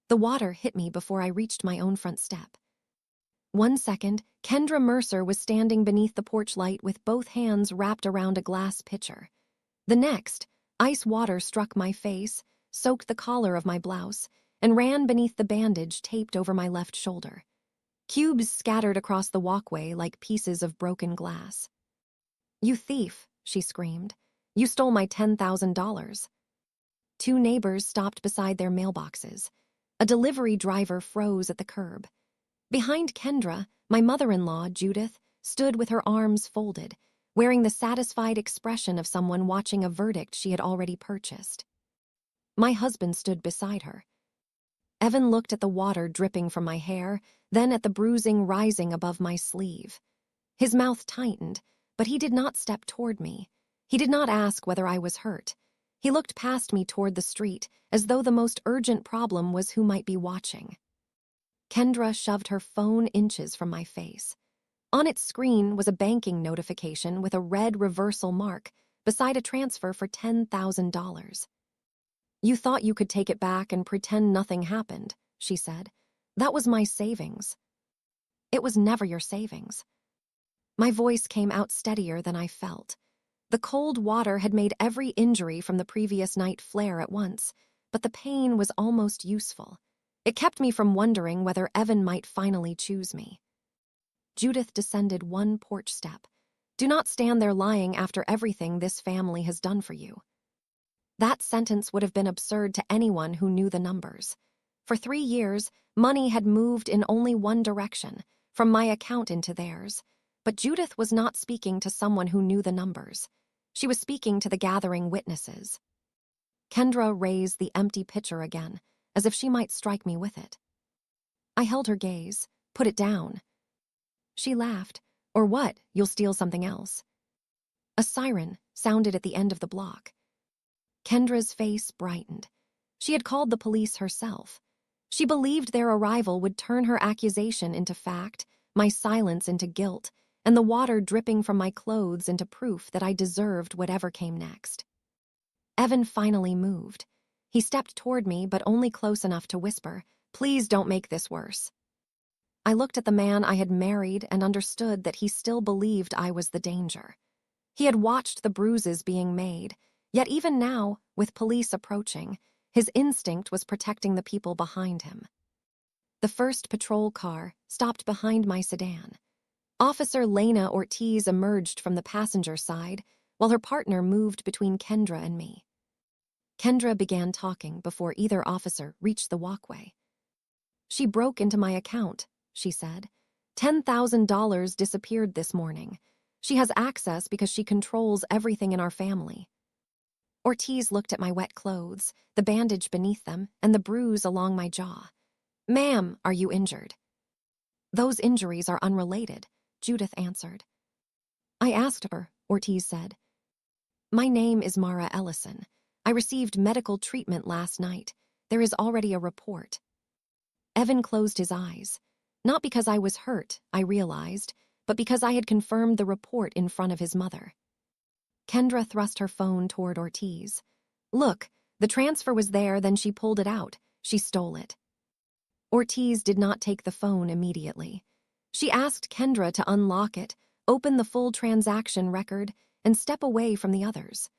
The water hit me before I reached my own front step. 1 second, Kendra Mercer was standing beneath the porch light with both hands wrapped around a glass pitcher. The next, ice water struck my face, soaked the collar of my blouse, and ran beneath the bandage taped over my left shoulder. Cubes scattered across the walkway like pieces of broken glass. "You thief," she screamed. "You stole my $10,000. Two neighbors stopped beside their mailboxes. A delivery driver froze at the curb. Behind Kendra, my mother-in-law, Judith, stood with her arms folded, wearing the satisfied expression of someone watching a verdict she had already purchased. My husband stood beside her. Evan looked at the water dripping from my hair, then at the bruising rising above my sleeve. His mouth tightened, but he did not step toward me. He did not ask whether I was hurt. He looked past me toward the street, as though the most urgent problem was who might be watching. Kendra shoved her phone inches from my face. On its screen was a banking notification with a red reversal mark beside a transfer for $10,000. "You thought you could take it back and pretend nothing happened," she said. "That was my savings." "It was never your savings." My voice came out steadier than I felt. The cold water had made every injury from the previous night flare at once, but the pain was almost useful. It kept me from wondering whether Evan might finally choose me. Judith descended one porch step. "Do not stand there lying after everything this family has done for you." That sentence would have been absurd to anyone who knew the numbers. For 3 years, money had moved in only one direction, from my account into theirs. But Judith was not speaking to someone who knew the numbers. She was speaking to the gathering witnesses. Kendra raised the empty pitcher again, as if she might strike me with it. I held her gaze. "Put it down." She laughed. "Or what? You'll steal something else." A siren sounded at the end of the block. Kendra's face brightened. She had called the police herself. She believed their arrival would turn her accusation into fact, my silence into guilt, and the water dripping from my clothes into proof that I deserved whatever came next. Evan finally moved. He stepped toward me, but only close enough to whisper, "Please don't make this worse." I looked at the man I had married and understood that he still believed I was the danger. He had watched the bruises being made, yet even now, with police approaching, his instinct was protecting the people behind him. The first patrol car stopped behind my sedan. Officer Lena Ortiz emerged from the passenger side, while her partner moved between Kendra and me. Kendra began talking before either officer reached the walkway. "She broke into my account," she said. $10,000 disappeared this morning. She has access because she controls everything in our family." Ortiz looked at my wet clothes, the bandage beneath them, and the bruise along my jaw. "Ma'am, are you injured?" "Those injuries are unrelated," Judith answered. "I asked her," Ortiz said. "My name is Mara Ellison. I received medical treatment last night. There is already a report." Evan closed his eyes. Not because I was hurt, I realized, but because I had confirmed the report in front of his mother. Kendra thrust her phone toward Ortiz. "Look, the transfer was there, then she pulled it out. She stole it." Ortiz did not take the phone immediately. She asked Kendra to unlock it, open the full transaction record, and step away from the others.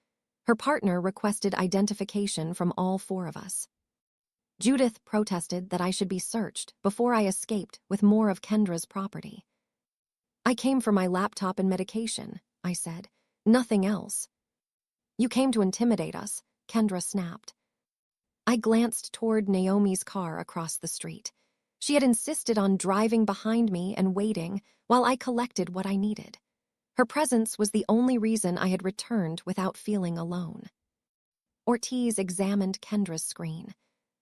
Her partner requested identification from all 4 of us. Judith protested that I should be searched before I escaped with more of Kendra's property. "I came for my laptop and medication," I said. "Nothing else." "You came to intimidate us," Kendra snapped. I glanced toward Naomi's car across the street. She had insisted on driving behind me and waiting while I collected what I needed. Her presence was the only reason I had returned without feeling alone. Ortiz examined Kendra's screen.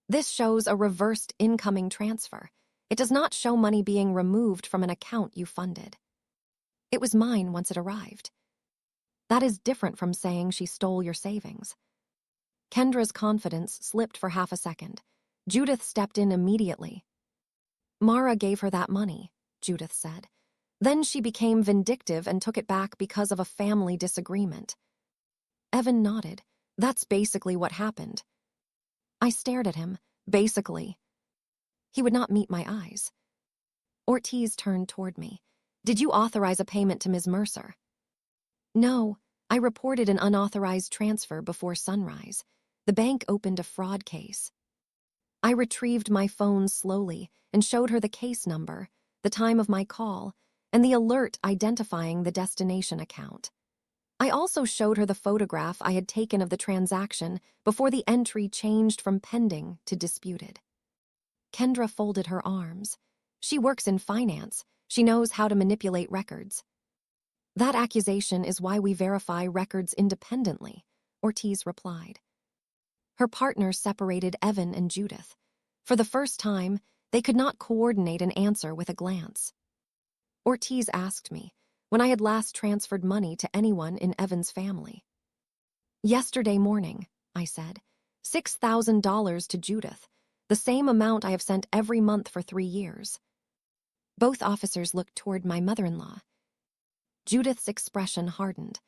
"This shows a reversed incoming transfer. It does not show money being removed from an account you funded." "It was mine once it arrived." "That is different from saying she stole your savings." Kendra's confidence slipped for half a second. Judith stepped in immediately. "Mara gave her that money," Judith said. "Then she became vindictive and took it back because of a family disagreement." Evan nodded. "That's basically what happened." I stared at him. "Basically." He would not meet my eyes. Ortiz turned toward me. Did you authorize a payment to Ms. Mercer? No, I reported an unauthorized transfer before sunrise. The bank opened a fraud case. I retrieved my phone slowly and showed her the case number, the time of my call, and the alert identifying the destination account. I also showed her the photograph I had taken of the transaction before the entry changed from pending to disputed. Kendra folded her arms. She works in finance. She knows how to manipulate records. That accusation is why we verify records independently, Ortiz replied. Her partners separated Evan and Judith. For the first time, they could not coordinate an answer with a glance. Ortiz asked me when I had last transferred money to anyone in Evan's family. Yesterday morning, I said, $6,000 to Judith, the same amount I have sent every month for 3 years. Both officers looked toward my mother-in-law. Judith's expression hardened.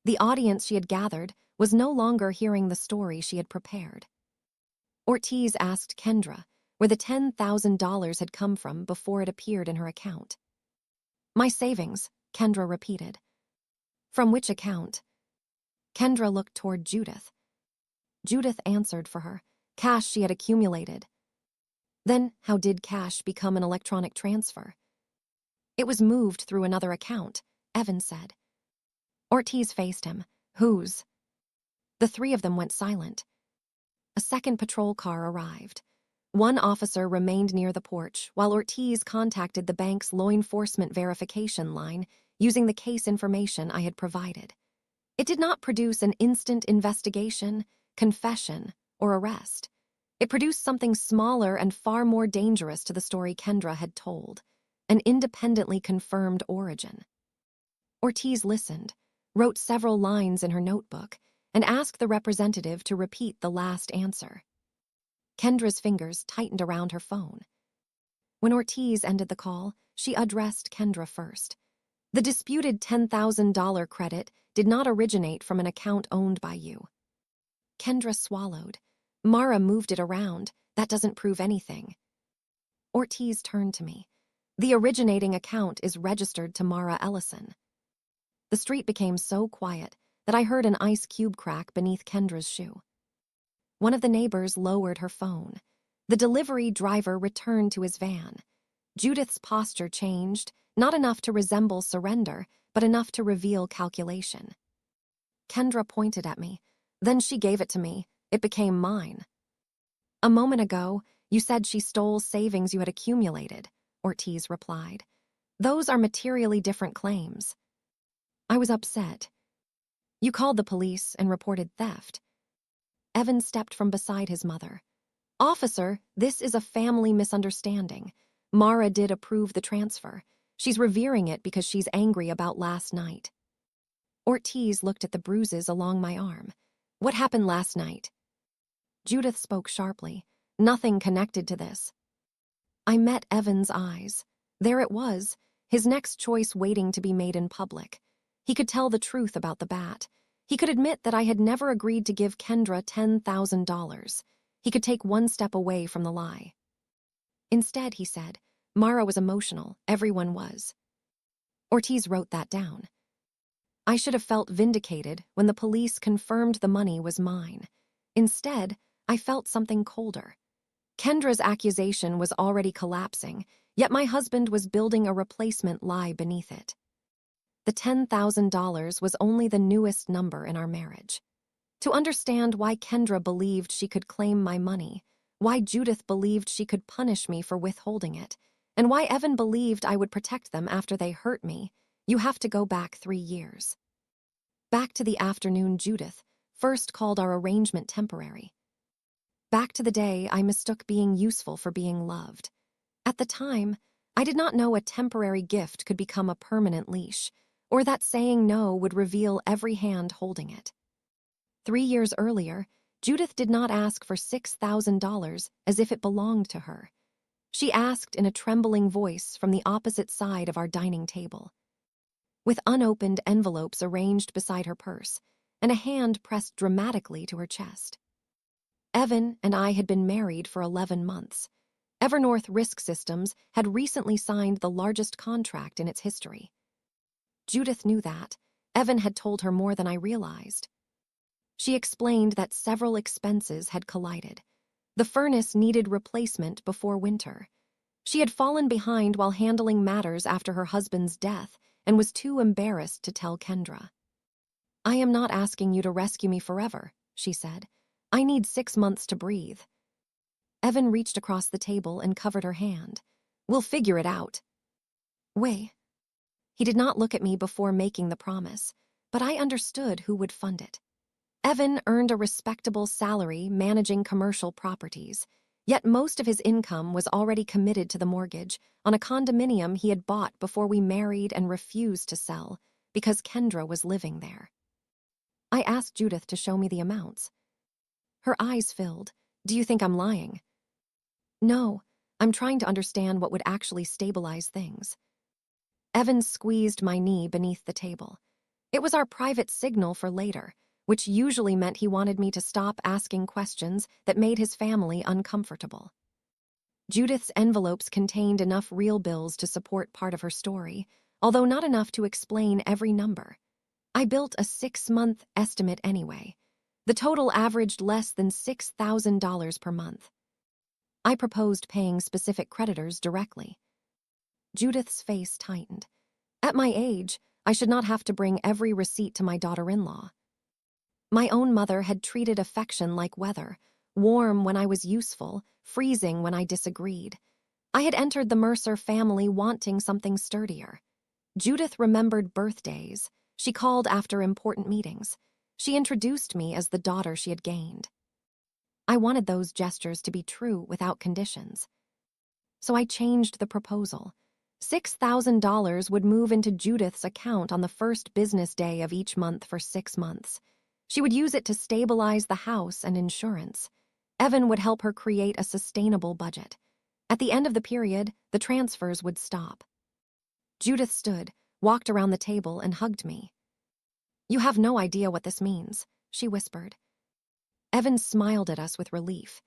The audience she had gathered was no longer hearing the story she had prepared. Ortiz asked Kendra where the $10,000 had come from before it appeared in her account. My savings, Kendra repeated. From which account? Kendra looked toward Judith. Judith answered for her, cash she had accumulated. Then, how did cash become an electronic transfer? It was moved through another account, Evan said. Ortiz faced him. Whose? The three of them went silent. A second patrol car arrived. One officer remained near the porch while Ortiz contacted the bank's law enforcement verification line using the case information I had provided. It did not produce an instant investigation, confession, or arrest. It produced something smaller and far more dangerous to the story Kendra had told, an independently confirmed origin. Ortiz listened, wrote several lines in her notebook, and asked the representative to repeat the last answer. Kendra's fingers tightened around her phone. When Ortiz ended the call, she addressed Kendra first. The disputed $10,000 credit did not originate from an account owned by you. Kendra swallowed. Mara moved it around. That doesn't prove anything. Ortiz turned to me. The originating account is registered to Mara Ellison. The street became so quiet that I heard an ice cube crack beneath Kendra's shoe. One of the neighbors lowered her phone. The delivery driver returned to his van. Judith's posture changed, not enough to resemble surrender, but enough to reveal calculation. Kendra pointed at me. Then she gave it to me. It became mine. A moment ago, you said she stole savings you had accumulated, Ortiz replied. Those are materially different claims. I was upset. You called the police and reported theft. Evan stepped from beside his mother. Officer, this is a family misunderstanding. Mara did approve the transfer. She's revering it because she's angry about last night. Ortiz looked at the bruises along my arm. What happened last night? Judith spoke sharply. Nothing connected to this. I met Evan's eyes. There it was, his next choice waiting to be made in public. He could tell the truth about the bat. He could admit that I had never agreed to give Kendra $10,000. He could take one step away from the lie. Instead, he said, Mara was emotional. Everyone was. Ortiz wrote that down. I should have felt vindicated when the police confirmed the money was mine. Instead, I felt something colder. Kendra's accusation was already collapsing, yet my husband was building a replacement lie beneath it. The $10,000 was only the newest number in our marriage. To understand why Kendra believed she could claim my money, why Judith believed she could punish me for withholding it, and why Evan believed I would protect them after they hurt me, you have to go back 3 years. Back to the afternoon Judith first called our arrangement temporary. Back to the day I mistook being useful for being loved. At the time, I did not know a temporary gift could become a permanent leash, or that saying no would reveal every hand holding it. 3 years earlier, Judith did not ask for $6,000 as if it belonged to her. She asked in a trembling voice from the opposite side of our dining table. With unopened envelopes arranged beside her purse, and a hand pressed dramatically to her chest. Evan and I had been married for 11 months. Evernorth Risk Systems had recently signed the largest contract in its history. Judith knew that. Evan had told her more than I realized. She explained that several expenses had collided. The furnace needed replacement before winter. She had fallen behind while handling matters after her husband's death and was too embarrassed to tell Kendra. "I am not asking you to rescue me forever," she said. "I need 6 months to breathe." Evan reached across the table and covered her hand. "We'll figure it out." Wait. He did not look at me before making the promise, but I understood who would fund it. Evan earned a respectable salary managing commercial properties, yet most of his income was already committed to the mortgage on a condominium he had bought before we married and refused to sell because Kendra was living there. I asked Judith to show me the amounts. Her eyes filled. "Do you think I'm lying?" "No, I'm trying to understand what would actually stabilize things." Evan squeezed my knee beneath the table. It was our private signal for later, which usually meant he wanted me to stop asking questions that made his family uncomfortable. Judith's envelopes contained enough real bills to support part of her story, although not enough to explain every number. I built a 6-month estimate anyway. The total averaged less than $6,000 per month. I proposed paying specific creditors directly. Judith's face tightened. At my age, I should not have to bring every receipt to my daughter-in-law. My own mother had treated affection like weather, warm when I was useful, freezing when I disagreed. I had entered the Mercer family wanting something sturdier. Judith remembered birthdays. She called after important meetings. She introduced me as the daughter she had gained. I wanted those gestures to be true without conditions. So I changed the proposal. $6,000 would move into Judith's account on the first business day of each month for 6 months. She would use it to stabilize the house and insurance. Evan would help her create a sustainable budget. At the end of the period, the transfers would stop. Judith stood, walked around the table, and hugged me. "You have no idea what this means," she whispered. Evan smiled at us with relief.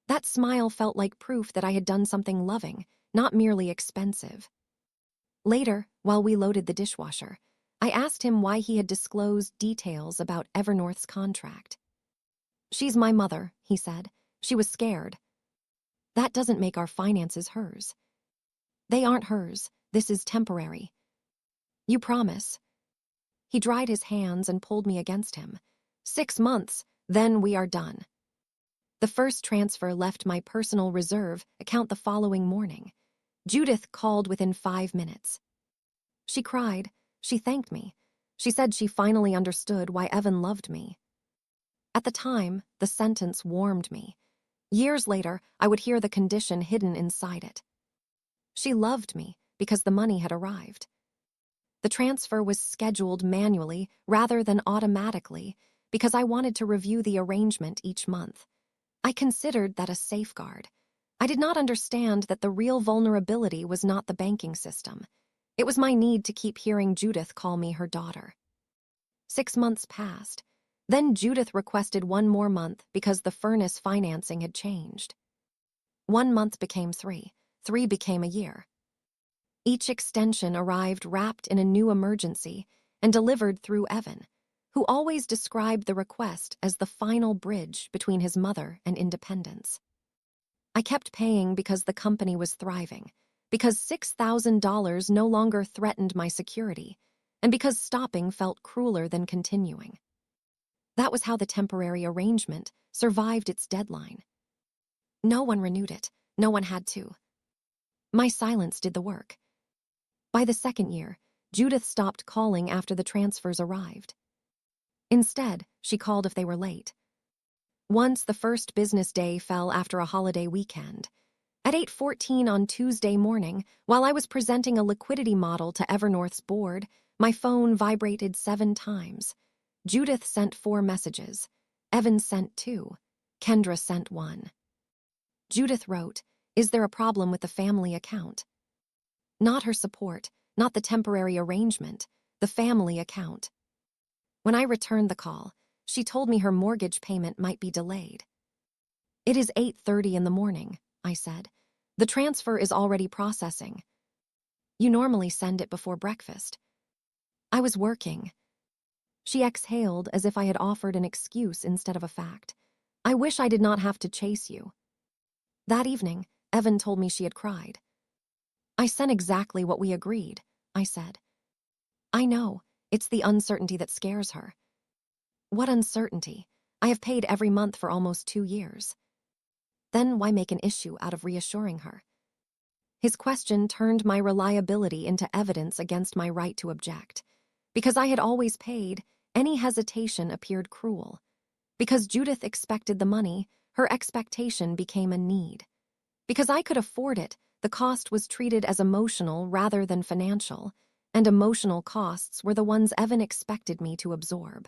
That smile felt like proof that I had done something loving, not merely expensive. Later, while we loaded the dishwasher, I asked him why he had disclosed details about Evernorth's contract. "She's my mother," he said. "She was scared." "That doesn't make our finances hers." "They aren't hers. This is temporary." "You promise?" He dried his hands and pulled me against him. 6 months, then we are done." The first transfer left my personal reserve account the following morning. Judith called within 5 minutes. She cried. She thanked me. She said she finally understood why Evan loved me. At the time, the sentence warmed me. Years later, I would hear the condition hidden inside it. She loved me because the money had arrived. The transfer was scheduled manually rather than automatically because I wanted to review the arrangement each month. I considered that a safeguard. I did not understand that the real vulnerability was not the banking system. It was my need to keep hearing Judith call me her daughter. 6 months passed. Then Judith requested 1 more month because the furnace financing had changed. 1 month became 3. 3 became a year. Each extension arrived wrapped in a new emergency and delivered through Evan, who always described the request as the final bridge between his mother and independence. I kept paying because the company was thriving, because $6,000 no longer threatened my security, and because stopping felt crueler than continuing. That was how the temporary arrangement survived its deadline. No one renewed it. No one had to. My silence did the work. By the 2nd year, Judith stopped calling after the transfers arrived. Instead, she called if they were late. Once the first business day fell after a holiday weekend. At 8:14 on Tuesday morning, while I was presenting a liquidity model to Evernorth's board, my phone vibrated 7 times. Judith sent 4 messages. Evan sent 2. Kendra sent 1. Judith wrote, "Is there a problem with the family account?" Not her support, not the temporary arrangement, the family account. When I returned the call, she told me her mortgage payment might be delayed. "It is 8:30 in the morning," I said. The transfer is already processing. You normally send it before breakfast. I was working. She exhaled as if I had offered an excuse instead of a fact. I wish I did not have to chase you. That evening, Evan told me she had cried. I sent exactly what we agreed, I said. I know, it's the uncertainty that scares her. What uncertainty? I have paid every month for almost 2 years. Then why make an issue out of reassuring her? His question turned my reliability into evidence against my right to object. Because I had always paid, any hesitation appeared cruel. Because Judith expected the money, her expectation became a need. Because I could afford it, the cost was treated as emotional rather than financial, and emotional costs were the ones Evan expected me to absorb.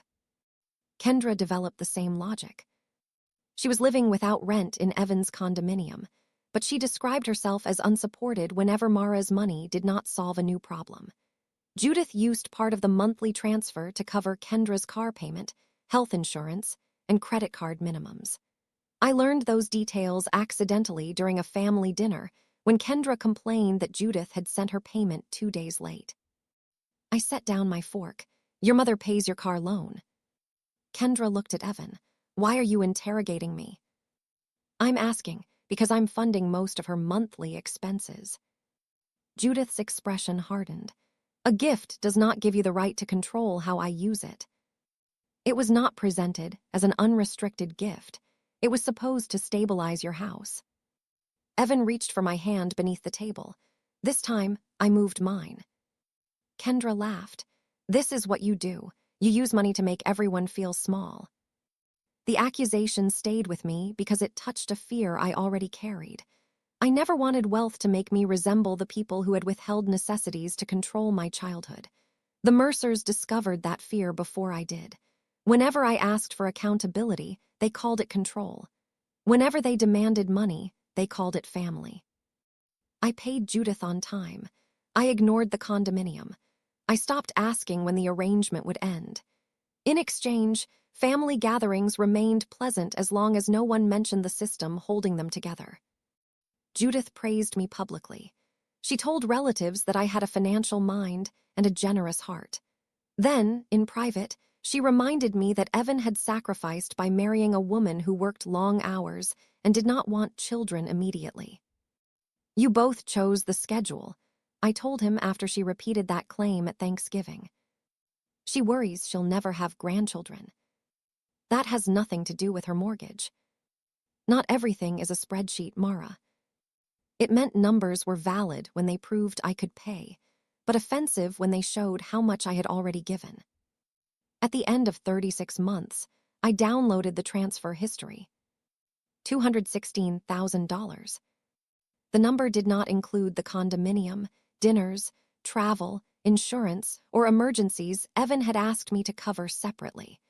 Kendra developed the same logic. She was living without rent in Evan's condominium, but she described herself as unsupported whenever Mara's money did not solve a new problem. Judith used part of the monthly transfer to cover Kendra's car payment, health insurance, and credit card minimums. I learned those details accidentally during a family dinner when Kendra complained that Judith had sent her payment 2 days late. I set down my fork. Your mother pays your car loan. Kendra looked at Evan. Why are you interrogating me? I'm asking because I'm funding most of her monthly expenses. Judith's expression hardened. A gift does not give you the right to control how I use it. It was not presented as an unrestricted gift. It was supposed to stabilize your house. Evan reached for my hand beneath the table. This time, I moved mine. Kendra laughed. This is what you do. You use money to make everyone feel small. The accusation stayed with me because it touched a fear I already carried. I never wanted wealth to make me resemble the people who had withheld necessities to control my childhood. The Mercers discovered that fear before I did. Whenever I asked for accountability, they called it control. Whenever they demanded money, they called it family. I paid Judith on time. I ignored the condominium. I stopped asking when the arrangement would end. In exchange, family gatherings remained pleasant as long as no one mentioned the system holding them together. Judith praised me publicly. She told relatives that I had a financial mind and a generous heart. Then, in private, she reminded me that Evan had sacrificed by marrying a woman who worked long hours and did not want children immediately. You both chose the schedule, I told him after she repeated that claim at Thanksgiving. She worries she'll never have grandchildren. That has nothing to do with her mortgage. Not everything is a spreadsheet, Mara. It meant numbers were valid when they proved I could pay, but offensive when they showed how much I had already given. At the end of 36 months, I downloaded the transfer history. $216,000. The number did not include the condominium, dinners, travel, insurance, or emergencies Evan had asked me to cover separately.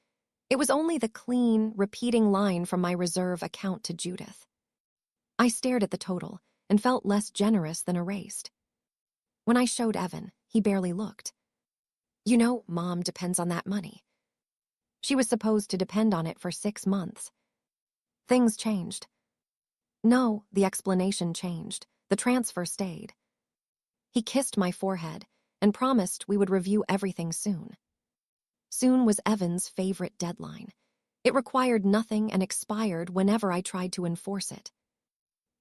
It was only the clean, repeating line from my reserve account to Judith. I stared at the total and felt less generous than erased. When I showed Evan, he barely looked. You know, Mom depends on that money. She was supposed to depend on it for 6 months. Things changed. No, the explanation changed. The transfer stayed. He kissed my forehead and promised we would review everything soon. Soon was Evan's favorite deadline. It required nothing and expired whenever I tried to enforce it.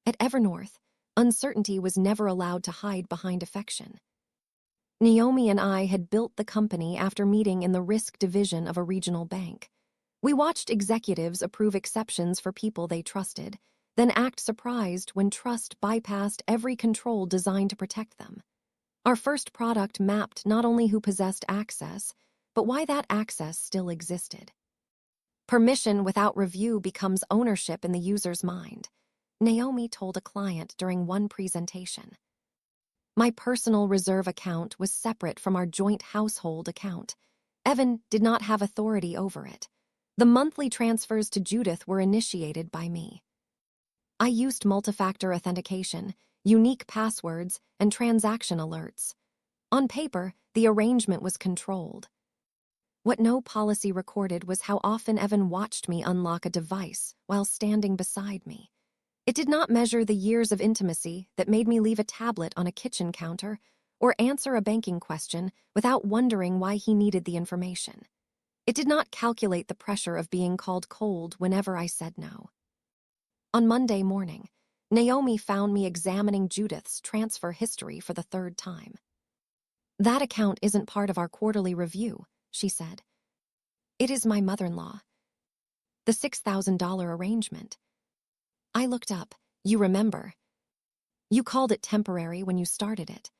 At Evernorth, uncertainty was never allowed to hide behind affection. Naomi and I had built the company after meeting in the risk division of a regional bank. We watched executives approve exceptions for people they trusted, then act surprised when trust bypassed every control designed to protect them. Our first product mapped not only who possessed access, but why that access still existed. Permission without review becomes ownership in the user's mind, Naomi told a client during one presentation. My personal reserve account was separate from our joint household account. Evan did not have authority over it. The monthly transfers to Judith were initiated by me. I used multi-factor authentication, unique passwords, and transaction alerts. On paper, the arrangement was controlled. What no policy recorded was how often Evan watched me unlock a device while standing beside me. It did not measure the years of intimacy that made me leave a tablet on a kitchen counter or answer a banking question without wondering why he needed the information. It did not calculate the pressure of being called cold whenever I said no. On Monday morning, Naomi found me examining Judith's transfer history for the third time. "That account isn't part of our quarterly review," she said. "It is my mother-in-law. The $6,000 arrangement." I looked up. "You remember. You called it temporary when you started it.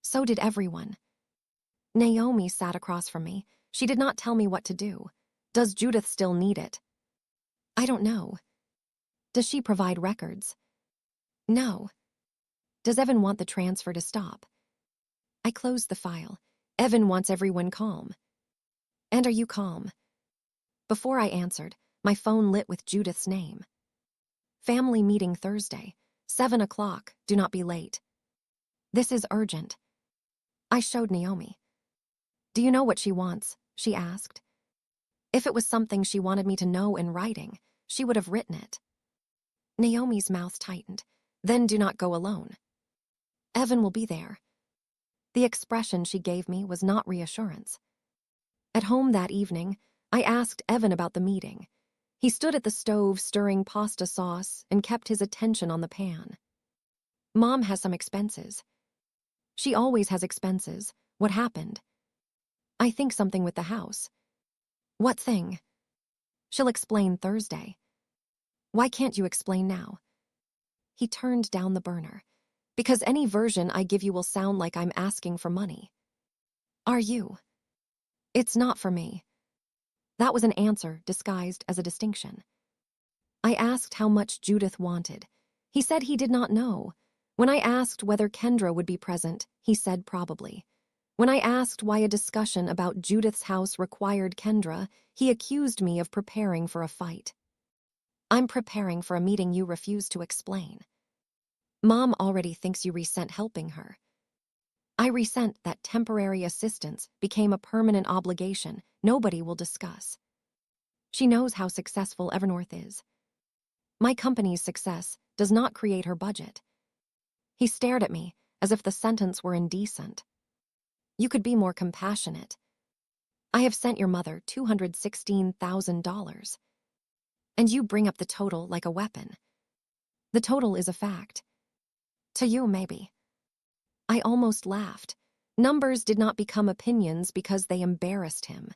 So did everyone." Naomi sat across from me. She did not tell me what to do. "Does Judith still need it?" "I don't know." "Does she provide records?" "No." "Does Evan want the transfer to stop?" I closed the file. "Evan wants everyone calm." "And are you calm?" Before I answered, my phone lit with Judith's name. "Family meeting Thursday, 7 o'clock, do not be late. This is urgent." I showed Naomi. "Do you know what she wants?" she asked. If it was something she wanted me to know in writing, she would have written it. Naomi's mouth tightened. "Then do not go alone. Evan will be there." The expression she gave me was not reassurance. At home that evening, I asked Evan about the meeting. He stood at the stove stirring pasta sauce and kept his attention on the pan. "Mom has some expenses." "She always has expenses. What happened?" "I think something with the house." "What thing?" "She'll explain Thursday." "Why can't you explain now?" He turned down the burner. "Because any version I give you will sound like I'm asking for money." "Are you?" "It's not for me." That was an answer disguised as a distinction. I asked how much Judith wanted. He said he did not know. When I asked whether Kendra would be present, he said probably. When I asked why a discussion about Judith's house required Kendra, he accused me of preparing for a fight. "I'm preparing for a meeting you refuse to explain." "Mom already thinks you resent helping her." "I resent that temporary assistance became a permanent obligation nobody will discuss." "She knows how successful Evernorth is." "My company's success does not create her budget." He stared at me as if the sentence were indecent. "You could be more compassionate. I have sent your mother $216,000. And you bring up the total like a weapon." "The total is a fact." "To you, maybe." I almost laughed. Numbers did not become opinions because they embarrassed him.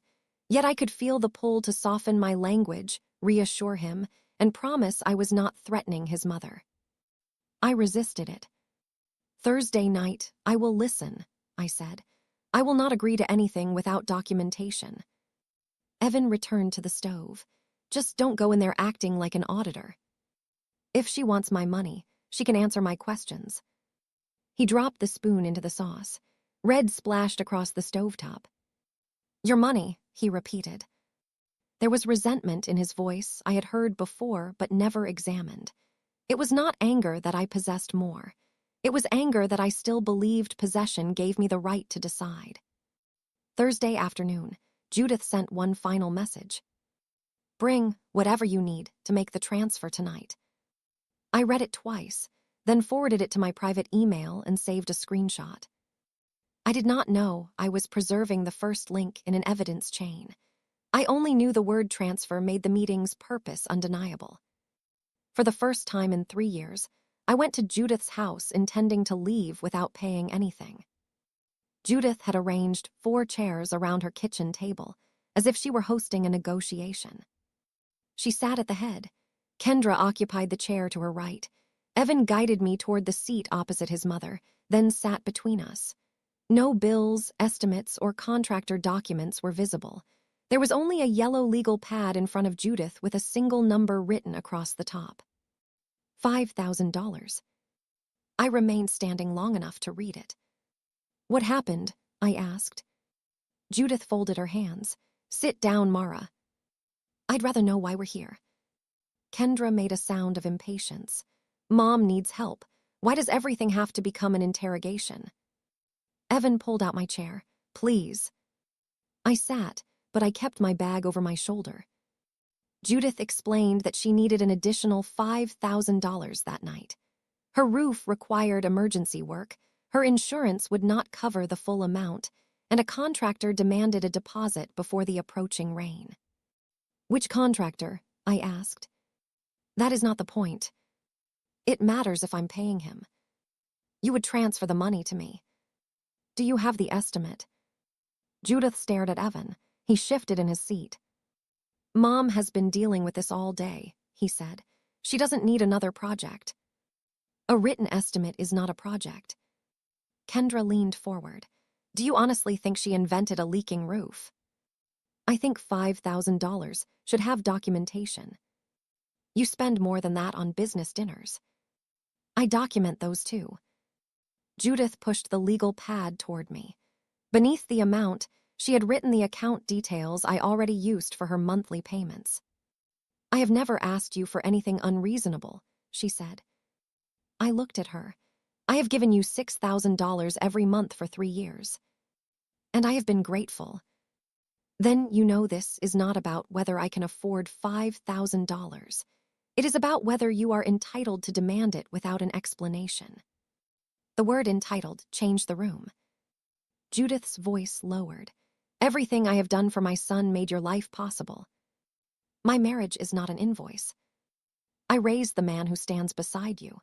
Yet I could feel the pull to soften my language, reassure him, and promise I was not threatening his mother. I resisted it. "Thursday night, I will listen," I said. "I will not agree to anything without documentation." Evan returned to the stove. "Just don't go in there acting like an auditor." "If she wants my money, she can answer my questions." He dropped the spoon into the sauce. Red splashed across the stovetop. "Your money," he repeated. There was resentment in his voice I had heard before but never examined. It was not anger that I possessed more. It was anger that I still believed possession gave me the right to decide. Thursday afternoon, Judith sent one final message. "Bring whatever you need to make the transfer tonight." I read it twice, then forwarded it to my private email and saved a screenshot. I did not know I was preserving the first link in an evidence chain. I only knew the word transfer made the meeting's purpose undeniable. For the first time in 3 years, I went to Judith's house intending to leave without paying anything. Judith had arranged 4 chairs around her kitchen table, as if she were hosting a negotiation. She sat at the head. Kendra occupied the chair to her right. Evan guided me toward the seat opposite his mother, then sat between us. No bills, estimates, or contractor documents were visible. There was only a yellow legal pad in front of Judith with a single number written across the top. $5,000. I remained standing long enough to read it. "What happened?" I asked. Judith folded her hands. "Sit down, Mara. I'd rather know why we're here." Kendra made a sound of impatience. "Mom needs help. Why does everything have to become an interrogation?" Evan pulled out my chair. "Please." I sat, but I kept my bag over my shoulder. Judith explained that she needed an additional $5,000 that night. Her roof required emergency work, her insurance would not cover the full amount, and a contractor demanded a deposit before the approaching rain. "Which contractor?" I asked. "That is not the point. It matters if I'm paying him. You would transfer the money to me. Do you have the estimate?" Judith stared at Evan. He shifted in his seat. "Mom has been dealing with this all day," he said. "She doesn't need another project." "A written estimate is not a project." Kendra leaned forward. "Do you honestly think she invented a leaking roof?" "I think $5,000 should have documentation. You spend more than that on business dinners." "I document those too." Judith pushed the legal pad toward me. Beneath the amount, she had written the account details I already used for her monthly payments. "I have never asked you for anything unreasonable," she said. I looked at her. "I have given you $6,000 every month for 3 years. And I have been grateful. Then you know this is not about whether I can afford $5,000. It is about whether you are entitled to demand it without an explanation." The word entitled changed the room. Judith's voice lowered. "Everything I have done for my son made your life possible. My marriage is not an invoice. I raised the man who stands beside you."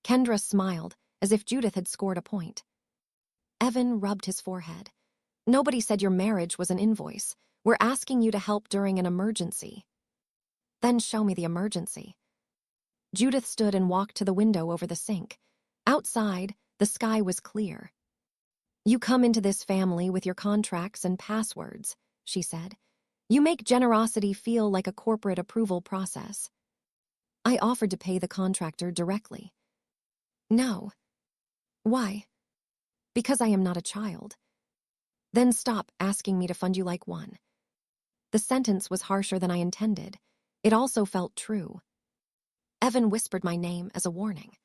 Kendra smiled, as if Judith had scored a point. Evan rubbed his forehead. "Nobody said your marriage was an invoice. We're asking you to help during an emergency." "Then show me the emergency." Judith stood and walked to the window over the sink. Outside, the sky was clear. "You come into this family with your contracts and passwords," she said. "You make generosity feel like a corporate approval process." I offered to pay the contractor directly. "No." "Why?" "Because I am not a child." "Then stop asking me to fund you like one." The sentence was harsher than I intended. It also felt true. Evan whispered my name as a warning.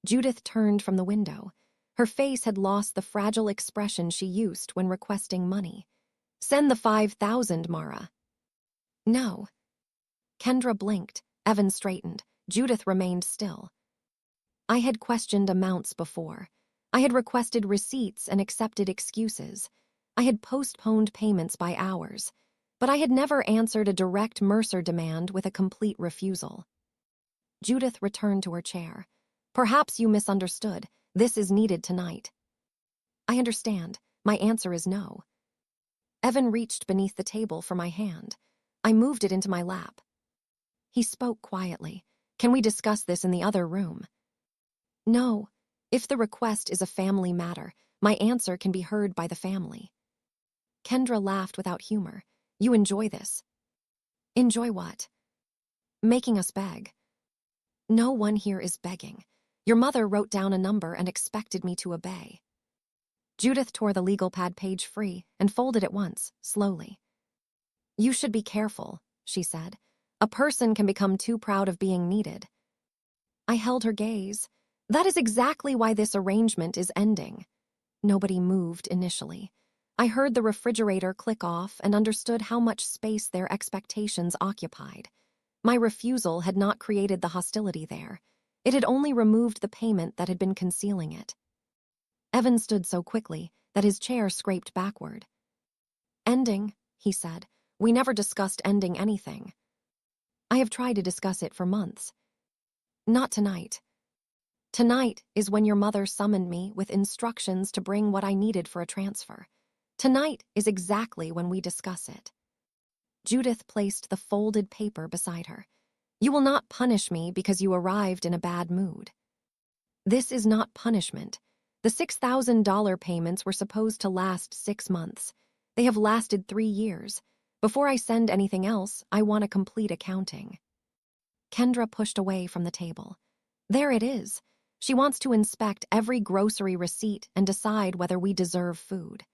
Judith turned from the window. Her face had lost the fragile expression she used when requesting money. "Send the 5,000, Mara." "No." Kendra blinked. Evan straightened. Judith remained still. I had questioned amounts before. I had requested receipts and accepted excuses. I had postponed payments by hours. But I had never answered a direct Mercer demand with a complete refusal. Judith returned to her chair. "Perhaps you misunderstood. This is needed tonight." "I understand. My answer is no." Evan reached beneath the table for my hand. I moved it into my lap. He spoke quietly. "Can we discuss this in the other room?" "No. If the request is a family matter, my answer can be heard by the family." Kendra laughed without humor. "You enjoy this." "Enjoy what?" "Making us beg." "No one here is begging. Your mother wrote down a number and expected me to obey." Judith tore the legal pad page free and folded it once, slowly. "You should be careful," she said. "A person can become too proud of being needed." I held her gaze. "That is exactly why this arrangement is ending." Nobody moved initially. I heard the refrigerator click off and understood how much space their expectations occupied. My refusal had not created the hostility there. It had only removed the payment that had been concealing it. Evan stood so quickly that his chair scraped backward. "Ending," he said. "We never discussed ending anything." "I have tried to discuss it for months." "Not tonight. Tonight is when your mother summoned me with instructions to bring what I needed for a transfer. Tonight is exactly when we discuss it." Judith placed the folded paper beside her. "You will not punish me because you arrived in a bad mood." "This is not punishment. The $6,000 payments were supposed to last 6 months. They have lasted 3 years. Before I send anything else, I want a complete accounting." Kendra pushed away from the table. "There it is. She wants to inspect every grocery receipt and decide whether we deserve food."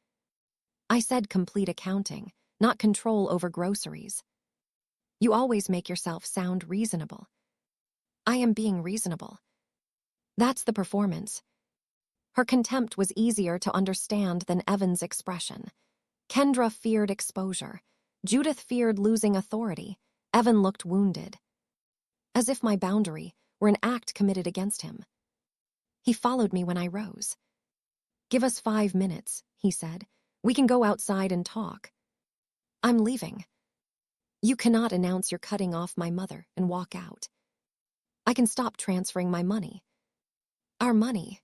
I said complete accounting, not control over groceries. "You always make yourself sound reasonable." "I am being reasonable." "That's the performance." Her contempt was easier to understand than Evan's expression. Kendra feared exposure. Judith feared losing authority. Evan looked wounded, as if my boundary were an act committed against him. He followed me when I rose. "Give us 5 minutes," he said. "We can go outside and talk." "I'm leaving." "You cannot announce you're cutting off my mother and walk out." "I can stop transferring my money." "Our money."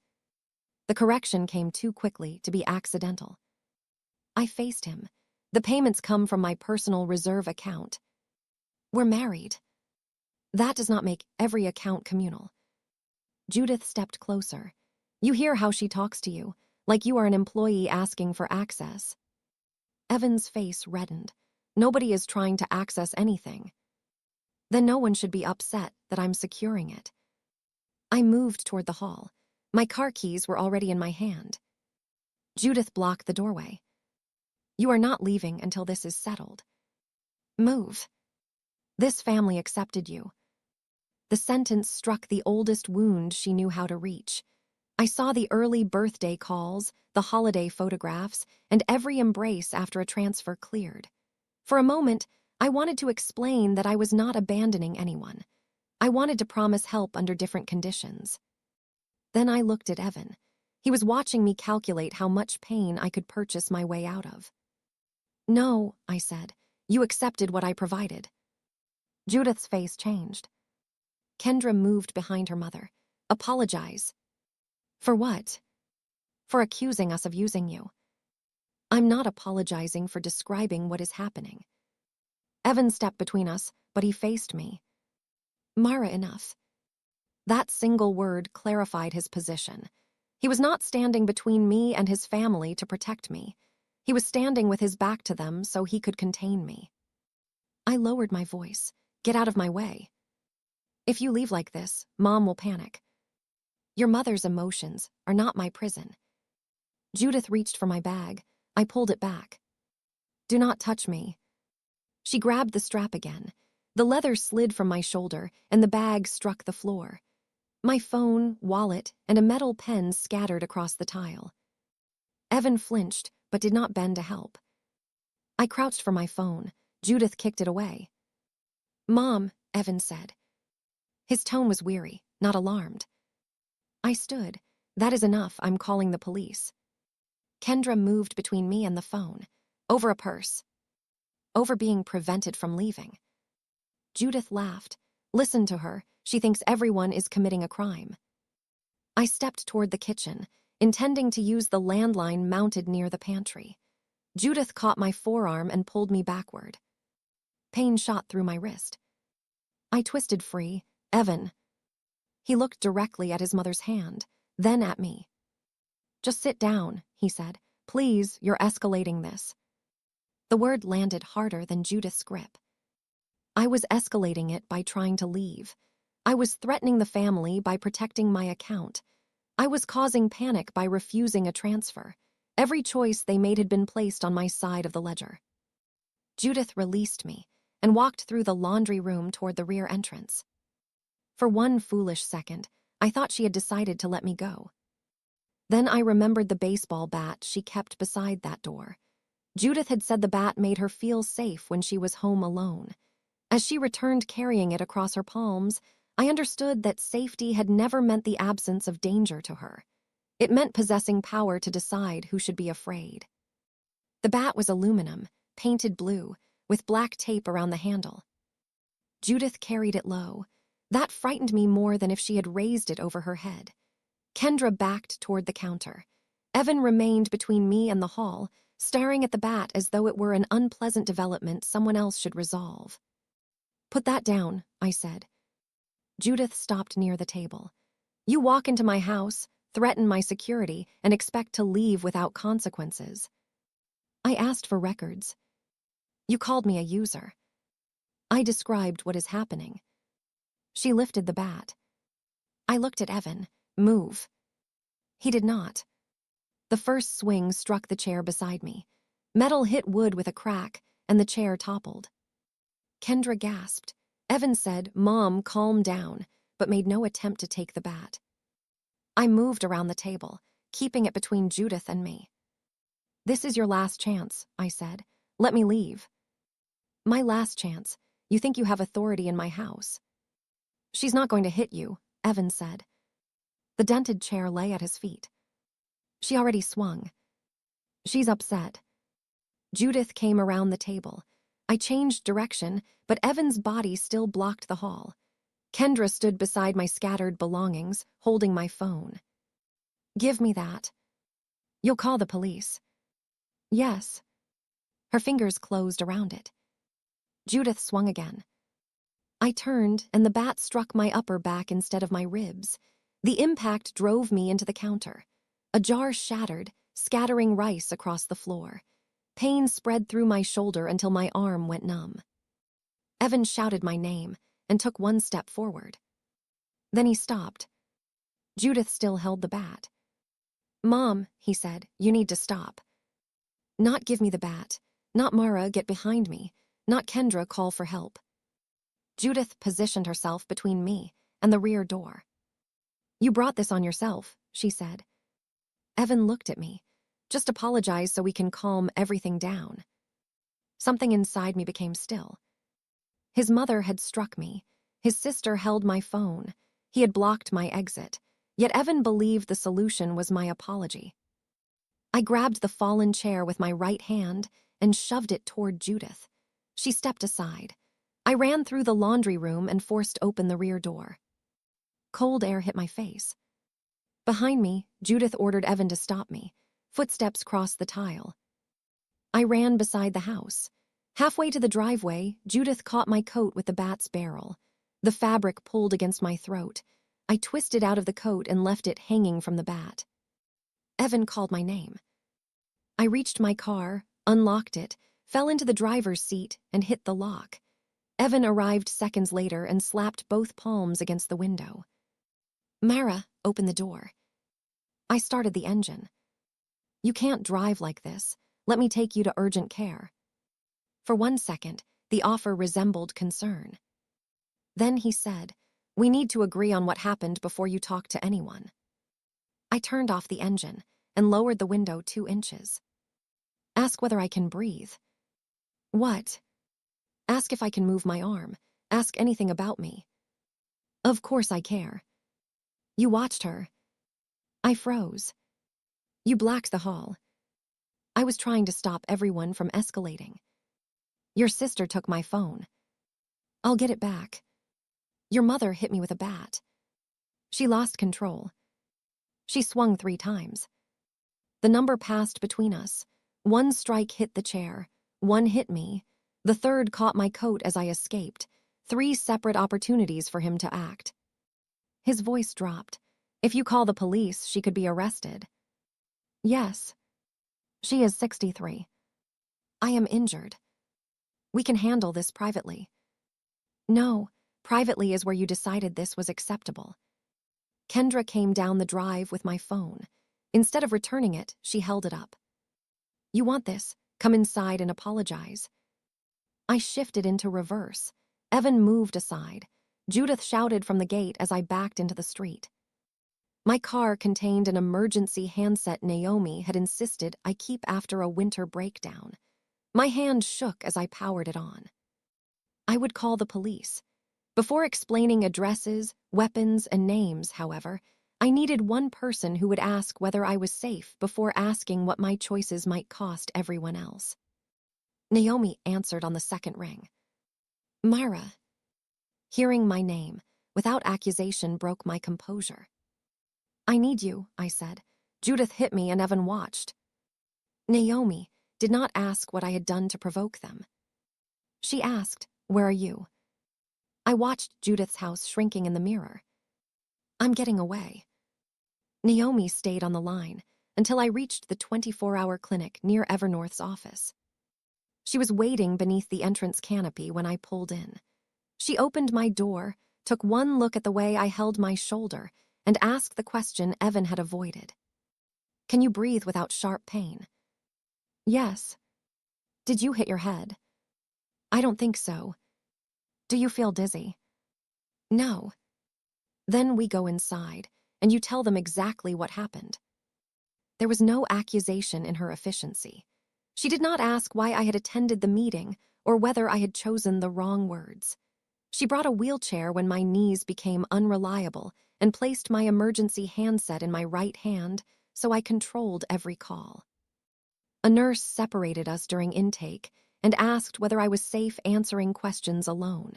The correction came too quickly to be accidental. I faced him. "The payments come from my personal reserve account." "We're married." "That does not make every account communal." Judith stepped closer. "You hear how she talks to you, like you are an employee asking for access." Evan's face reddened. "Nobody is trying to access anything." "Then no one should be upset that I'm securing it." I moved toward the hall. My car keys were already in my hand. Judith blocked the doorway. "You are not leaving until this is settled." "Move. This family accepted you." The sentence struck the oldest wound she knew how to reach. I saw the early birthday calls, the holiday photographs, and every embrace after a transfer cleared. For a moment, I wanted to explain that I was not abandoning anyone. I wanted to promise help under different conditions. Then I looked at Evan. He was watching me calculate how much pain I could purchase my way out of. "No," I said. "You accepted what I provided." Judith's face changed. Kendra moved behind her mother. "Apologize." "For what?" "For accusing us of using you." "I'm not apologizing for describing what is happening." Evan stepped between us, but he faced me. "Mara, enough." That single word clarified his position. He was not standing between me and his family to protect me. He was standing with his back to them so he could contain me. I lowered my voice. "Get out of my way. If you leave like this, Mom will panic. Your mother's emotions are not my prison." Judith reached for my bag. I pulled it back. "Do not touch me." She grabbed the strap again. The leather slid from my shoulder, and the bag struck the floor. My phone, wallet, and a metal pen scattered across the tile. Evan flinched, but did not bend to help. I crouched for my phone. Judith kicked it away. "Mom," Evan said. His tone was weary, not alarmed. I stood. "That is enough. I'm calling the police." Kendra moved between me and the phone. "Over a purse." "Over being prevented from leaving." Judith laughed. "Listen to her. She thinks everyone is committing a crime." I stepped toward the kitchen, intending to use the landline mounted near the pantry. Judith caught my forearm and pulled me backward. Pain shot through my wrist. I twisted free. "Evan." He looked directly at his mother's hand, then at me. "Just sit down," he said. "Please, you're escalating this." The word landed harder than Judith's grip. I was escalating it by trying to leave. I was threatening the family by protecting my account. I was causing panic by refusing a transfer. Every choice they made had been placed on my side of the ledger. Judith released me and walked through the laundry room toward the rear entrance. For one foolish second, I thought she had decided to let me go. Then I remembered the baseball bat she kept beside that door. Judith had said the bat made her feel safe when she was home alone. As she returned carrying it across her palms, I understood that safety had never meant the absence of danger to her. It meant possessing power to decide who should be afraid. The bat was aluminum, painted blue, with black tape around the handle. Judith carried it low. That frightened me more than if she had raised it over her head. Kendra backed toward the counter. Evan remained between me and the hall, staring at the bat as though it were an unpleasant development someone else should resolve. "Put that down," I said. Judith stopped near the table. "You walk into my house, threaten my security, and expect to leave without consequences." I asked for records. "You called me a user." I described what is happening. She lifted the bat. I looked at Evan. "Move." He did not. The first swing struck the chair beside me. Metal hit wood with a crack, and the chair toppled. Kendra gasped. Evan said, "Mom, calm down," but made no attempt to take the bat. I moved around the table, keeping it between Judith and me. "This is your last chance," I said. "Let me leave." "My last chance. You think you have authority in my house." "She's not going to hit you," Evan said. The dented chair lay at his feet. She already swung. "She's upset." Judith came around the table. I changed direction, but Evan's body still blocked the hall. Kendra stood beside my scattered belongings, holding my phone. "Give me that." "You'll call the police." "Yes." Her fingers closed around it. Judith swung again. I turned, and the bat struck my upper back instead of my ribs. The impact drove me into the counter. A jar shattered, scattering rice across the floor. Pain spread through my shoulder until my arm went numb. Evan shouted my name and took one step forward. Then he stopped. Judith still held the bat. "Mom," he said, "you need to stop." Not give me the bat. Not Mara, get behind me. Not Kendra, call for help. Judith positioned herself between me and the rear door. "You brought this on yourself," she said. Evan looked at me. "Just apologize so we can calm everything down." Something inside me became still. His mother had struck me. His sister held my phone. He had blocked my exit. Yet Evan believed the solution was my apology. I grabbed the fallen chair with my right hand and shoved it toward Judith. She stepped aside. I ran through the laundry room and forced open the rear door. Cold air hit my face. Behind me, Judith ordered Evan to stop me. Footsteps crossed the tile. I ran beside the house. Halfway to the driveway, Judith caught my coat with the bat's barrel. The fabric pulled against my throat. I twisted out of the coat and left it hanging from the bat. Evan called my name. I reached my car, unlocked it, fell into the driver's seat, and hit the lock. Evan arrived seconds later and slapped both palms against the window. "Mara, open the door." I started the engine. "You can't drive like this. Let me take you to urgent care." For 1 second, the offer resembled concern. Then he said, "We need to agree on what happened before you talk to anyone." I turned off the engine and lowered the window 2 inches. "Ask whether I can breathe." "What?" "Ask if I can move my arm. Ask anything about me." "Of course I care." "You watched her." I froze. "You blacked the hall." I was trying to stop everyone from escalating. "Your sister took my phone." "I'll get it back." "Your mother hit me with a bat." "She lost control." "She swung 3 times." The number passed between us. 1 strike hit the chair. 1 hit me. The 3rd caught my coat as I escaped. 3 separate opportunities for him to act. His voice dropped. "If you call the police, she could be arrested." "Yes." "She is 63. I am injured. We can handle this privately." "No, privately is where you decided this was acceptable." Kendra came down the drive with my phone. Instead of returning it, she held it up. "You want this? Come inside and apologize." I shifted into reverse. Evan moved aside. Judith shouted from the gate as I backed into the street. My car contained an emergency handset Naomi had insisted I keep after a winter breakdown. My hand shook as I powered it on. I would call the police. Before explaining addresses, weapons, and names, however, I needed one person who would ask whether I was safe before asking what my choices might cost everyone else. Naomi answered on the 2nd ring. "Myra." Hearing my name, without accusation, broke my composure. "I need you," I said. "Judith hit me and Evan watched." Naomi did not ask what I had done to provoke them. She asked, "Where are you?" I watched Judith's house shrinking in the mirror. "I'm getting away." Naomi stayed on the line until I reached the 24-hour clinic near Evernorth's office. She was waiting beneath the entrance canopy when I pulled in. She opened my door, took one look at the way I held my shoulder, and asked the question Evan had avoided. "Can you breathe without sharp pain?" "Yes." "Did you hit your head?" "I don't think so." "Do you feel dizzy?" "No." "Then we go inside, and you tell them exactly what happened." There was no accusation in her efficiency. She did not ask why I had attended the meeting or whether I had chosen the wrong words. She brought a wheelchair when my knees became unreliable and placed my emergency handset in my right hand so I controlled every call. A nurse separated us during intake and asked whether I was safe answering questions alone.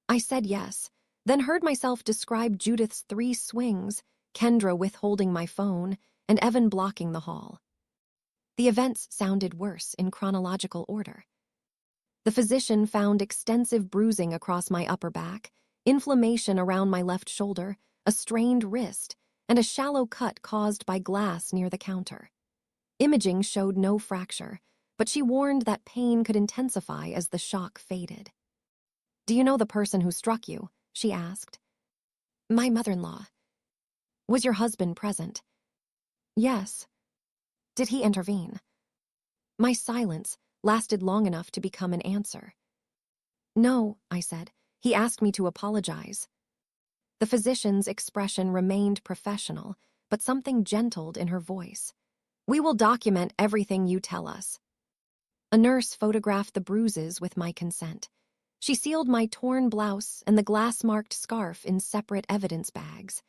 I said yes, then heard myself describe Judith's 3 swings, Kendra withholding my phone, and Evan blocking the hall. The events sounded worse in chronological order. The physician found extensive bruising across my upper back, inflammation around my left shoulder, a strained wrist, and a shallow cut caused by glass near the counter. Imaging showed no fracture, but she warned that pain could intensify as the shock faded. "Do you know the person who struck you?" she asked. "My mother-in-law." "Was your husband present?" "Yes." "Did he intervene?" My silence lasted long enough to become an answer. "No," I said. "He asked me to apologize." The physician's expression remained professional, but something gentled in her voice. "We will document everything you tell us." A nurse photographed the bruises with my consent. She sealed my torn blouse and the glass-marked scarf in separate evidence bags.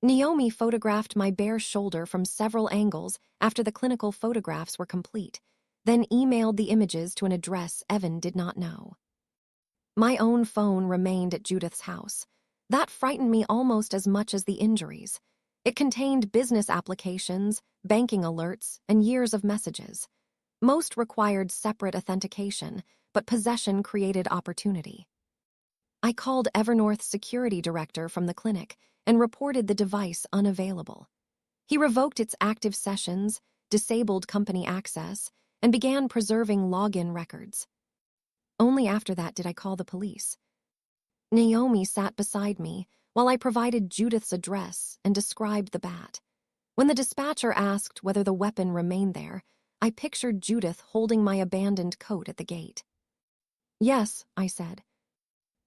Naomi photographed my bare shoulder from several angles after the clinical photographs were complete, then emailed the images to an address Evan did not know. My own phone remained at Judith's house. That frightened me almost as much as the injuries. It contained business applications, banking alerts, and years of messages. Most required separate authentication, but possession created opportunity. I called Evernorth's security director from the clinic and reported the device unavailable. He revoked its active sessions, disabled company access, and began preserving login records. Only after that did I call the police. Naomi sat beside me while I provided Judith's address and described the bat. When the dispatcher asked whether the weapon remained there, I pictured Judith holding my abandoned coat at the gate. "Yes," I said.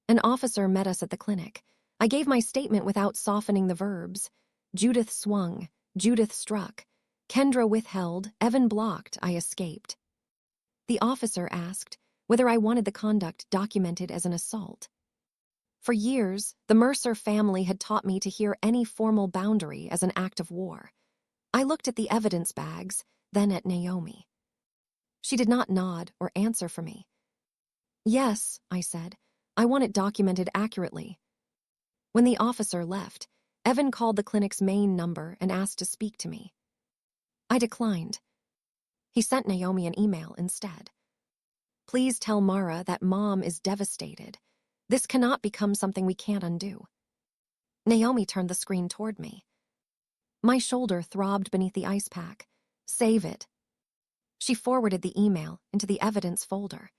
An officer met us at the clinic. I gave my statement without softening the verbs. Judith swung. Judith struck. Kendra withheld. Evan blocked. I escaped. The officer asked whether I wanted the conduct documented as an assault. For years, the Mercer family had taught me to hear any formal boundary as an act of war. I looked at the evidence bags, then at Naomi. She did not nod or answer for me. "Yes," I said. "I want it documented accurately." When the officer left, Evan called the clinic's main number and asked to speak to me. I declined. He sent Naomi an email instead. "Please tell Mara that Mom is devastated. This cannot become something we can't undo." Naomi turned the screen toward me. My shoulder throbbed beneath the ice pack. "Save it." She forwarded the email into the evidence folder.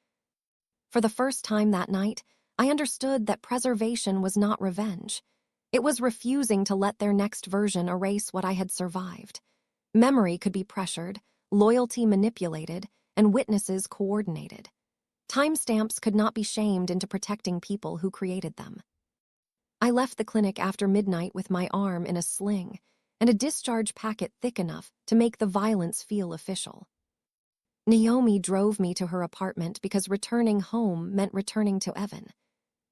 For the first time that night, I understood that preservation was not revenge. It was refusing to let their next version erase what I had survived. Memory could be pressured, loyalty manipulated, and witnesses coordinated. Timestamps could not be shamed into protecting people who created them. I left the clinic after midnight with my arm in a sling and a discharge packet thick enough to make the violence feel official. Naomi drove me to her apartment because returning home meant returning to Evan.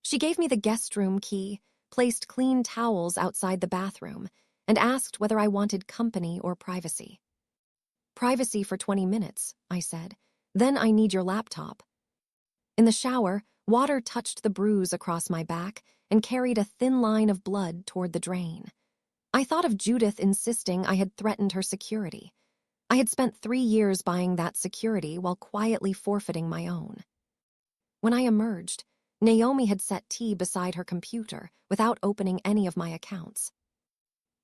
She gave me the guest room key, placed clean towels outside the bathroom, and asked whether I wanted company or privacy. "Privacy for 20 minutes, I said. "Then I need your laptop." In the shower, water touched the bruise across my back and carried a thin line of blood toward the drain. I thought of Judith insisting I had threatened her security. I had spent 3 years buying that security while quietly forfeiting my own. When I emerged, Naomi had set tea beside her computer without opening any of my accounts.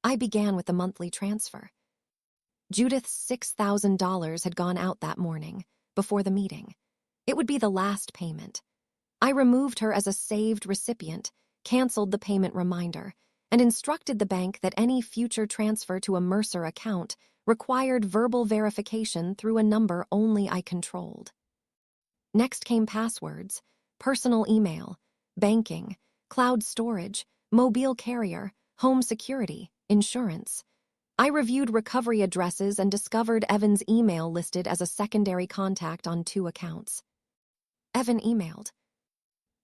I began with the monthly transfer. Judith's $6,000 had gone out that morning, before the meeting. It would be the last payment. I removed her as a saved recipient, canceled the payment reminder, and instructed the bank that any future transfer to a Mercer account required verbal verification through a number only I controlled. Next came passwords, personal email, banking, cloud storage, mobile carrier, home security, insurance. I reviewed recovery addresses and discovered Evan's email listed as a secondary contact on 2 accounts. Evan emailed.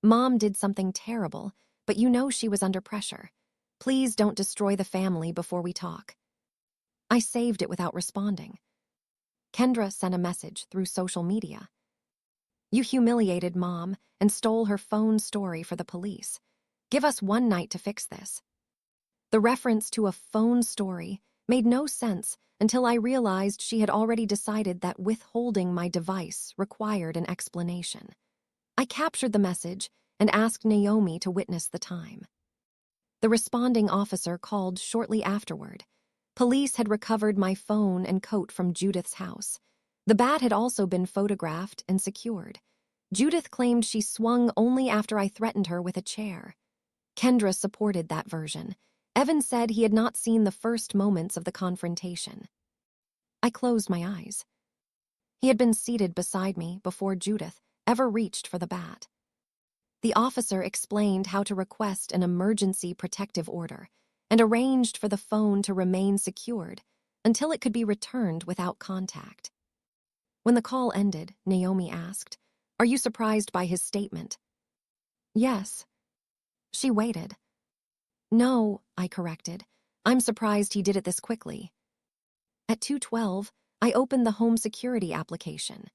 Mom did something terrible, but you know she was under pressure. Please don't destroy the family before we talk. I saved it without responding. Kendra sent a message through social media. You humiliated Mom and stole her phone story for the police. Give us one night to fix this. The reference to a phone story made no sense until I realized she had already decided that withholding my device required an explanation. I captured the message and asked Naomi to witness the time. The responding officer called shortly afterward. Police had recovered my phone and coat from Judith's house. The bat had also been photographed and secured. Judith claimed she swung only after I threatened her with a chair. Kendra supported that version. Evan said he had not seen the first moments of the confrontation. I closed my eyes. He had been seated beside me before Judith ever reached for the bat. The officer explained how to request an emergency protective order and arranged for the phone to remain secured until it could be returned without contact. When the call ended, Naomi asked, "Are you surprised by his statement?" "Yes." She waited. "No," I corrected. "I'm surprised he did it this quickly." At 2:12, I opened the home security application.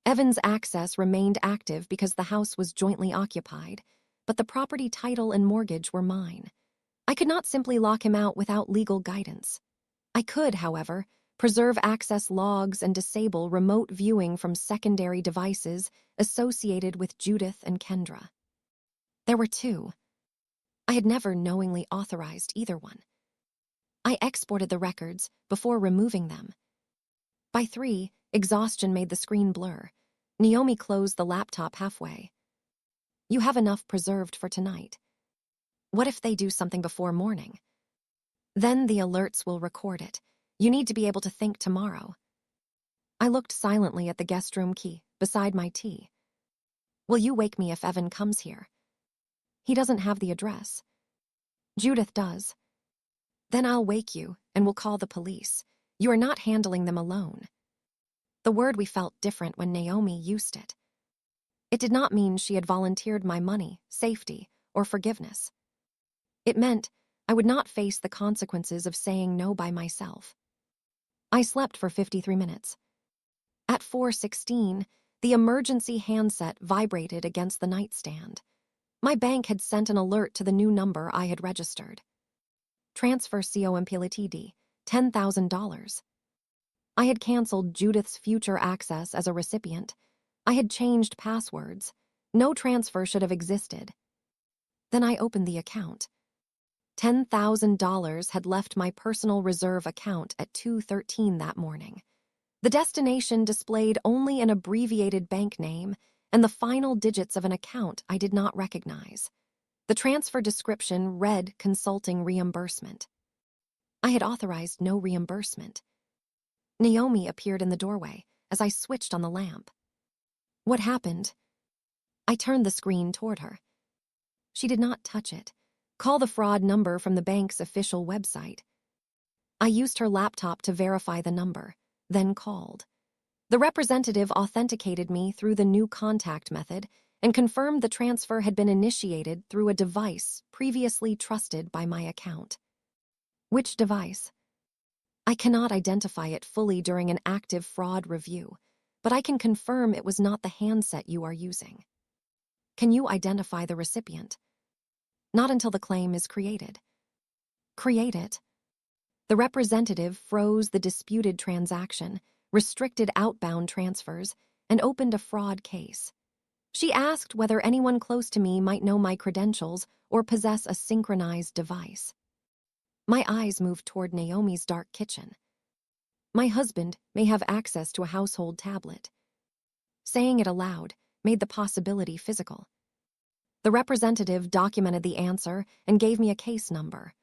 Evan's access remained active because the house was jointly occupied, but the property title and mortgage were mine. I could not simply lock him out without legal guidance. I could, however, preserve access logs and disable remote viewing from secondary devices associated with Judith and Kendra. There were two. I had never knowingly authorized either one. I exported the records before removing them. By 3, exhaustion made the screen blur. Naomi closed the laptop halfway. "You have enough preserved for tonight. What if they do something before morning? Then the alerts will record it. You need to be able to think tomorrow." I looked silently at the guest room key beside my tea. "Will you wake me if Evan comes here?" "He doesn't have the address." "Judith does." "Then I'll wake you and we'll call the police. You are not handling them alone." The word we felt different when Naomi used it. It did not mean she had volunteered my money, safety, or forgiveness. It meant I would not face the consequences of saying no by myself. I slept for 53 minutes. At 4:16, the emergency handset vibrated against the nightstand. My bank had sent an alert to the new number I had registered. Transfer COMPLTD, $10,000. I had canceled Judith's future access as a recipient. I had changed passwords. No transfer should have existed. Then I opened the account. $10,000 had left my personal reserve account at 2:13 that morning. The destination displayed only an abbreviated bank name and the final digits of an account I did not recognize. The transfer description read consulting reimbursement. I had authorized no reimbursement. Naomi appeared in the doorway as I switched on the lamp. "What happened?" I turned the screen toward her. She did not touch it. "Call the fraud number from the bank's official website." I used her laptop to verify the number, then called. The representative authenticated me through the new contact method and confirmed the transfer had been initiated through a device previously trusted by my account. "Which device?" "I cannot identify it fully during an active fraud review, but I can confirm it was not the handset you are using." "Can you identify the recipient?" "Not until the claim is created." "Create it." The representative froze the disputed transaction, restricted outbound transfers, and opened a fraud case. She asked whether anyone close to me might know my credentials or possess a synchronized device. My eyes moved toward Naomi's dark kitchen. "My husband may have access to a household tablet." Saying it aloud made the possibility physical. The representative documented the answer and gave me a case number.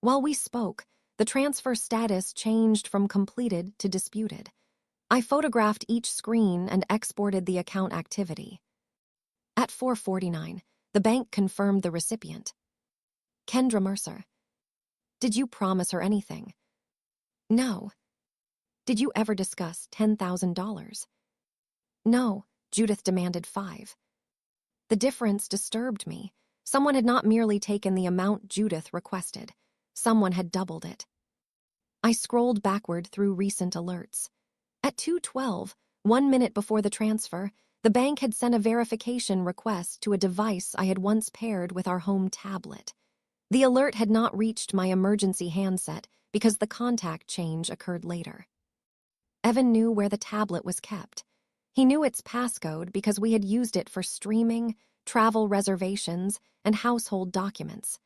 While we spoke, the transfer status changed from completed to disputed. I photographed each screen and exported the account activity. At 4:49, the bank confirmed the recipient. "Kendra Mercer." "Did you promise her anything?" "No." "Did you ever discuss $10,000? "No." Judith demanded 5. The difference disturbed me. Someone had not merely taken the amount Judith requested. Someone had doubled it. I scrolled backward through recent alerts. At 2:12, 1 minute before the transfer, the bank had sent a verification request to a device I had once paired with our home tablet. The alert had not reached my emergency handset because the contact change occurred later. Evan knew where the tablet was kept. He knew its passcode because we had used it for streaming, travel reservations, and household documents.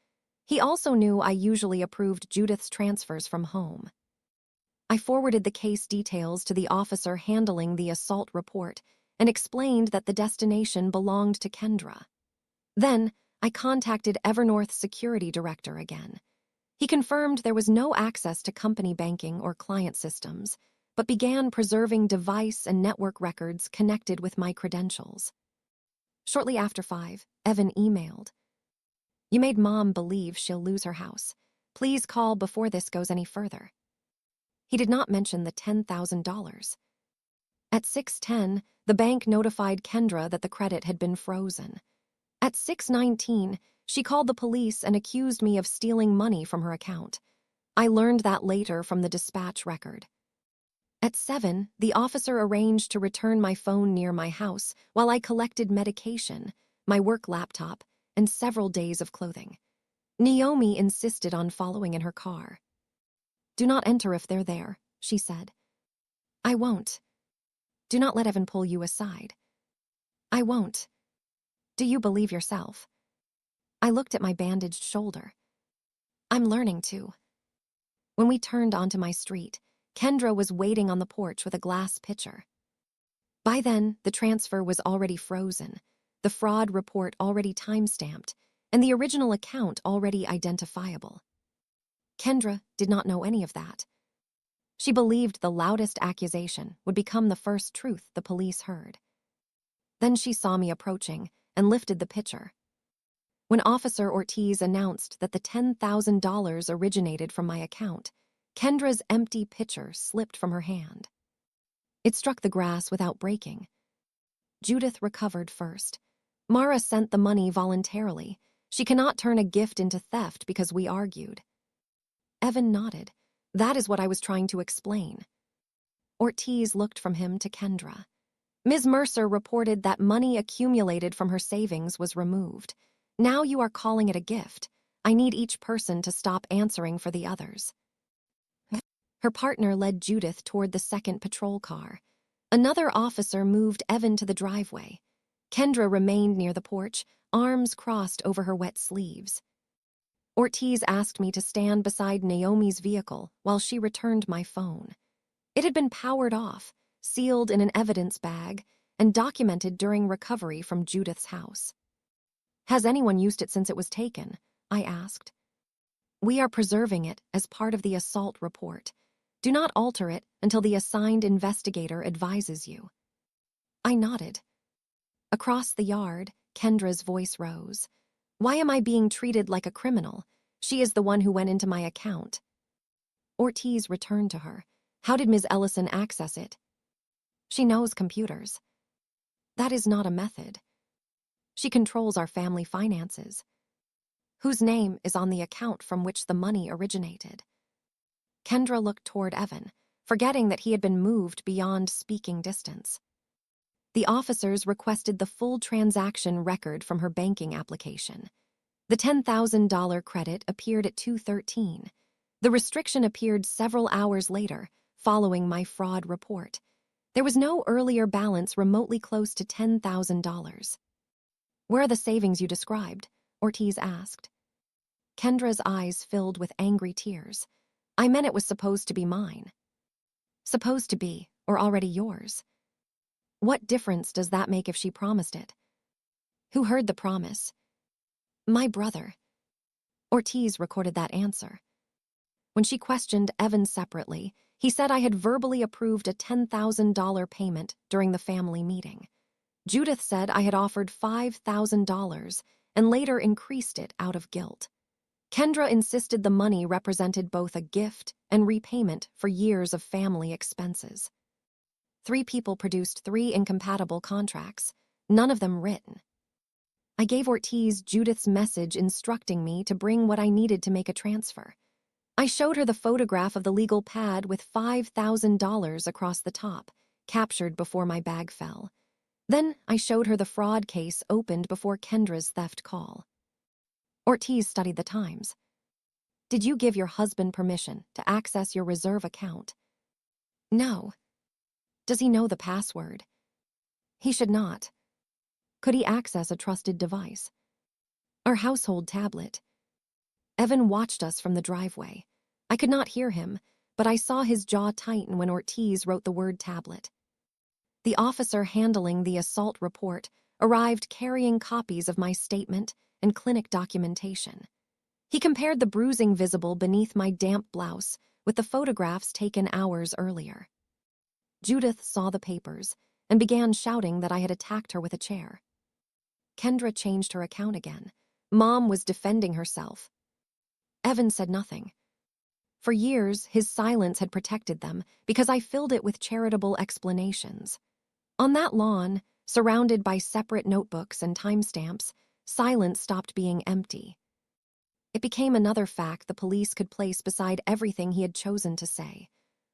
He also knew I usually approved Judith's transfers from home. I forwarded the case details to the officer handling the assault report and explained that the destination belonged to Kendra. Then, I contacted Evernorth's security director again. He confirmed there was no access to company banking or client systems, but began preserving device and network records connected with my credentials. Shortly after 5, Evan emailed, "You made Mom believe she'll lose her house. Please call before this goes any further." He did not mention the $10,000. At 6:10, the bank notified Kendra that the credit had been frozen. At 6:19, she called the police and accused me of stealing money from her account. I learned that later from the dispatch record. At 7, the officer arranged to return my phone near my house while I collected medication, my work laptop, and several days of clothing. Naomi insisted on following in her car. "Do not enter if they're there," she said. "I won't." "Do not let Evan pull you aside." "I won't." "Do you believe yourself?" I looked at my bandaged shoulder. "I'm learning to." When we turned onto my street, Kendra was waiting on the porch with a glass pitcher. By then, the transfer was already frozen, the fraud report already time-stamped, and the original account already identifiable. Kendra did not know any of that. She believed the loudest accusation would become the first truth the police heard. Then she saw me approaching and lifted the pitcher. When Officer Ortiz announced that the $10,000 originated from my account, Kendra's empty pitcher slipped from her hand. It struck the grass without breaking. Judith recovered first. Mara sent the money voluntarily. She cannot turn a gift into theft because we argued. Evan nodded. That is what I was trying to explain. Ortiz looked from him to Kendra. Ms. Mercer reported that money accumulated from her savings was removed. Now you are calling it a gift. I need each person to stop answering for the others. Her partner led Judith toward the second patrol car. Another officer moved Evan to the driveway. Kendra remained near the porch, arms crossed over her wet sleeves. Ortiz asked me to stand beside Naomi's vehicle while she returned my phone. It had been powered off, sealed in an evidence bag, and documented during recovery from Judith's house. "Has anyone used it since it was taken?" I asked. "We are preserving it as part of the assault report. Do not alter it until the assigned investigator advises you." I nodded. Across the yard, Kendra's voice rose. "Why am I being treated like a criminal? She is the one who went into my account." Ortiz returned to her. "How did Ms. Ellison access it?" "She knows computers." "That is not a method." "She controls our family finances." "Whose name is on the account from which the money originated?" Kendra looked toward Evan, forgetting that he had been moved beyond speaking distance. The officers requested the full transaction record from her banking application. The $10,000 credit appeared at 2:13. The restriction appeared several hours later, following my fraud report. There was no earlier balance remotely close to $10,000. "Where are the savings you described?" Ortiz asked. Kendra's eyes filled with angry tears. "I meant it was supposed to be mine." "Supposed to be, or already yours. What difference does that make if she promised it?" "Who heard the promise?" "My brother." Ortiz recorded that answer. When she questioned Evan separately, he said I had verbally approved a $10,000 payment during the family meeting. Judith said I had offered $5,000 and later increased it out of guilt. Kendra insisted the money represented both a gift and repayment for years of family expenses. 3 people produced 3 incompatible contracts, none of them written. I gave Ortiz Judith's message instructing me to bring what I needed to make a transfer. I showed her the photograph of the legal pad with $5,000 across the top, captured before my bag fell. Then I showed her the fraud case opened before Kendra's theft call. Ortiz studied the Times. Did you give your husband permission to access your reserve account? No. Does he know the password? He should not. Could he access a trusted device? Our household tablet. Evan watched us from the driveway. I could not hear him, but I saw his jaw tighten when Ortiz wrote the word tablet. The officer handling the assault report arrived carrying copies of my statement and clinic documentation. He compared the bruising visible beneath my damp blouse with the photographs taken hours earlier. Judith saw the papers and began shouting that I had attacked her with a chair. Kendra changed her account again. Mom was defending herself. Evan said nothing. For years, his silence had protected them because I filled it with charitable explanations. On that lawn, surrounded by separate notebooks and timestamps, silence stopped being empty. It became another fact the police could place beside everything he had chosen to say.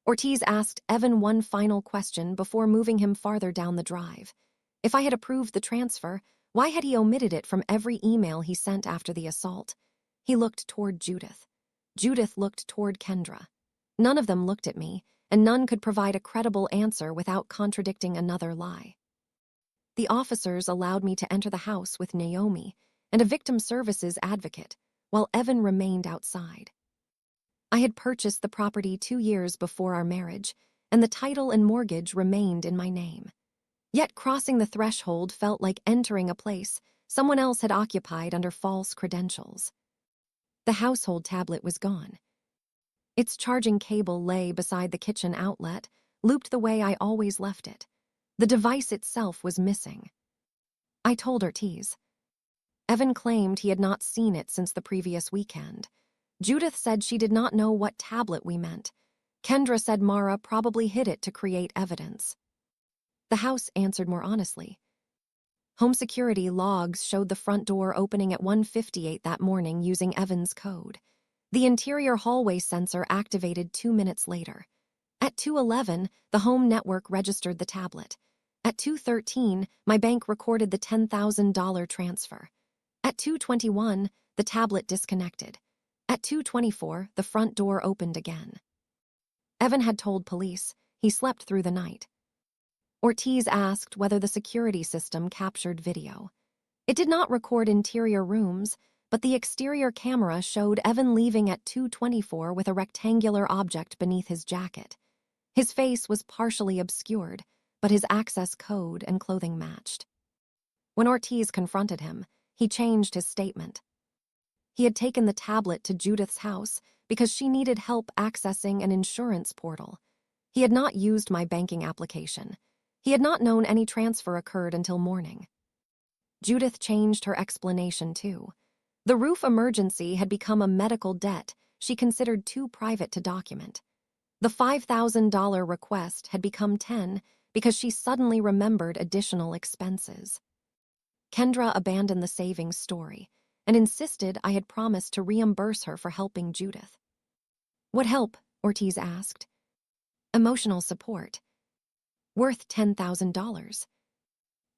Ortiz asked Evan one final question before moving him farther down the drive. If I had approved the transfer, why had he omitted it from every email he sent after the assault? He looked toward Judith. Judith looked toward Kendra. None of them looked at me, and none could provide a credible answer without contradicting another lie. The officers allowed me to enter the house with Naomi and a victim services advocate, while Evan remained outside. I had purchased the property 2 years before our marriage, and the title and mortgage remained in my name. Yet crossing the threshold felt like entering a place someone else had occupied under false credentials. The household tablet was gone. Its charging cable lay beside the kitchen outlet, looped the way I always left it. The device itself was missing. I told Ortiz. Evan claimed he had not seen it since the previous weekend. Judith said she did not know what tablet we meant. Kendra said Mara probably hid it to create evidence. The house answered more honestly. Home security logs showed the front door opening at 1:58 that morning using Evan's code. The interior hallway sensor activated 2 minutes later. At 2:11, the home network registered the tablet. At 2:13, my bank recorded the $10,000 transfer. At 2:21, the tablet disconnected. At 2:24, the front door opened again. Evan had told police he slept through the night. Ortiz asked whether the security system captured video. It did not record interior rooms, but the exterior camera showed Evan leaving at 2:24 with a rectangular object beneath his jacket. His face was partially obscured, but his access code and clothing matched. When Ortiz confronted him, he changed his statement. He had taken the tablet to Judith's house because she needed help accessing an insurance portal. He had not used my banking application. He had not known any transfer occurred until morning. Judith changed her explanation too. The roof emergency had become a medical debt she considered too private to document. The $5,000 request had become 10 because she suddenly remembered additional expenses. Kendra abandoned the savings story and insisted I had promised to reimburse her for helping Judith. What help? Ortiz asked. Emotional support. Worth $10,000.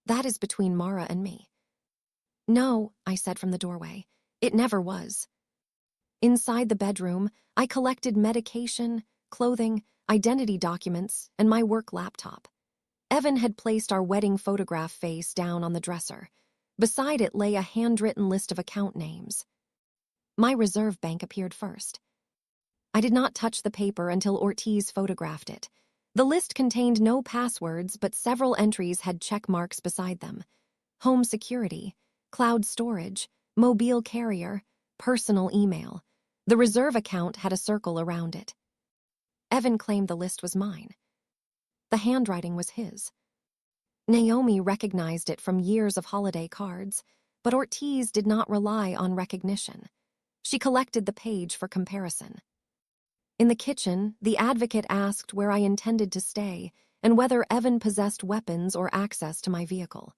That is between Mara and me. No, I said from the doorway. It never was. Inside the bedroom, I collected medication, clothing, identity documents, and my work laptop. Evan had placed our wedding photograph face down on the dresser. Beside it lay a handwritten list of account names. My reserve bank appeared first. I did not touch the paper until Ortiz photographed it. The list contained no passwords, but several entries had check marks beside them. Home security, cloud storage, mobile carrier, personal email. The reserve account had a circle around it. Evan claimed the list was mine. The handwriting was his. Naomi recognized it from years of holiday cards, but Ortiz did not rely on recognition. She collected the page for comparison. In the kitchen, the advocate asked where I intended to stay and whether Evan possessed weapons or access to my vehicle.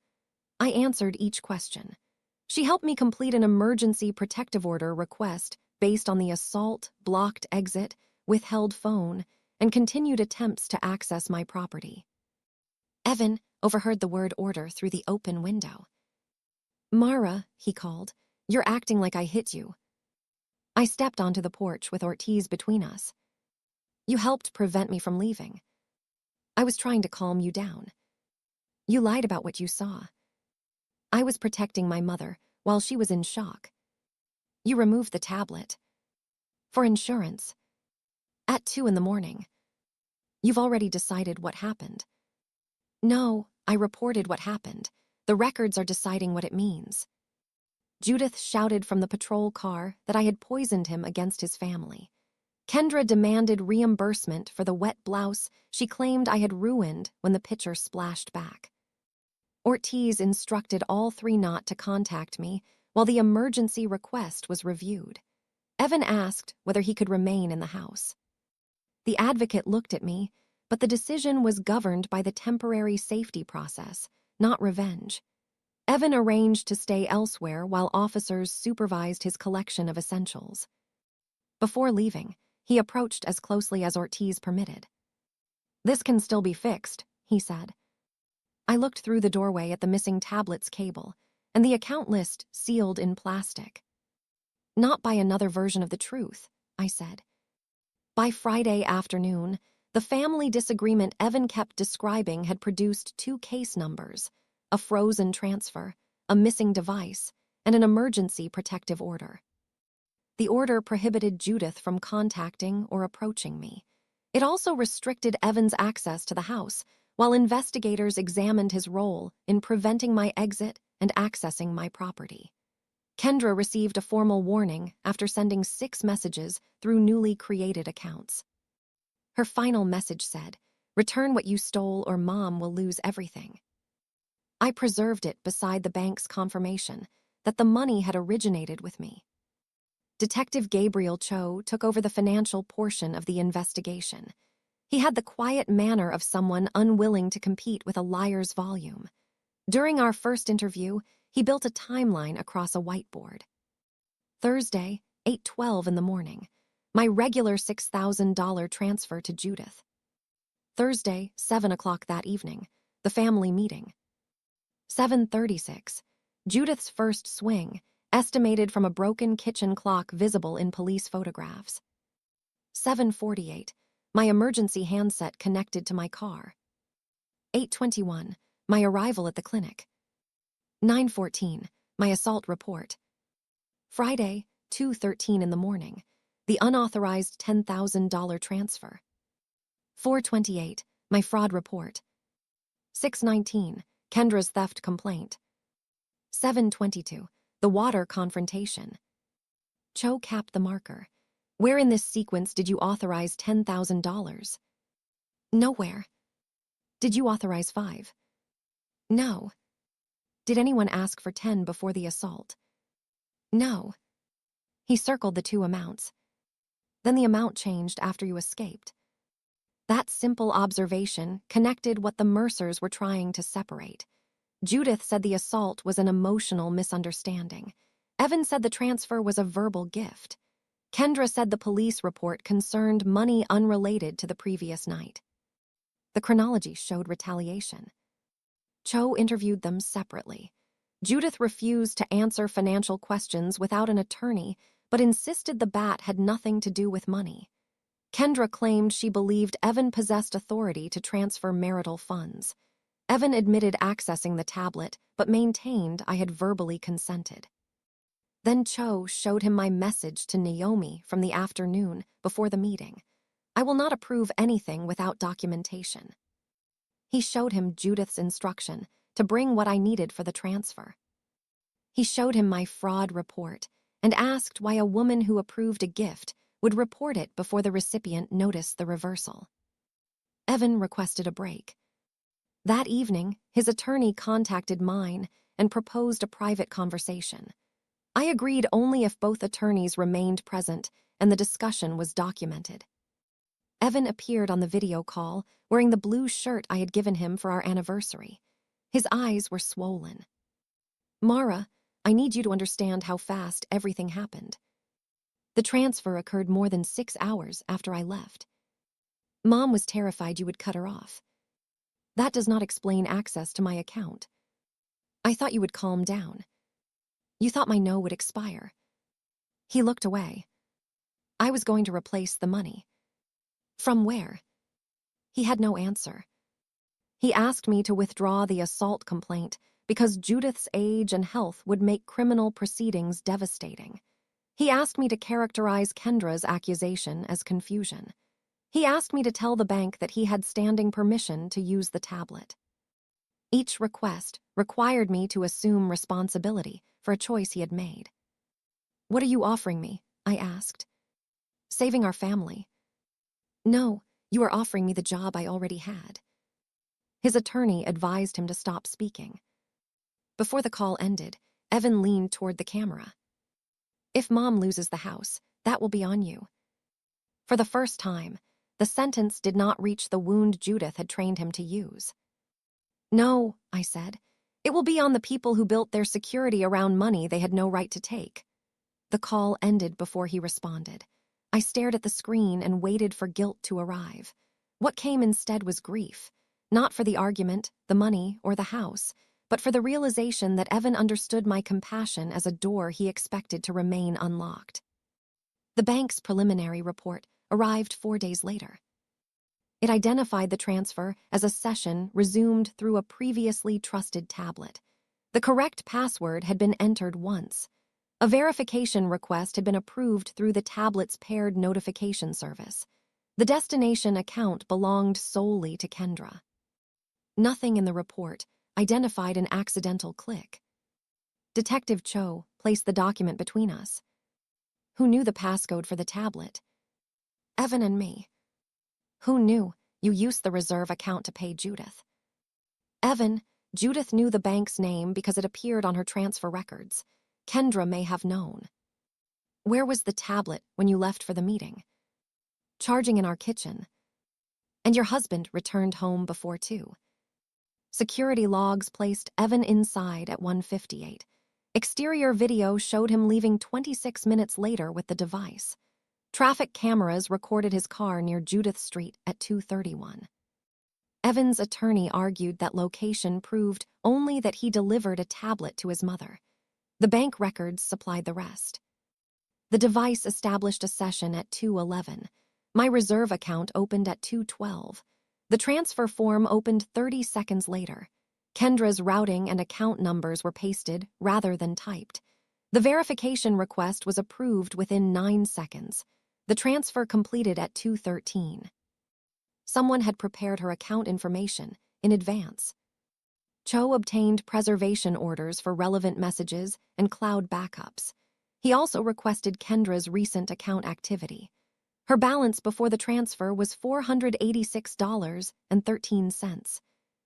I answered each question. She helped me complete an emergency protective order request based on the assault, blocked exit, withheld phone, and continued attempts to access my property. Evan overheard the word order through the open window. "Mara," he called, "you're acting like I hit you." I stepped onto the porch with Ortiz between us. "You helped prevent me from leaving. I was trying to calm you down. You lied about what you saw. I was protecting my mother while she was in shock. You removed the tablet. For insurance. At 2 in the morning. You've already decided what happened." "No, I reported what happened. The records are deciding what it means." Judith shouted from the patrol car that I had poisoned him against his family. Kendra demanded reimbursement for the wet blouse she claimed I had ruined when the pitcher splashed back. Ortiz instructed all three not to contact me while the emergency request was reviewed. Evan asked whether he could remain in the house. The advocate looked at me, but the decision was governed by the temporary safety process, not revenge. Evan arranged to stay elsewhere while officers supervised his collection of essentials. Before leaving, he approached as closely as Ortiz permitted. "This can still be fixed," he said. I looked through the doorway at the missing tablet's cable and the account list sealed in plastic. "Not by another version of the truth," I said. By Friday afternoon, the family disagreement Evan kept describing had produced 2 case numbers: a frozen transfer, a missing device, and an emergency protective order. The order prohibited Judith from contacting or approaching me. It also restricted Evan's access to the house, while investigators examined his role in preventing my exit and accessing my property. Kendra received a formal warning after sending 6 messages through newly created accounts. Her final message said, "Return what you stole or Mom will lose everything." I preserved it beside the bank's confirmation that the money had originated with me. Detective Gabriel Cho took over the financial portion of the investigation. He had the quiet manner of someone unwilling to compete with a liar's volume. During our first interview, he built a timeline across a whiteboard. Thursday, 8:12 in the morning, my regular $6,000 transfer to Judith. Thursday, 7 o'clock that evening, the family meeting. 7:36, Judith's first swing, estimated from a broken kitchen clock visible in police photographs. 7:48, my emergency handset connected to my car. 8:21, my arrival at the clinic. 9:14, my assault report. Friday, 2:13 in the morning, the unauthorized $10,000 transfer. 4:28, my fraud report. 6:19, Kendra's theft complaint. 7:22, the water confrontation. Cho capped the marker. "Where in this sequence did you authorize $10,000? "Nowhere." "Did you authorize 5? "No." "Did anyone ask for 10 before the assault?" "No." He circled the 2 amounts. "Then the amount changed after you escaped." That simple observation connected what the Mercers were trying to separate. Judith said the assault was an emotional misunderstanding. Evan said the transfer was a verbal gift. Kendra said the police report concerned money unrelated to the previous night. The chronology showed retaliation. Cho interviewed them separately. Judith refused to answer financial questions without an attorney, but insisted the bat had nothing to do with money. Kendra claimed she believed Evan possessed authority to transfer marital funds. Evan admitted accessing the tablet, but maintained I had verbally consented. Then Cho showed him my message to Naomi from the afternoon before the meeting. "I will not approve anything without documentation." He showed him Judith's instruction to bring what I needed for the transfer. He showed him my fraud report and asked why a woman who approved a gift would report it before the recipient noticed the reversal. Evan requested a break. That evening, his attorney contacted mine and proposed a private conversation. I agreed only if both attorneys remained present and the discussion was documented. Evan appeared on the video call wearing the blue shirt I had given him for our anniversary. His eyes were swollen. "Mara, I need you to understand how fast everything happened. The transfer occurred more than 6 hours after I left. Mom was terrified you would cut her off. That does not explain access to my account. I thought you would calm down. You thought my no would expire. He looked away. I was going to replace the money. From where? He had no answer. He asked me to withdraw the assault complaint because Judith's age and health would make criminal proceedings devastating. He asked me to characterize Kendra's accusation as confusion. He asked me to tell the bank that he had standing permission to use the tablet. Each request required me to assume responsibility for a choice he had made. What are you offering me? I asked. Saving our family. No, you are offering me the job I already had. His attorney advised him to stop speaking. Before the call ended, Evan leaned toward the camera. If Mom loses the house, that will be on you. For the first time, the sentence did not reach the wound Judith had trained him to use. No, I said. It will be on the people who built their security around money they had no right to take. The call ended before he responded. I stared at the screen and waited for guilt to arrive. What came instead was grief, not for the argument, the money, or the house, but for the realization that Evan understood my compassion as a door he expected to remain unlocked. The bank's preliminary report arrived 4 days later. It identified the transfer as a session resumed through a previously trusted tablet. The correct password had been entered once. A verification request had been approved through the tablet's paired notification service. The destination account belonged solely to Kendra. Nothing in the report identified an accidental click. Detective Cho placed the document between us. Who knew the passcode for the tablet? Evan and me. Who knew you used the reserve account to pay Judith? Evan, Judith knew the bank's name because it appeared on her transfer records. Kendra may have known. Where was the tablet when you left for the meeting? Charging in our kitchen. And your husband returned home before 2. Security logs placed Evan inside at 1:58. Exterior video showed him leaving 26 minutes later with the device. Traffic cameras recorded his car near Judith Street at 2:31. Evan's attorney argued that location proved only that he delivered a tablet to his mother. The bank records supplied the rest. The device established a session at 2:11. My reserve account opened at 2:12. The transfer form opened 30 seconds later. Kendra's routing and account numbers were pasted rather than typed. The verification request was approved within 9 seconds. The transfer completed at 2:13. Someone had prepared her account information in advance. Cho obtained preservation orders for relevant messages and cloud backups. He also requested Kendra's recent account activity. Her balance before the transfer was $486.13.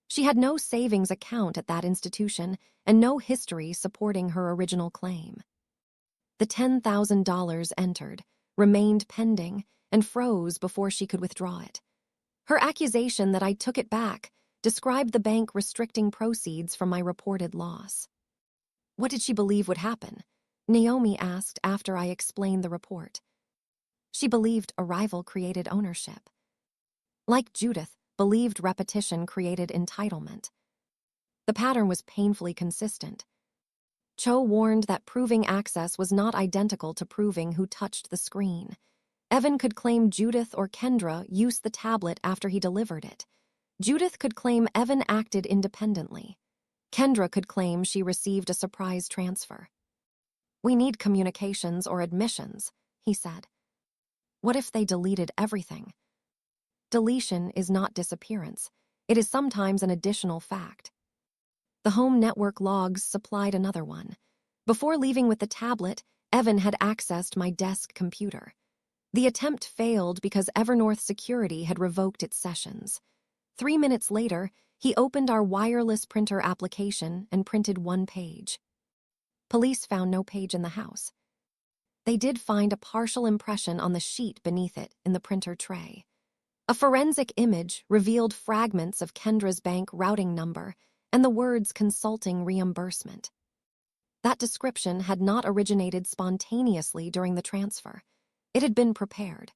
She had no savings account at that institution and no history supporting her original claim. The $10,000 entered, remained pending, and froze before she could withdraw it. Her accusation that I took it back described the bank restricting proceeds from my reported loss. What did she believe would happen? Naomi asked after I explained the report. She believed arrival created ownership. Like Judith, believed repetition created entitlement. The pattern was painfully consistent. Cho warned that proving access was not identical to proving who touched the screen. Evan could claim Judith or Kendra used the tablet after he delivered it. Judith could claim Evan acted independently. Kendra could claim she received a surprise transfer. We need communications or admissions, he said. What if they deleted everything? Deletion is not disappearance. It is sometimes an additional fact. The home network logs supplied another one. Before leaving with the tablet, Evan had accessed my desk computer. The attempt failed because Evernorth Security had revoked its sessions. 3 minutes later, he opened our wireless printer application and printed 1 page. Police found no page in the house. They did find a partial impression on the sheet beneath it in the printer tray. A forensic image revealed fragments of Kendra's bank routing number and the words consulting reimbursement. That description had not originated spontaneously during the transfer. It had been prepared.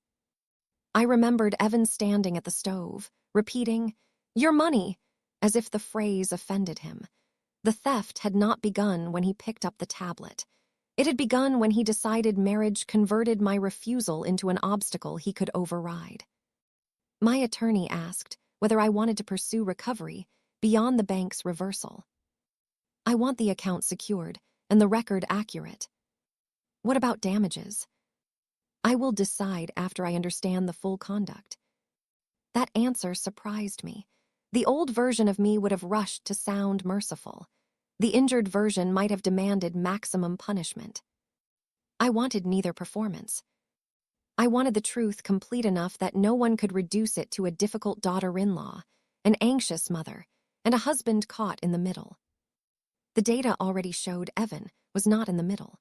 I remembered Evan standing at the stove, repeating, "Your money," as if the phrase offended him. The theft had not begun when he picked up the tablet. It had begun when he decided marriage converted my refusal into an obstacle he could override. My attorney asked whether I wanted to pursue recovery beyond the bank's reversal. "I want the account secured and the record accurate." "What about damages?" "I will decide after I understand the full conduct." That answer surprised me. The old version of me would have rushed to sound merciful. The injured version might have demanded maximum punishment. I wanted neither performance. I wanted the truth complete enough that no one could reduce it to a difficult daughter-in-law, an anxious mother, and a husband caught in the middle. The data already showed Evan was not in the middle.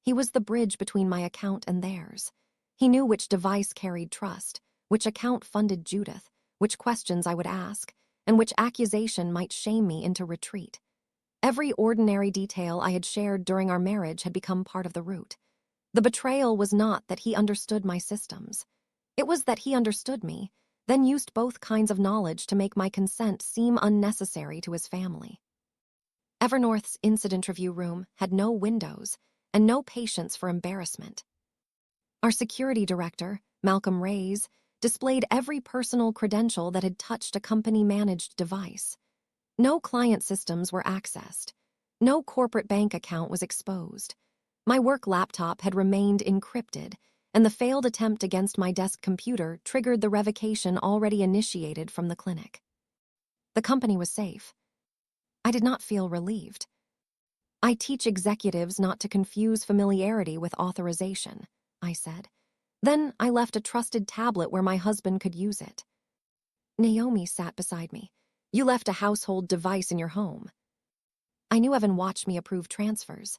He was the bridge between my account and theirs. He knew which device carried trust, which account funded Judith, which questions I would ask, and which accusation might shame me into retreat. Every ordinary detail I had shared during our marriage had become part of the root. The betrayal was not that he understood my systems. It was that he understood me, then used both kinds of knowledge to make my consent seem unnecessary to his family. Evernorth's incident review room had no windows and no patience for embarrassment. Our security director, Malcolm Reyes, displayed every personal credential that had touched a company-managed device. No client systems were accessed. No corporate bank account was exposed. My work laptop had remained encrypted, and the failed attempt against my desk computer triggered the revocation already initiated from the clinic. The company was safe. I did not feel relieved. "I teach executives not to confuse familiarity with authorization," I said. Then I left a trusted tablet where my husband could use it. Naomi sat beside me. "You left a household device in your home." I knew Evan watched me approve transfers.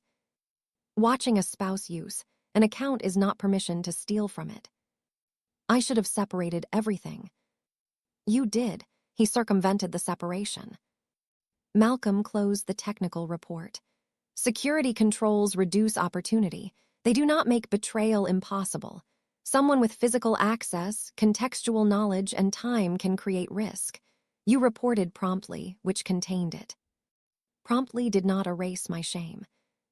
Watching a spouse use an account is not permission to steal from it. I should have separated everything. "You did." He circumvented the separation. Malcolm closed the technical report. "Security controls reduce opportunity. They do not make betrayal impossible. Someone with physical access, contextual knowledge, and time can create risk. You reported promptly, which contained it." Promptly did not erase my shame.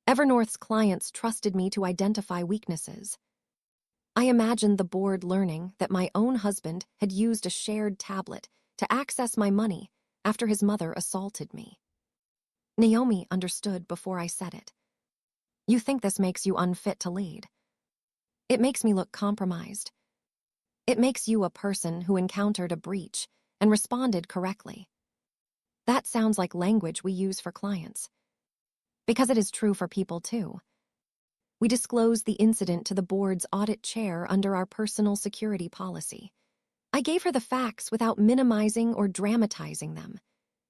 Evernorth's clients trusted me to identify weaknesses. I imagined the board learning that my own husband had used a shared tablet to access my money after his mother assaulted me. Naomi understood before I said it. "You think this makes you unfit to lead?" "It makes me look compromised. It makes you a person who encountered a breach and responded correctly." That sounds like language we use for clients. Because it is true for people too. We disclosed the incident to the board's audit chair under our personal security policy. I gave her the facts without minimizing or dramatizing them.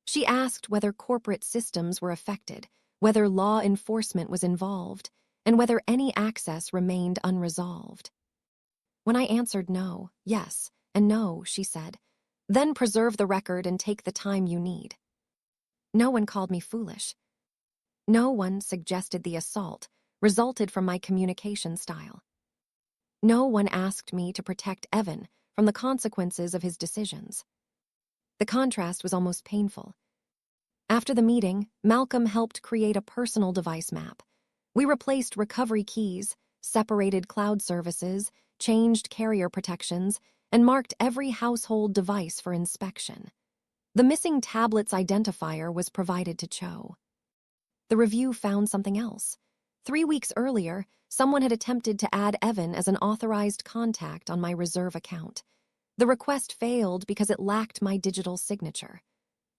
She asked whether corporate systems were affected, whether law enforcement was involved, and whether any access remained unresolved. When I answered no, yes, and no, she said, "Then preserve the record and take the time you need." No one called me foolish. No one suggested the assault resulted from my communication style. No one asked me to protect Evan from the consequences of his decisions. The contrast was almost painful. After the meeting, Malcolm helped create a personal device map. We replaced recovery keys, separated cloud services, changed carrier protections, and marked every household device for inspection. The missing tablet's identifier was provided to Cho. The review found something else. 3 weeks earlier, someone had attempted to add Evan as an authorized contact on my reserve account. The request failed because it lacked my digital signature.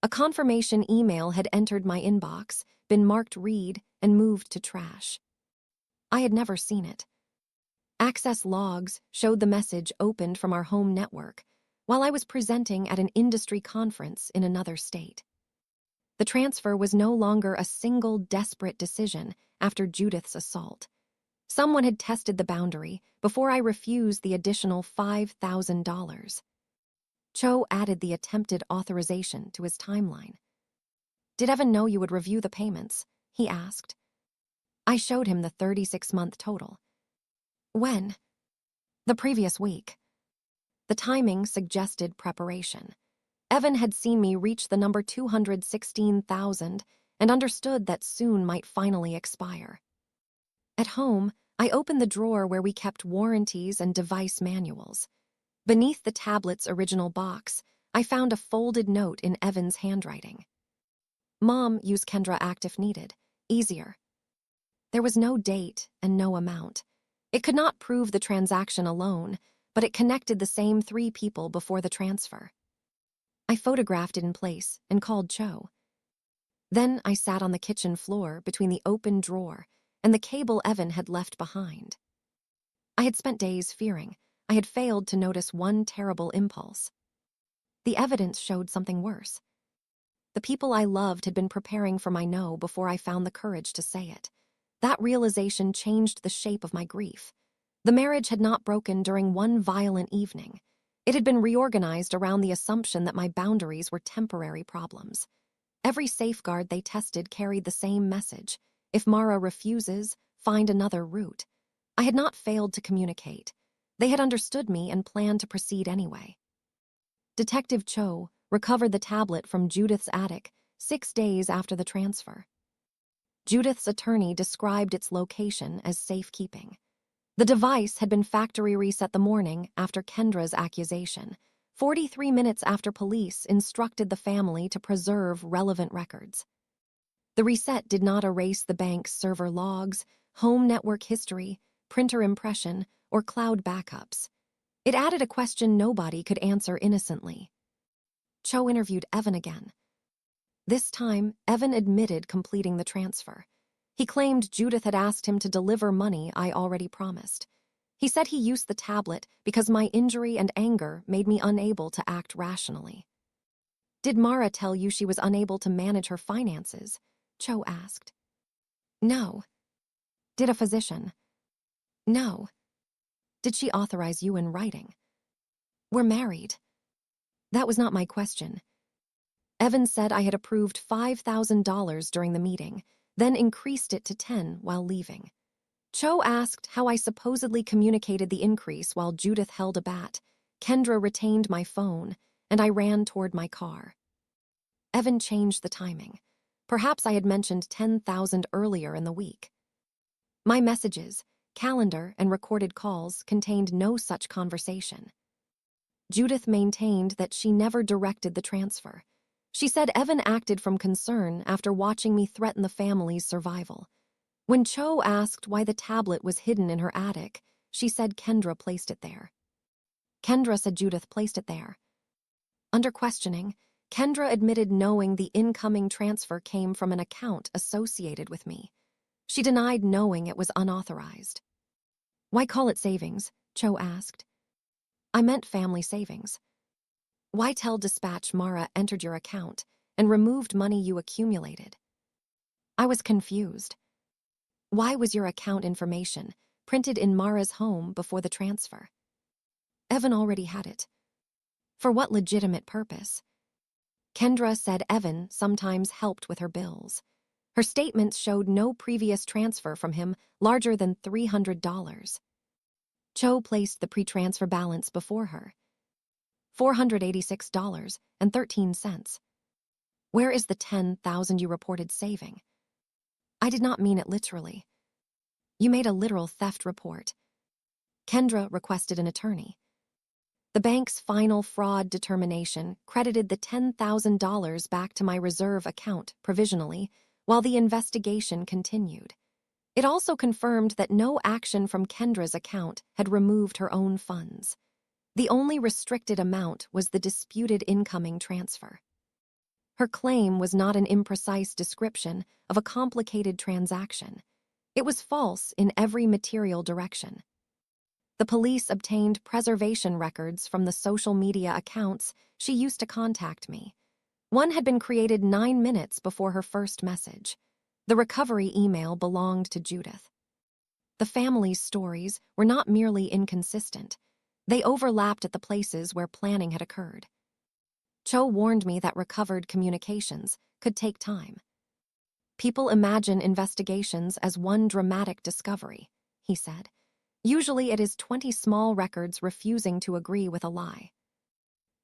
A confirmation email had entered my inbox, been marked read, and moved to trash. I had never seen it. Access logs showed the message opened from our home network, while I was presenting at an industry conference in another state. The transfer was no longer a single desperate decision after Judith's assault. Someone had tested the boundary before I refused the additional $5,000. Cho added the attempted authorization to his timeline. "Did Evan know you would review the payments?" he asked. I showed him the 36-month total. When? The previous week. The timing suggested preparation. Evan had seen me reach the number 216,000 and understood that soon might finally expire. At home, I opened the drawer where we kept warranties and device manuals. Beneath the tablet's original box, I found a folded note in Evan's handwriting. Mom, use Kendra Act if needed. Easier. There was no date and no amount. It could not prove the transaction alone, but it connected the same 3 people before the transfer. I photographed it in place and called Cho. Then I sat on the kitchen floor between the open drawer and the cable Evan had left behind. I had spent days fearing I had failed to notice one terrible impulse. The evidence showed something worse. The people I loved had been preparing for my no before I found the courage to say it. That realization changed the shape of my grief. The marriage had not broken during one violent evening. It had been reorganized around the assumption that my boundaries were temporary problems. Every safeguard they tested carried the same message. If Mara refuses, find another route. I had not failed to communicate. They had understood me and planned to proceed anyway. Detective Cho recovered the tablet from Judith's attic 6 days after the transfer. Judith's attorney described its location as safekeeping. The device had been factory reset the morning after Kendra's accusation, 43 minutes after police instructed the family to preserve relevant records. The reset did not erase the bank's server logs, home network history, printer impression, or cloud backups. It added a question nobody could answer innocently. Cho interviewed Evan again. This time, Evan admitted completing the transfer. He claimed Judith had asked him to deliver money I already promised. He said he used the tablet because my injury and anger made me unable to act rationally. Did Mara tell you she was unable to manage her finances? Cho asked. No. Did a physician? No. Did she authorize you in writing? We're married. That was not my question. Evan said I had approved $5,000 during the meeting, then increased it to 10 while leaving. Cho asked how I supposedly communicated the increase while Judith held a bat. Kendra retained my phone, and I ran toward my car. Evan changed the timing. Perhaps I had mentioned 10,000 earlier in the week. My messages, calendar, and recorded calls contained no such conversation. Judith maintained that she never directed the transfer. She said Evan acted from concern after watching me threaten the family's survival. When Cho asked why the tablet was hidden in her attic, she said Kendra placed it there. Kendra said Judith placed it there. Under questioning, Kendra admitted knowing the incoming transfer came from an account associated with me. She denied knowing it was unauthorized. Why call it savings? Cho asked. I meant family savings. Why tell dispatch Mara entered your account and removed money you accumulated? I was confused. Why was your account information printed in Mara's home before the transfer? Evan already had it. For what legitimate purpose? Kendra said Evan sometimes helped with her bills. Her statements showed no previous transfer from him larger than $300. Cho placed the pre-transfer balance before her. $486.13. Where is the 10,000 you reported saving? I did not mean it literally. You made a literal theft report. Kendra requested an attorney. The bank's final fraud determination credited the $10,000 back to my reserve account provisionally while the investigation continued. It also confirmed that no action from Kendra's account had removed her own funds. The only restricted amount was the disputed incoming transfer. Her claim was not an imprecise description of a complicated transaction. It was false in every material direction. The police obtained preservation records from the social media accounts she used to contact me. One had been created 9 minutes before her first message. The recovery email belonged to Judith. The family's stories were not merely inconsistent. They overlapped at the places where planning had occurred. Cho warned me that recovered communications could take time. People imagine investigations as one dramatic discovery, he said. Usually it is 20 small records refusing to agree with a lie.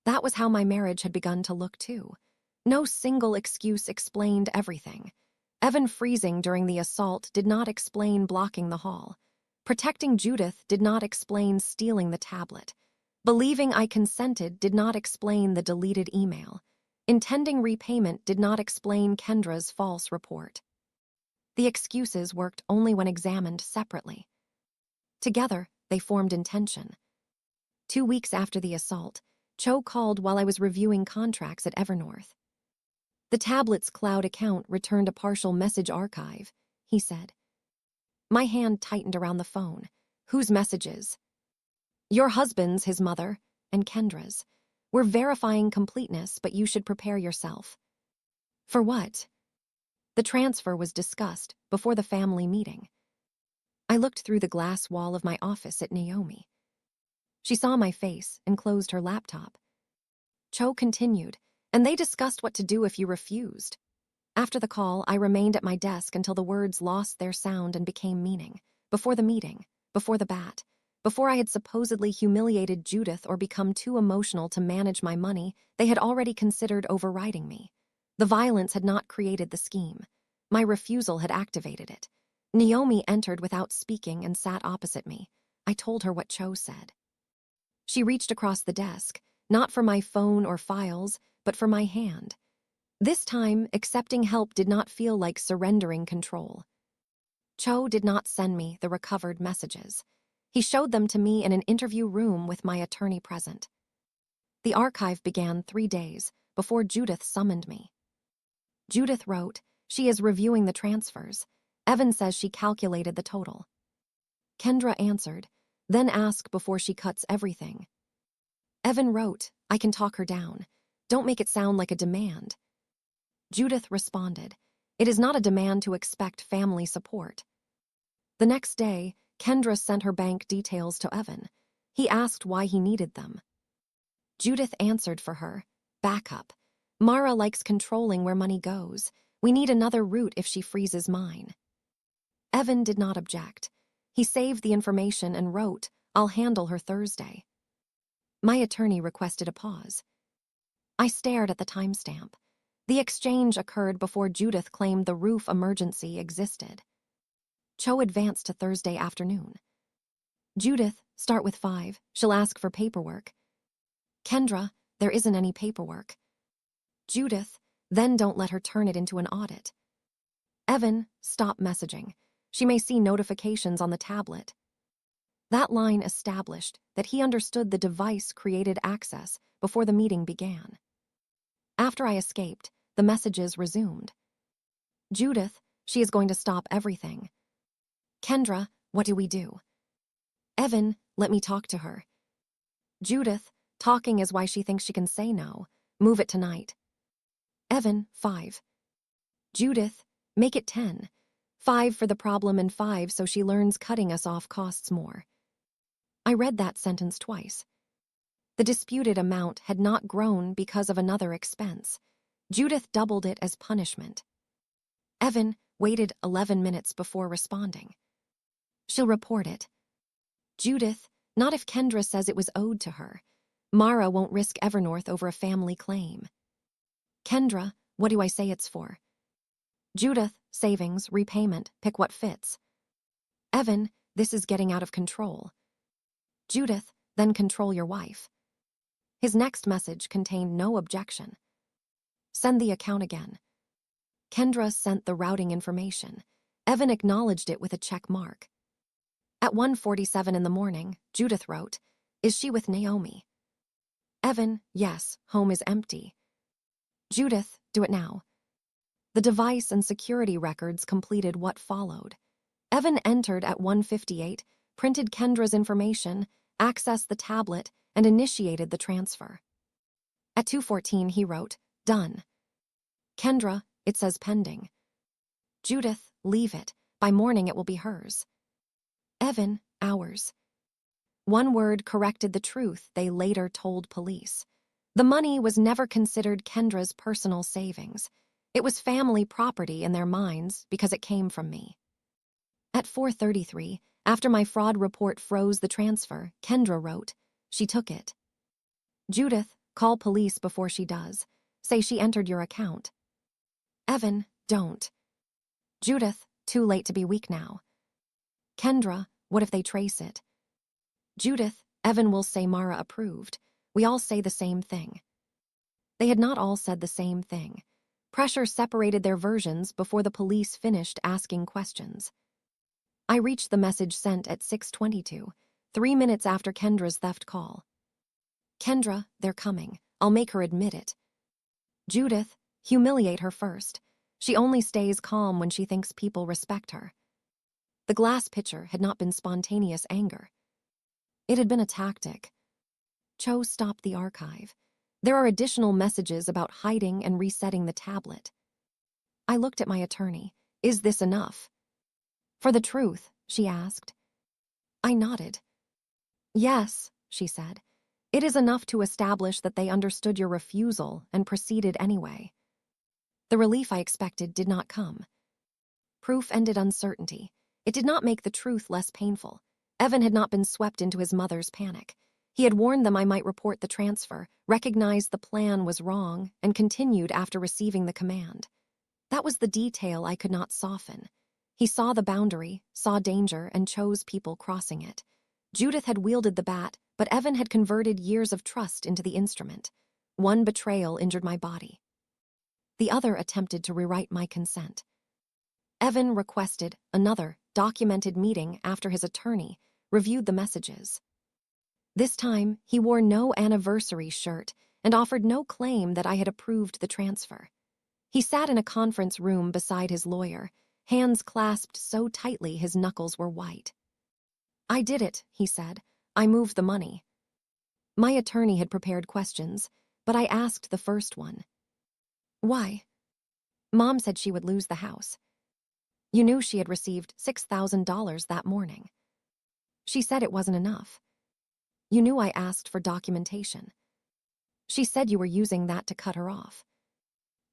That was how my marriage had begun to look too. No single excuse explained everything. Evan freezing during the assault did not explain blocking the hall. Protecting Judith did not explain stealing the tablet. Believing I consented did not explain the deleted email. Intending repayment did not explain Kendra's false report. The excuses worked only when examined separately. Together, they formed intention. 2 weeks after the assault, Cho called while I was reviewing contracts at Evernorth. The tablet's cloud account returned a partial message archive, he said. My hand tightened around the phone. Whose messages? Your husband's, his mother, and Kendra's. We're verifying completeness, but you should prepare yourself. For what? The transfer was discussed before the family meeting. I looked through the glass wall of my office at Naomi. She saw my face and closed her laptop. Cho continued, and they discussed what to do if you refused. After the call, I remained at my desk until the words lost their sound and became meaning. Before the meeting, before the bat, before I had supposedly humiliated Judith or become too emotional to manage my money, they had already considered overriding me. The violence had not created the scheme. My refusal had activated it. Naomi entered without speaking and sat opposite me. I told her what Cho said. She reached across the desk, not for my phone or files, but for my hand. This time, accepting help did not feel like surrendering control. Cho did not send me the recovered messages. He showed them to me in an interview room with my attorney present. The archive began 3 days before Judith summoned me. Judith wrote, she is reviewing the transfers. Evan says she calculated the total. Kendra answered, then ask before she cuts everything. Evan wrote, I can talk her down. Don't make it sound like a demand. Judith responded, it is not a demand to expect family support. The next day, Kendra sent her bank details to Evan. He asked why he needed them. Judith answered for her, backup. Mara likes controlling where money goes. We need another route if she freezes mine. Evan did not object. He saved the information and wrote, I'll handle her Thursday. My attorney requested a pause. I stared at the timestamp. The exchange occurred before Judith claimed the roof emergency existed. Cho advanced to Thursday afternoon. Judith, start with 5. She'll ask for paperwork. Kendra, there isn't any paperwork. Judith, then don't let her turn it into an audit. Evan, stop messaging. She may see notifications on the tablet. That line established that he understood the device created access before the meeting began. After I escaped, the messages resumed. Judith, she is going to stop everything. Kendra, what do we do? Evan, let me talk to her. Judith, talking is why she thinks she can say no. Move it tonight. Evan, 5. Judith, make it 10. 5 for the problem and 5 so she learns cutting us off costs more. I read that sentence twice. The disputed amount had not grown because of another expense. Judith doubled it as punishment. Evan waited 11 minutes before responding. She'll report it. Judith, not if Kendra says it was owed to her. Mara won't risk Evernorth over a family claim. Kendra, what do I say it's for? Judith, savings, repayment, pick what fits. Evan, this is getting out of control. Judith, then control your wife. His next message contained no objection. Send the account again. Kendra sent the routing information. Evan acknowledged it with a check mark. At 1:47 in the morning, Judith wrote, is she with Naomi? Evan, yes, home is empty. Judith, do it now. The device and security records completed what followed. Evan entered at 1:58, printed Kendra's information, accessed the tablet, and initiated the transfer. At 2:14, he wrote, done. Kendra, it says pending. Judith, leave it. By morning it will be hers. Evan, ours. One word corrected the truth they later told police. The money was never considered Kendra's personal savings. It was family property in their minds because it came from me. At 4:33, after my fraud report froze the transfer, Kendra wrote, "She took it. Judith, call police before she does. Say she entered your account. Evan, don't. Judith, too late to be weak now. Kendra, what if they trace it? Judith, Evan will say Mara approved. We all say the same thing." They had not all said the same thing. Pressure separated their versions before the police finished asking questions. I reached the message sent at 6:22, 3 minutes after Kendra's theft call. "Kendra, they're coming. I'll make her admit it. Judith, humiliate her first. She only stays calm when she thinks people respect her." The glass pitcher had not been spontaneous anger. It had been a tactic. Cho stopped the archive. There are additional messages about hiding and resetting the tablet. I looked at my attorney. "Is this enough?" "For the truth?" she asked. I nodded. "Yes," she said. "It is enough to establish that they understood your refusal and proceeded anyway." The relief I expected did not come. Proof ended uncertainty. It did not make the truth less painful. Evan had not been swept into his mother's panic. He had warned them I might report the transfer, recognized the plan was wrong, and continued after receiving the command. That was the detail I could not soften. He saw the boundary, saw danger, and chose people crossing it. Judith had wielded the bat, but Evan had converted years of trust into the instrument. One betrayal injured my body. The other attempted to rewrite my consent. Evan requested another documented meeting after his attorney reviewed the messages. This time, he wore no anniversary shirt and offered no claim that I had approved the transfer. He sat in a conference room beside his lawyer, hands clasped so tightly his knuckles were white. "I did it," he said. "I moved the money." My attorney had prepared questions, but I asked the first one. "Why?" "Mom said she would lose the house. You knew she had received $6,000 that morning. She said it wasn't enough. You knew I asked for documentation. She said you were using that to cut her off.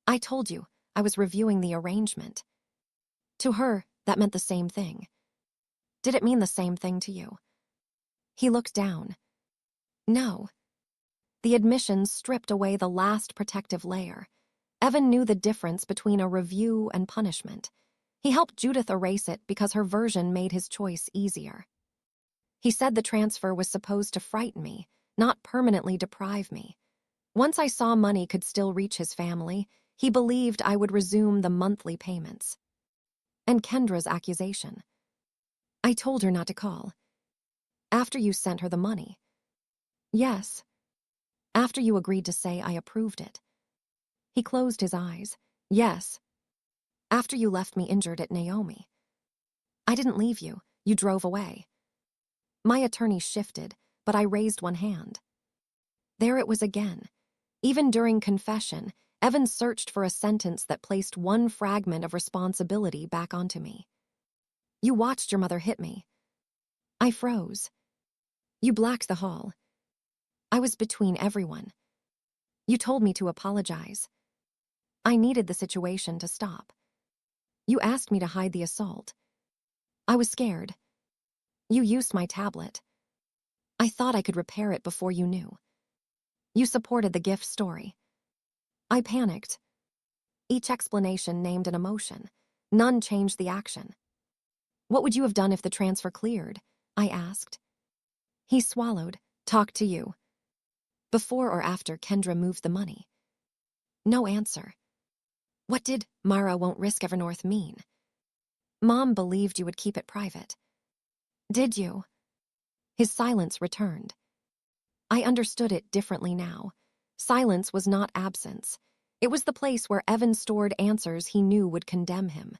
I told you I was reviewing the arrangement. To her, that meant the same thing. Did it mean the same thing to you?" He looked down. No. The admission stripped away the last protective layer. Evan knew the difference between a review and punishment. He helped Judith erase it because her version made his choice easier. He said the transfer was supposed to frighten me, not permanently deprive me. Once I saw money could still reach his family, he believed I would resume the monthly payments. And Kendra's accusation. "I told her not to call." "After you sent her the money?" "Yes. After you agreed to say I approved it." He closed his eyes. "Yes. After you left me injured at Naomi." "I didn't leave you. You drove away." My attorney shifted, but I raised one hand. There it was again. Even during confession, Evan searched for a sentence that placed one fragment of responsibility back onto me. "You watched your mother hit me." I froze. "You blacked the hall." "I was between everyone." "You told me to apologize." "I needed the situation to stop." "You asked me to hide the assault." "I was scared." "You used my tablet." "I thought I could repair it before you knew." "You supported the gift story." I panicked. Each explanation named an emotion. None changed the action. "What would you have done if the transfer cleared?" I asked. He swallowed. "Talk to you." "Before or after Kendra moved the money?" No answer. "What did Mara won't risk Evernorth mean?" "Mom believed you would keep it private." "Did you?" His silence returned. I understood it differently now. Silence was not absence. It was the place where Evan stored answers he knew would condemn him.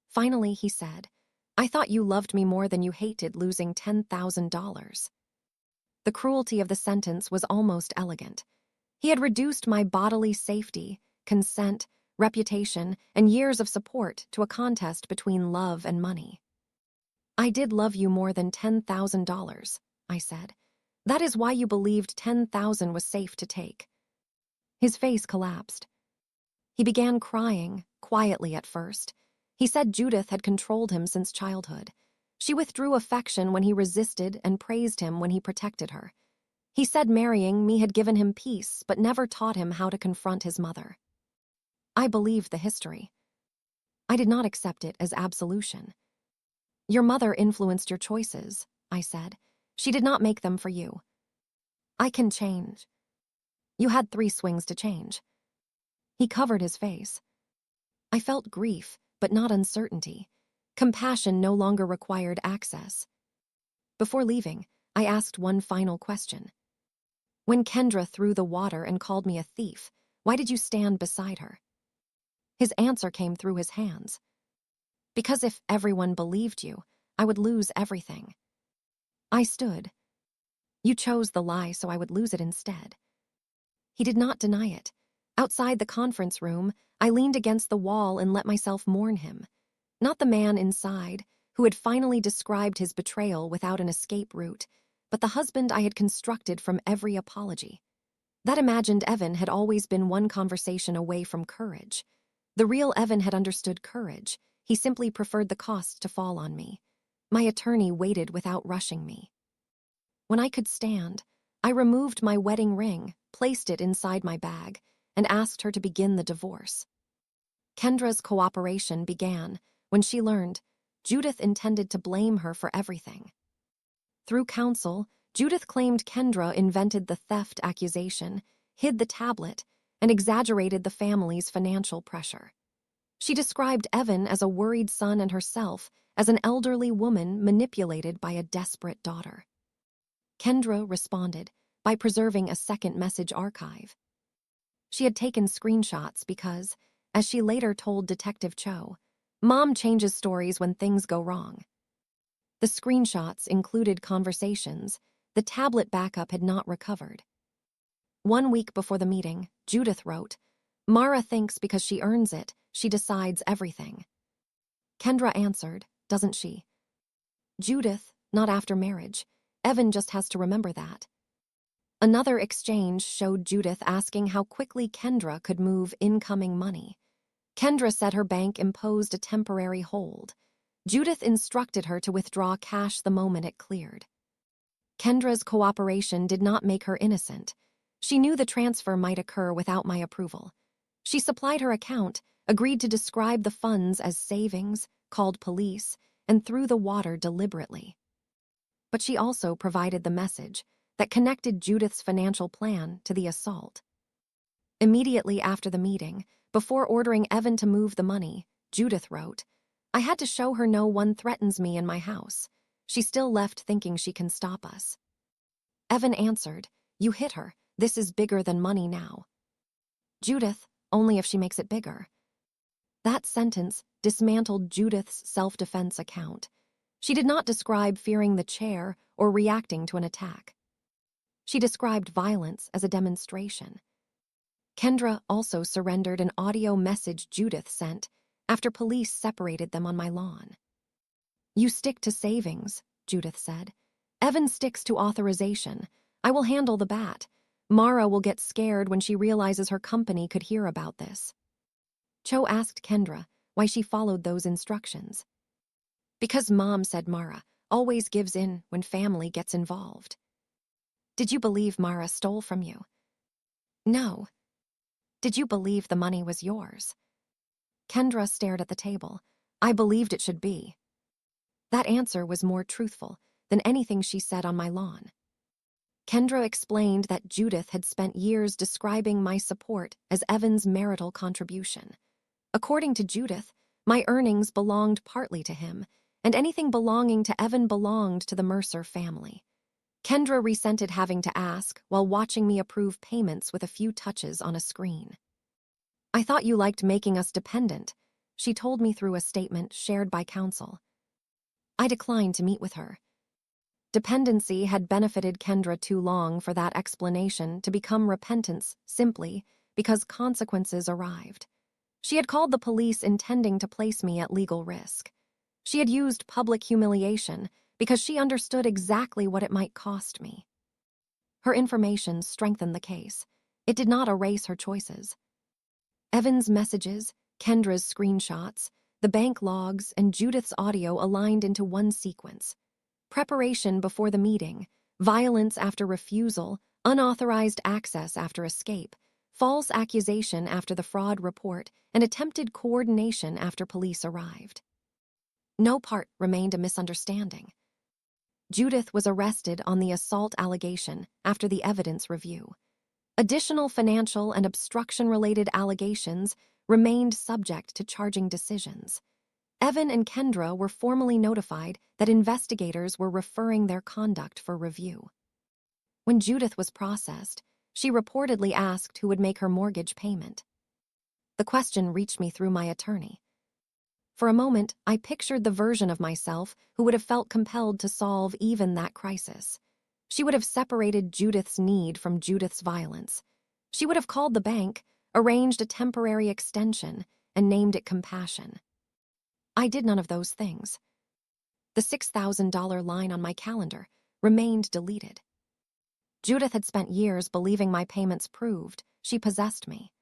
Finally, he said, "I thought you loved me more than you hated losing $10,000. The cruelty of the sentence was almost elegant. He had reduced my bodily safety, consent, reputation, and years of support to a contest between love and money. "I did love you more than $10,000, I said. "That is why you believed $10,000 was safe to take." His face collapsed. He began crying, quietly at first. He said Judith had controlled him since childhood. She withdrew affection when he resisted and praised him when he protected her. He said marrying me had given him peace, but never taught him how to confront his mother. I believed the history. I did not accept it as absolution. Your mother influenced your choices, I said. She did not make them for you. I can change. You had 3 swings to change. He covered his face. I felt grief, but not uncertainty. Compassion no longer required access. Before leaving, I asked one final question. When Kendra threw the water and called me a thief, why did you stand beside her? His answer came through his hands. Because if everyone believed you, I would lose everything. I stood. You chose the lie, so I would lose it instead. He did not deny it. Outside the conference room, I leaned against the wall and let myself mourn him. Not the man inside, who had finally described his betrayal without an escape route, but the husband I had constructed from every apology. That imagined Evan had always been one conversation away from courage. The real Evan had understood courage. He simply preferred the cost to fall on me. My attorney waited without rushing me. When I could stand, I removed my wedding ring, placed it inside my bag, and asked her to begin the divorce. Kendra's cooperation began when she learned Judith intended to blame her for everything. Through counsel, Judith claimed Kendra invented the theft accusation, hid the tablet, and exaggerated the family's financial pressure. She described Evan as a worried son and herself as an elderly woman manipulated by a desperate daughter. Kendra responded by preserving a second message archive. She had taken screenshots because, as she later told Detective Cho, Mom changes stories when things go wrong. The screenshots included conversations the tablet backup had not recovered. 1 week before the meeting, Judith wrote, Mara thinks because she earns it, she decides everything. Kendra answered, doesn't she? Judith, not after marriage. Evan just has to remember that. Another exchange showed Judith asking how quickly Kendra could move incoming money. Kendra said her bank imposed a temporary hold. Judith instructed her to withdraw cash the moment it cleared. Kendra's cooperation did not make her innocent. She knew the transfer might occur without my approval. She supplied her account, agreed to describe the funds as savings, called police, and threw the water deliberately. But she also provided the message that connected Judith's financial plan to the assault. Immediately after the meeting, before ordering Evan to move the money, Judith wrote, I had to show her no one threatens me in my house. She still left thinking she can stop us. Evan answered, you hit her. This is bigger than money now. Judith, only if she makes it bigger. That sentence dismantled Judith's self-defense account. She did not describe fearing the chair or reacting to an attack. She described violence as a demonstration. Kendra also surrendered an audio message Judith sent after police separated them on my lawn. You stick to savings, Judith said. Evan sticks to authorization. I will handle the bat. Mara will get scared when she realizes her company could hear about this. Cho asked Kendra why she followed those instructions. Because Mom said Mara always gives in when family gets involved. Did you believe Mara stole from you? No. Did you believe the money was yours? Kendra stared at the table. I believed it should be. That answer was more truthful than anything she said on my lawn. Kendra explained that Judith had spent years describing my support as Evan's marital contribution. According to Judith, my earnings belonged partly to him, and anything belonging to Evan belonged to the Mercer family. Kendra resented having to ask while watching me approve payments with a few touches on a screen. I thought you liked making us dependent, she told me through a statement shared by counsel. I declined to meet with her. Dependency had benefited Kendra too long for that explanation to become repentance simply because consequences arrived. She had called the police intending to place me at legal risk. She had used public humiliation because she understood exactly what it might cost me. Her information strengthened the case. It did not erase her choices. Evan's messages, Kendra's screenshots, the bank logs, and Judith's audio aligned into one sequence. Preparation before the meeting, violence after refusal, unauthorized access after escape, false accusation after the fraud report, and attempted coordination after police arrived. No part remained a misunderstanding. Judith was arrested on the assault allegation after the evidence review. Additional financial and obstruction-related allegations remained subject to charging decisions. Evan and Kendra were formally notified that investigators were referring their conduct for review. When Judith was processed, she reportedly asked who would make her mortgage payment. The question reached me through my attorney. For a moment, I pictured the version of myself who would have felt compelled to solve even that crisis. She would have separated Judith's need from Judith's violence. She would have called the bank, arranged a temporary extension, and named it compassion. I did none of those things. The $6,000 line on my calendar remained deleted. Judith had spent years believing my payments proved she possessed me.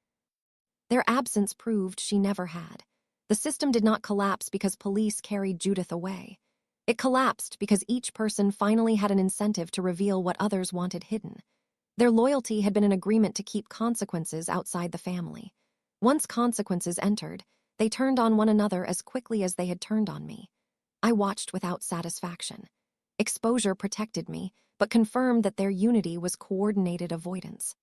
Their absence proved she never had. The system did not collapse because police carried Judith away. It collapsed because each person finally had an incentive to reveal what others wanted hidden. Their loyalty had been an agreement to keep consequences outside the family. Once consequences entered, they turned on one another as quickly as they had turned on me. I watched without satisfaction. Exposure protected me, but confirmed that their unity was coordinated avoidance.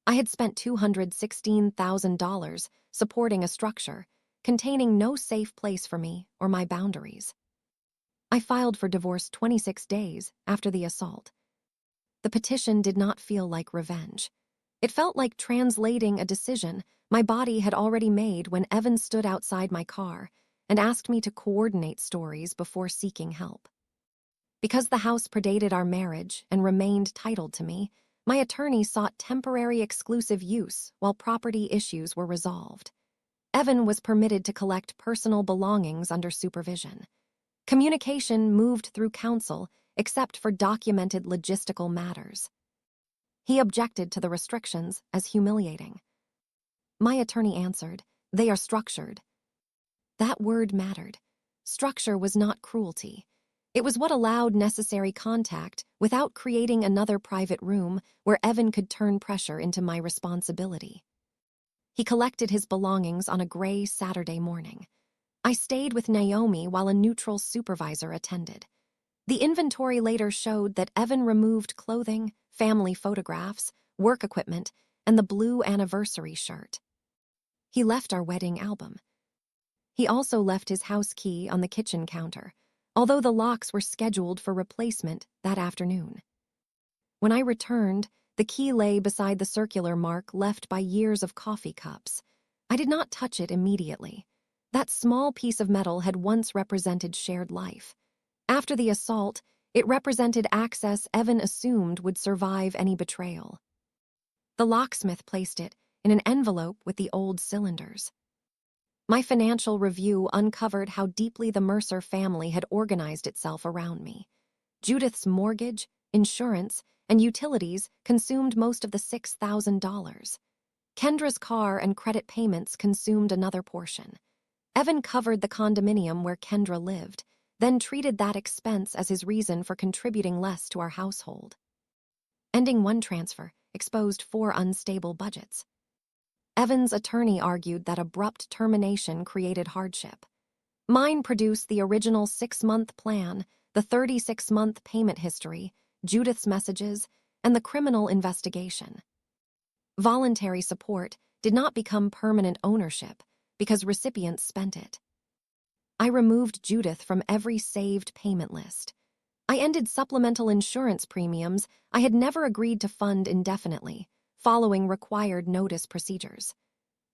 I had spent $216,000 supporting a structure containing no safe place for me or my boundaries. I filed for divorce 26 days after the assault. The petition did not feel like revenge. It felt like translating a decision my body had already made when Evan stood outside my car and asked me to coordinate stories before seeking help. Because the house predated our marriage and remained titled to me, my attorney sought temporary exclusive use while property issues were resolved. Evan was permitted to collect personal belongings under supervision. Communication moved through counsel except for documented logistical matters. He objected to the restrictions as humiliating. My attorney answered, "They are structured." That word mattered. Structure was not cruelty. It was what allowed necessary contact without creating another private room where Evan could turn pressure into my responsibility. He collected his belongings on a gray Saturday morning. I stayed with Naomi while a neutral supervisor attended. The inventory later showed that Evan removed clothing, family photographs, work equipment, and the blue anniversary shirt. He left our wedding album. He also left his house key on the kitchen counter, although the locks were scheduled for replacement that afternoon. When I returned, the key lay beside the circular mark left by years of coffee cups. I did not touch it immediately. That small piece of metal had once represented shared life. After the assault, it represented access Evan assumed would survive any betrayal. The locksmith placed it in an envelope with the old cylinders. My financial review uncovered how deeply the Mercer family had organized itself around me. Judith's mortgage, insurance, and utilities consumed most of the $6,000. Kendra's car and credit payments consumed another portion. Evan covered the condominium where Kendra lived, then treated that expense as his reason for contributing less to our household. Ending one transfer exposed 4 unstable budgets. Evan's attorney argued that abrupt termination created hardship. Mine produced the original 6-month plan, the 36-month payment history, Judith's messages, and the criminal investigation. Voluntary support did not become permanent ownership because recipients spent it. I removed Judith from every saved payment list. I ended supplemental insurance premiums I had never agreed to fund indefinitely, following required notice procedures.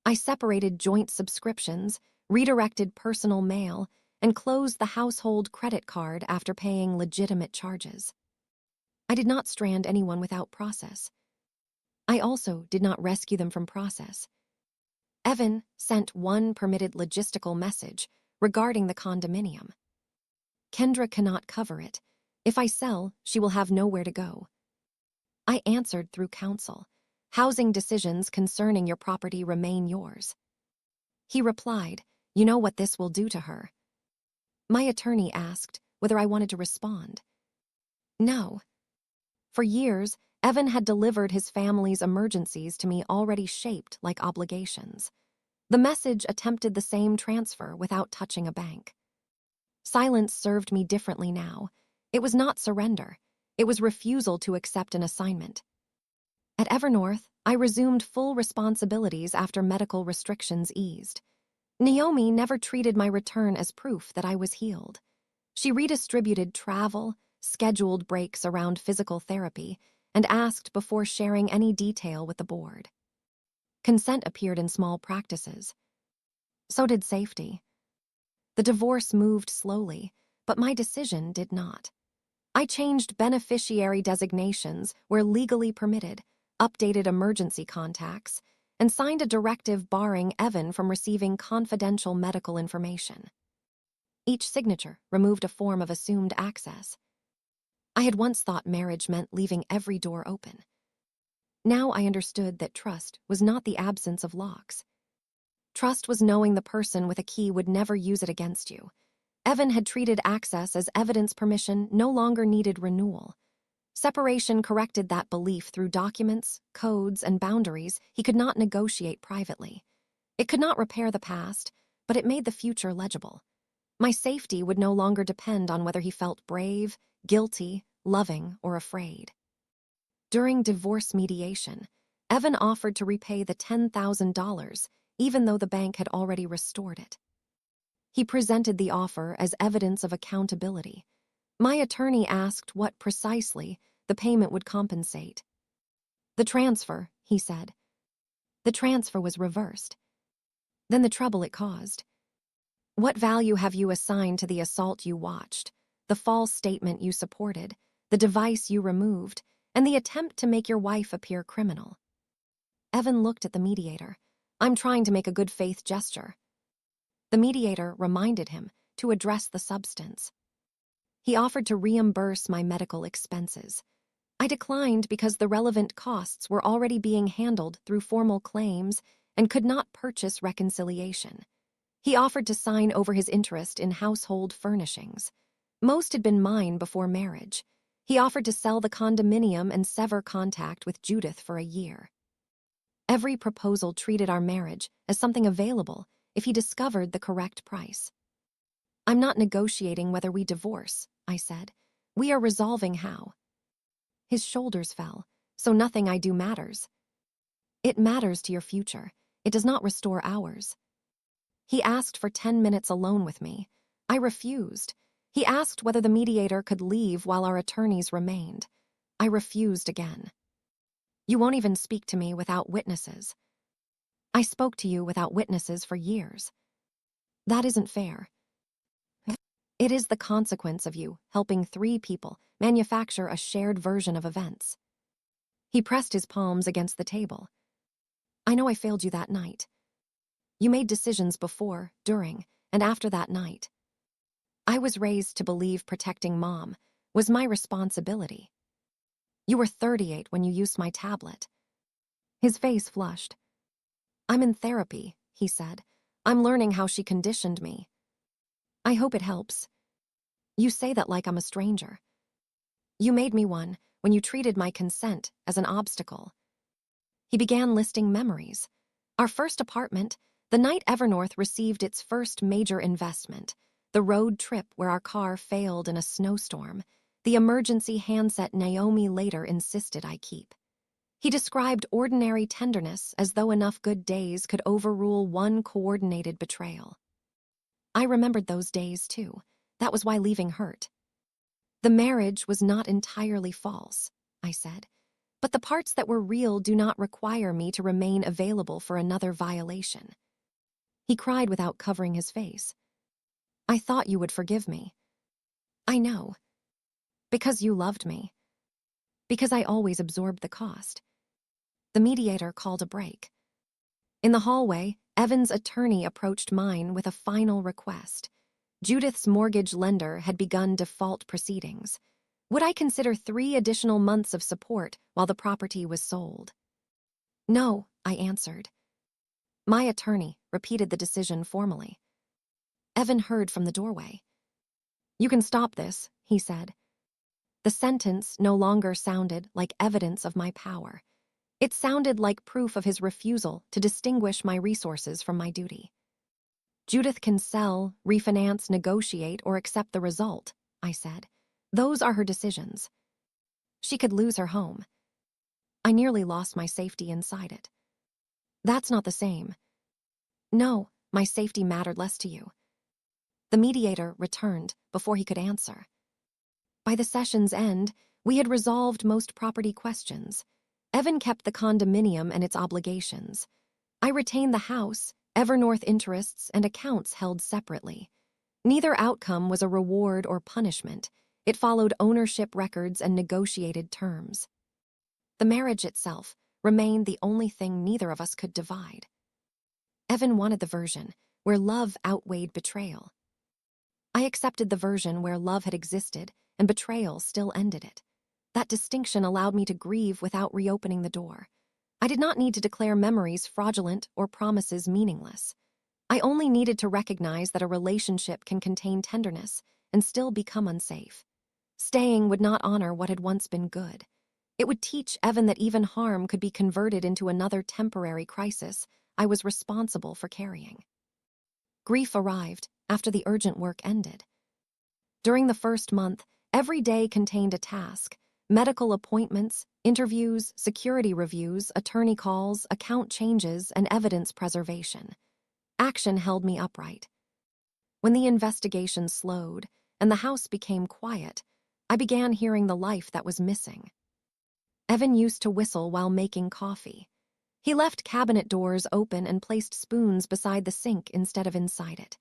I separated joint subscriptions, redirected personal mail, and closed the household credit card after paying legitimate charges. I did not strand anyone without process. I also did not rescue them from process. Evan sent one permitted logistical message regarding the condominium. Kendra cannot cover it. If I sell, she will have nowhere to go. I answered through counsel. Housing decisions concerning your property remain yours." He replied, "You know what this will do to her?" My attorney asked whether I wanted to respond. No. For years, Evan had delivered his family's emergencies to me already shaped like obligations. The message attempted the same transfer without touching a bank. Silence served me differently now. It was not surrender. It was refusal to accept an assignment. At Evernorth, I resumed full responsibilities after medical restrictions eased. Naomi never treated my return as proof that I was healed. She redistributed travel, scheduled breaks around physical therapy, and asked before sharing any detail with the board. Consent appeared in small practices. So did safety. The divorce moved slowly, but my decision did not. I changed beneficiary designations where legally permitted, updated emergency contacts, and signed a directive barring Evan from receiving confidential medical information. Each signature removed a form of assumed access. I had once thought marriage meant leaving every door open. Now I understood that trust was not the absence of locks. Trust was knowing the person with a key would never use it against you. Evan had treated access as evidence permission no longer needed renewal. Separation corrected that belief through documents, codes, and boundaries he could not negotiate privately. It could not repair the past, but it made the future legible. My safety would no longer depend on whether he felt brave, guilty, loving, or afraid. During divorce mediation, Evan offered to repay the $10,000, even though the bank had already restored it. He presented the offer as evidence of accountability. My attorney asked what precisely the payment would compensate. "The transfer," he said. The transfer was reversed. Then the trouble it caused. "What value have you assigned to the assault you watched, the false statement you supported, the device you removed, and the attempt to make your wife appear criminal?" Evan looked at the mediator. "I'm trying to make a good faith gesture." The mediator reminded him to address the substance. He offered to reimburse my medical expenses. I declined because the relevant costs were already being handled through formal claims and could not purchase reconciliation. He offered to sign over his interest in household furnishings. Most had been mine before marriage. He offered to sell the condominium and sever contact with Judith for a year. Every proposal treated our marriage as something available if he discovered the correct price. "I'm not negotiating whether we divorce," I said. "We are resolving how." His shoulders fell. "So nothing I do matters." "It matters to your future. It does not restore ours." He asked for 10 minutes alone with me. I refused. He asked whether the mediator could leave while our attorneys remained. I refused again. "You won't even speak to me without witnesses." "I spoke to you without witnesses for years." "That isn't fair." "It is the consequence of you helping 3 people manufacture a shared version of events." He pressed his palms against the table. "I know I failed you that night. You made decisions before, during, and after that night. I was raised to believe protecting Mom was my responsibility. You were 38 when you used my tablet." His face flushed. "I'm in therapy," he said. "I'm learning how she conditioned me." "I hope it helps." "You say that like I'm a stranger." "You made me one when you treated my consent as an obstacle." He began listing memories. Our first apartment, the night Evernorth received its first major investment, the road trip where our car failed in a snowstorm, the emergency handset Naomi later insisted I keep. He described ordinary tenderness as though enough good days could overrule one coordinated betrayal. I remembered those days, too. That was why leaving hurt. "The marriage was not entirely false," I said, "but the parts that were real do not require me to remain available for another violation." He cried without covering his face. "I thought you would forgive me." "I know. Because you loved me. Because I always absorbed the cost." The mediator called a break. In the hallway, Evan's attorney approached mine with a final request. Judith's mortgage lender had begun default proceedings. Would I consider 3 additional months of support while the property was sold? No, I answered. My attorney repeated the decision formally. Evan heard from the doorway. You can stop this, he said. The sentence no longer sounded like evidence of my power. It sounded like proof of his refusal to distinguish my resources from my duty. Judith can sell, refinance, negotiate, or accept the result, I said. Those are her decisions. She could lose her home. I nearly lost my safety inside it. That's not the same. No, my safety mattered less to you. The mediator returned before he could answer. By the session's end, we had resolved most property questions. Evan kept the condominium and its obligations. I retained the house, Evernorth interests, and accounts held separately. Neither outcome was a reward or punishment. It followed ownership records and negotiated terms. The marriage itself remained the only thing neither of us could divide. Evan wanted the version where love outweighed betrayal. I accepted the version where love had existed and betrayal still ended it. That distinction allowed me to grieve without reopening the door. I did not need to declare memories fraudulent or promises meaningless. I only needed to recognize that a relationship can contain tenderness and still become unsafe. Staying would not honor what had once been good. It would teach Evan that even harm could be converted into another temporary crisis I was responsible for carrying. Grief arrived after the urgent work ended. During the first month, every day contained a task: medical appointments, interviews, security reviews, attorney calls, account changes, and evidence preservation. Action held me upright. When the investigation slowed and the house became quiet, I began hearing the life that was missing. Evan used to whistle while making coffee. He left cabinet doors open and placed spoons beside the sink instead of inside it.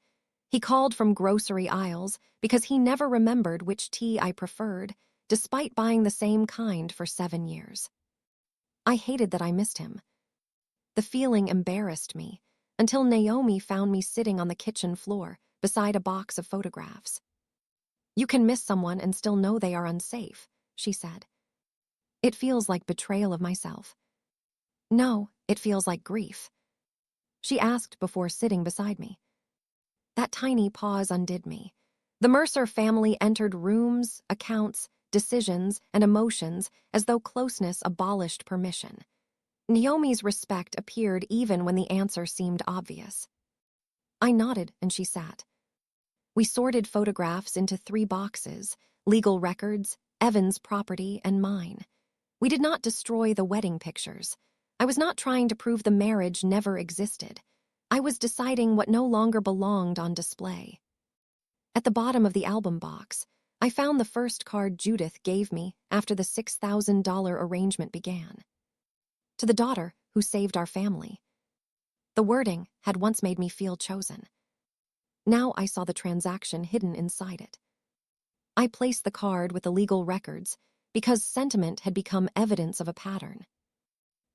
He called from grocery aisles because he never remembered which tea I preferred, despite buying the same kind for 7 years. I hated that I missed him. The feeling embarrassed me, until Naomi found me sitting on the kitchen floor beside a box of photographs. You can miss someone and still know they are unsafe, she said. It feels like betrayal of myself. No, it feels like grief, she asked before sitting beside me. That tiny pause undid me. The Mercer family entered rooms, accounts, decisions, and emotions as though closeness abolished permission. Naomi's respect appeared even when the answer seemed obvious. I nodded and she sat. We sorted photographs into 3 boxes: legal records, Evan's property, and mine. We did not destroy the wedding pictures. I was not trying to prove the marriage never existed. I was deciding what no longer belonged on display. At the bottom of the album box, I found the first card Judith gave me after the $6,000 arrangement began. To the daughter who saved our family. The wording had once made me feel chosen. Now I saw the transaction hidden inside it. I placed the card with the legal records because sentiment had become evidence of a pattern.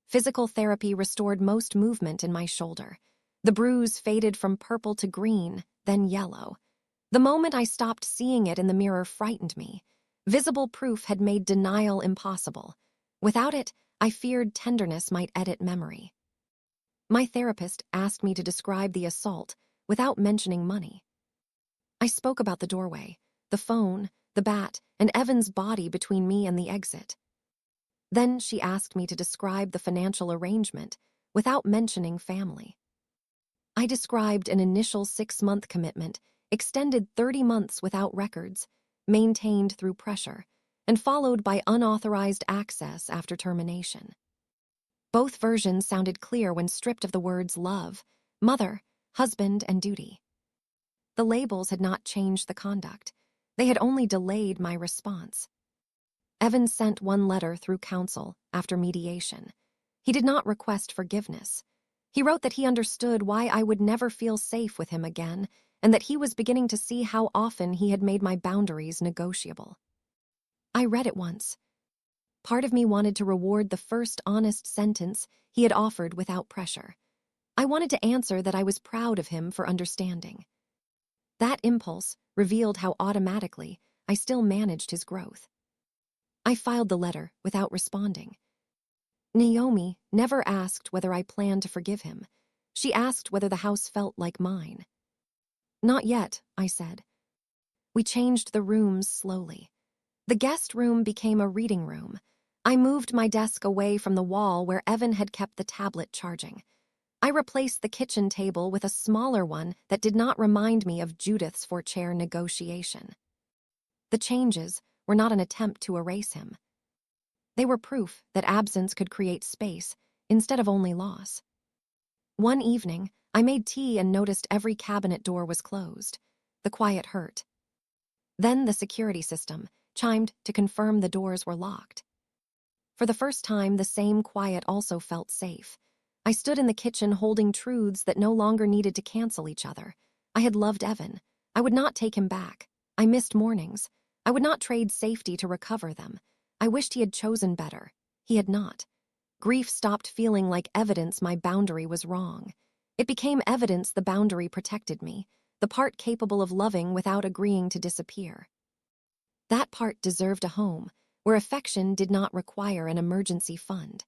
Physical therapy restored most movement in my shoulder. The bruise faded from purple to green, then yellow. The moment I stopped seeing it in the mirror frightened me. Visible proof had made denial impossible. Without it, I feared tenderness might edit memory. My therapist asked me to describe the assault without mentioning money. I spoke about the doorway, the phone, the bat, and Evan's body between me and the exit. Then she asked me to describe the financial arrangement without mentioning family. I described an initial 6-month commitment, extended 30 months without records, maintained through pressure, and followed by unauthorized access after termination. Both versions sounded clear when stripped of the words love, mother, husband, and duty. The labels had not changed the conduct. They had only delayed my response. Evan sent one letter through counsel after mediation. He did not request forgiveness. He wrote that he understood why I would never feel safe with him again, and that he was beginning to see how often he had made my boundaries negotiable. I read it once. Part of me wanted to reward the first honest sentence he had offered without pressure. I wanted to answer that I was proud of him for understanding. That impulse revealed how automatically I still managed his growth. I filed the letter without responding. Naomi never asked whether I planned to forgive him. She asked whether the house felt like mine. Not yet, I said. We changed the rooms slowly. The guest room became a reading room. I moved my desk away from the wall where Evan had kept the tablet charging. I replaced the kitchen table with a smaller one that did not remind me of Judith's for-chair negotiation. The changes were not an attempt to erase him. They were proof that absence could create space instead of only loss. One evening, I made tea and noticed every cabinet door was closed. The quiet hurt. Then the security system chimed to confirm the doors were locked. For the first time, the same quiet also felt safe. I stood in the kitchen holding truths that no longer needed to cancel each other. I had loved Evan. I would not take him back. I missed mornings. I would not trade safety to recover them. I wished he had chosen better. He had not. Grief stopped feeling like evidence my boundary was wrong. It became evidence the boundary protected me, the part capable of loving without agreeing to disappear. That part deserved a home, where affection did not require an emergency fund.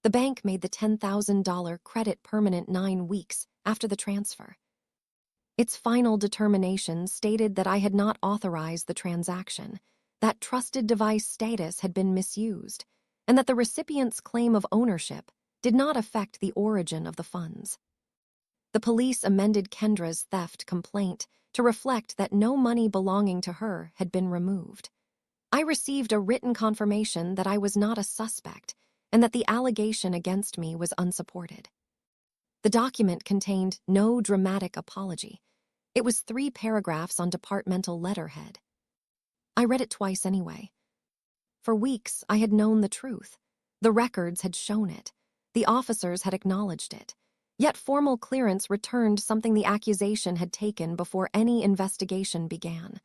The bank made the $10,000 credit permanent 9 weeks after the transfer. Its final determination stated that I had not authorized the transaction, that trusted device status had been misused, and that the recipient's claim of ownership did not affect the origin of the funds. The police amended Kendra's theft complaint to reflect that no money belonging to her had been removed. I received a written confirmation that I was not a suspect and that the allegation against me was unsupported. The document contained no dramatic apology. It was 3 paragraphs on departmental letterhead. I read it twice anyway. For weeks, I had known the truth. The records had shown it. The officers had acknowledged it. Yet formal clearance returned something the accusation had taken before any investigation began: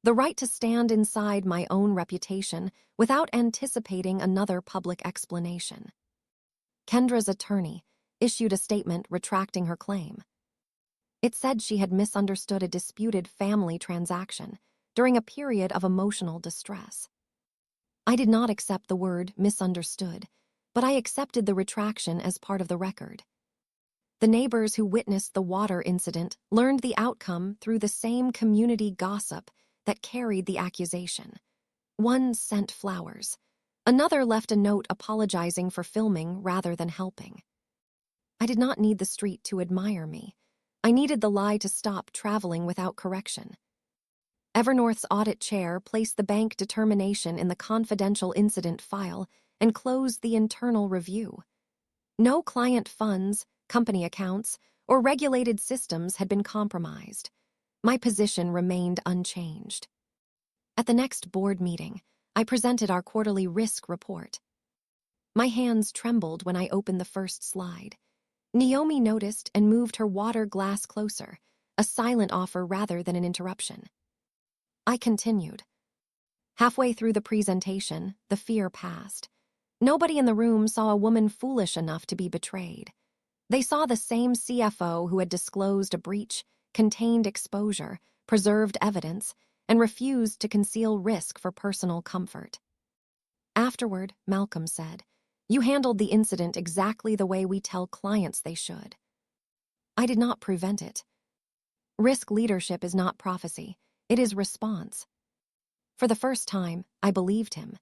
the right to stand inside my own reputation without anticipating another public explanation. Kendra's attorney issued a statement retracting her claim. It said she had misunderstood a disputed family transaction during a period of emotional distress. I did not accept the word misunderstood, but I accepted the retraction as part of the record. The neighbors who witnessed the water incident learned the outcome through the same community gossip that carried the accusation. One sent flowers. Another left a note apologizing for filming rather than helping. I did not need the street to admire me. I needed the lie to stop traveling without correction. Evernorth's audit chair placed the bank determination in the confidential incident file and closed the internal review. No client funds, company accounts, or regulated systems had been compromised. My position remained unchanged. At the next board meeting, I presented our quarterly risk report. My hands trembled when I opened the first slide. Naomi noticed and moved her water glass closer, a silent offer rather than an interruption. I continued. Halfway through the presentation, the fear passed. Nobody in the room saw a woman foolish enough to be betrayed. They saw the same CFO who had disclosed a breach, contained exposure, preserved evidence, and refused to conceal risk for personal comfort. Afterward, Malcolm said, "You handled the incident exactly the way we tell clients they should." I did not prevent it. Risk leadership is not prophecy, it is response. For the first time, I believed him.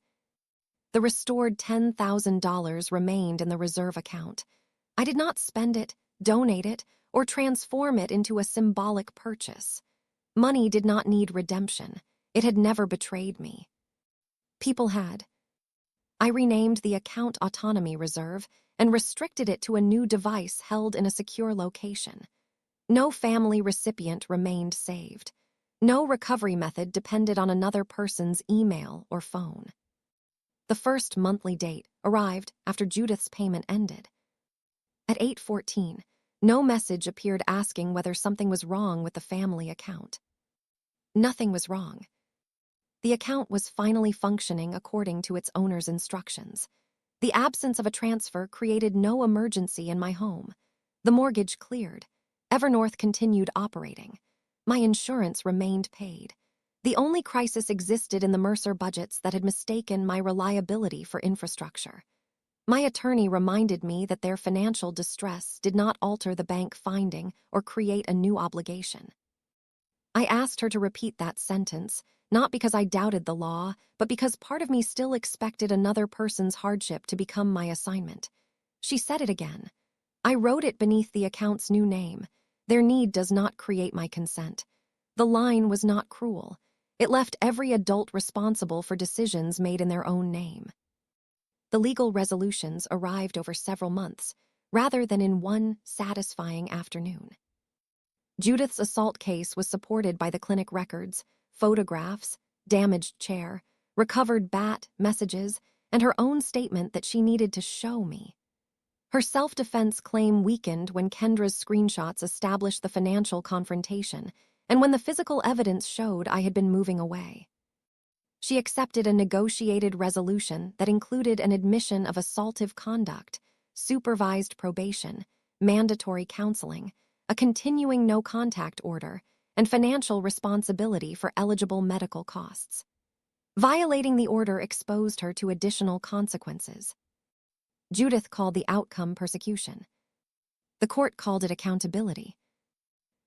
The restored $10,000 remained in the reserve account. I did not spend it, donate it, or transform it into a symbolic purchase. Money did not need redemption. It had never betrayed me. People had. I renamed the account Autonomy Reserve and restricted it to a new device held in a secure location. No family recipient remained saved. No recovery method depended on another person's email or phone. The first monthly date arrived after Judith's payment ended. At 8:14, no message appeared asking whether something was wrong with the family account. Nothing was wrong. The account was finally functioning according to its owner's instructions. The absence of a transfer created no emergency in my home. The mortgage cleared. Evernorth continued operating. My insurance remained paid. The only crisis existed in the Mercer budgets that had mistaken my reliability for infrastructure. My attorney reminded me that their financial distress did not alter the bank finding or create a new obligation. I asked her to repeat that sentence, not because I doubted the law, but because part of me still expected another person's hardship to become my assignment. She said it again. I wrote it beneath the account's new name. Their need does not create my consent. The line was not cruel. It left every adult responsible for decisions made in their own name. The legal resolutions arrived over several months, rather than in one satisfying afternoon. Judith's assault case was supported by the clinic records, photographs, damaged chair, recovered bat messages, and her own statement that she needed to show me. Her self-defense claim weakened when Kendra's screenshots established the financial confrontation, and when the physical evidence showed I had been moving away. She accepted a negotiated resolution that included an admission of assaultive conduct, supervised probation, mandatory counseling, a continuing no-contact order, and financial responsibility for eligible medical costs. Violating the order exposed her to additional consequences. Judith called the outcome persecution. The court called it accountability.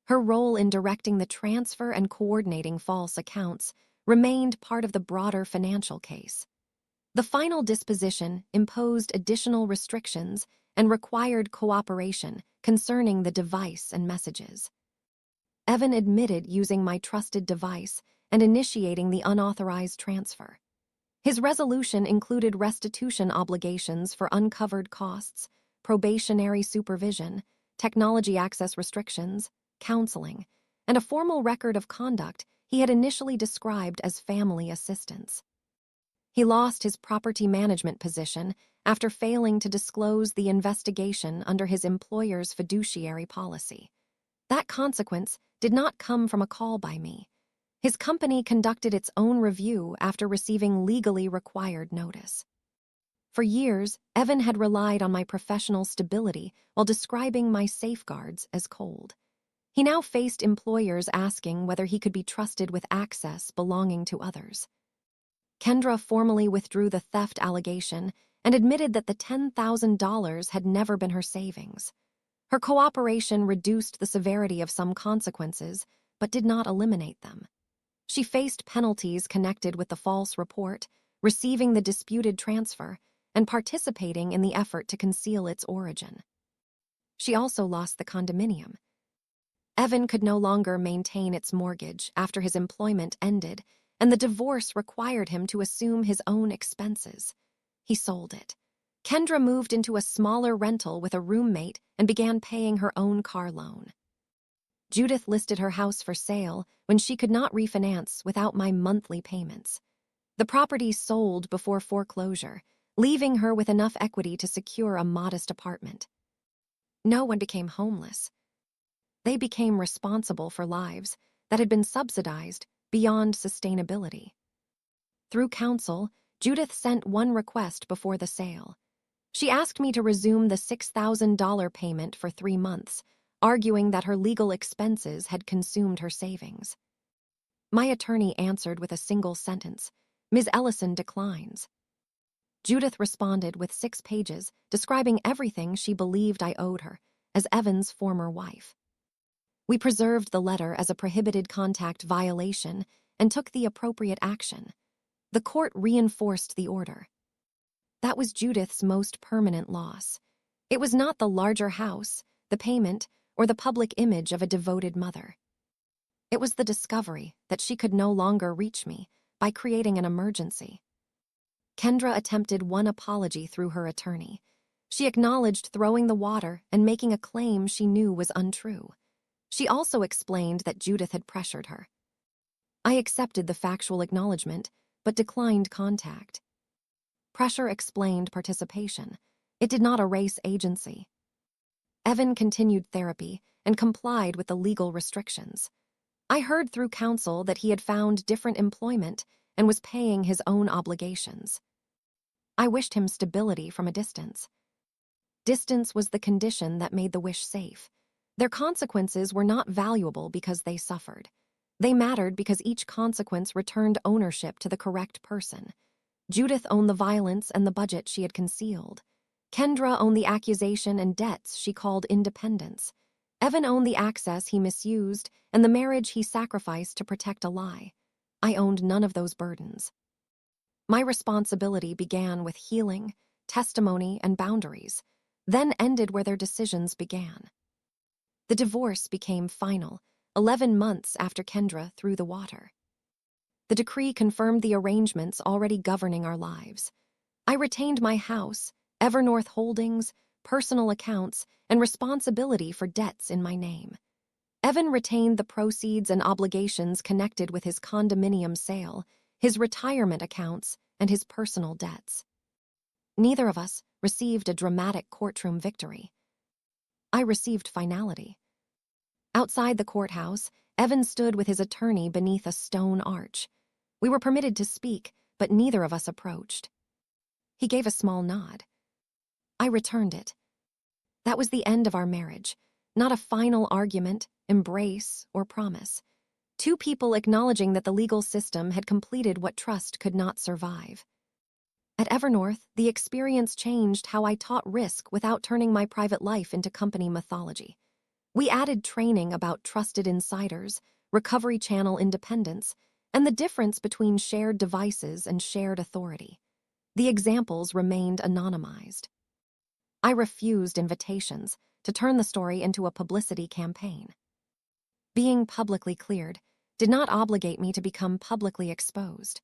Her role in directing the transfer and coordinating false accounts remained part of the broader financial case. The final disposition imposed additional restrictions and required cooperation concerning the device and messages. Evan admitted using my trusted device and initiating the unauthorized transfer. His resolution included restitution obligations for uncovered costs, probationary supervision, technology access restrictions, counseling, and a formal record of conduct he had initially described as family assistance. He lost his property management position after failing to disclose the investigation under his employer's fiduciary policy. That consequence did not come from a call by me. His company conducted its own review after receiving legally required notice. For years, Evan had relied on my professional stability while describing my safeguards as cold. He now faced employers asking whether he could be trusted with access belonging to others. Kendra formally withdrew the theft allegation and admitted that the $10,000 had never been her savings. Her cooperation reduced the severity of some consequences, but did not eliminate them. She faced penalties connected with the false report, receiving the disputed transfer, and participating in the effort to conceal its origin. She also lost the condominium. Evan could no longer maintain its mortgage after his employment ended, and the divorce required him to assume his own expenses. He sold it. Kendra moved into a smaller rental with a roommate and began paying her own car loan. Judith listed her house for sale when she could not refinance without my monthly payments. The property sold before foreclosure, leaving her with enough equity to secure a modest apartment. No one became homeless. They became responsible for lives that had been subsidized beyond sustainability. Through counsel, Judith sent one request before the sale. She asked me to resume the $6,000 payment for 3 months, arguing that her legal expenses had consumed her savings. My attorney answered with a single sentence, "Ms. Ellison declines." Judith responded with 6 pages describing everything she believed I owed her as Evan's former wife. We preserved the letter as a prohibited contact violation and took the appropriate action. The court reinforced the order. That was Judith's most permanent loss. It was not the larger house, the payment, or the public image of a devoted mother. It was the discovery that she could no longer reach me by creating an emergency. Kendra attempted one apology through her attorney. She acknowledged throwing the water and making a claim she knew was untrue. She also explained that Judith had pressured her. I accepted the factual acknowledgement, but declined contact. Pressure explained participation. It did not erase agency. Evan continued therapy and complied with the legal restrictions. I heard through counsel that he had found different employment and was paying his own obligations. I wished him stability from a distance. Distance was the condition that made the wish safe. Their consequences were not valuable because they suffered. They mattered because each consequence returned ownership to the correct person. Judith owned the violence and the budget she had concealed. Kendra owned the accusation and debts she called independence. Evan owned the access he misused and the marriage he sacrificed to protect a lie. I owned none of those burdens. My responsibility began with healing, testimony, and boundaries, then ended where their decisions began. The divorce became final, 11 months after Kendra threw the water. The decree confirmed the arrangements already governing our lives. I retained my house, Evernorth Holdings, personal accounts, and responsibility for debts in my name. Evan retained the proceeds and obligations connected with his condominium sale, his retirement accounts, and his personal debts. Neither of us received a dramatic courtroom victory. I received finality. Outside the courthouse, Evan stood with his attorney beneath a stone arch. We were permitted to speak, but neither of us approached. He gave a small nod. I returned it. That was the end of our marriage, not a final argument, embrace, or promise. Two people acknowledging that the legal system had completed what trust could not survive. At Evernorth, the experience changed how I taught risk without turning my private life into company mythology. We added training about trusted insiders, recovery channel independence, and the difference between shared devices and shared authority. The examples remained anonymized. I refused invitations to turn the story into a publicity campaign. Being publicly cleared did not obligate me to become publicly exposed.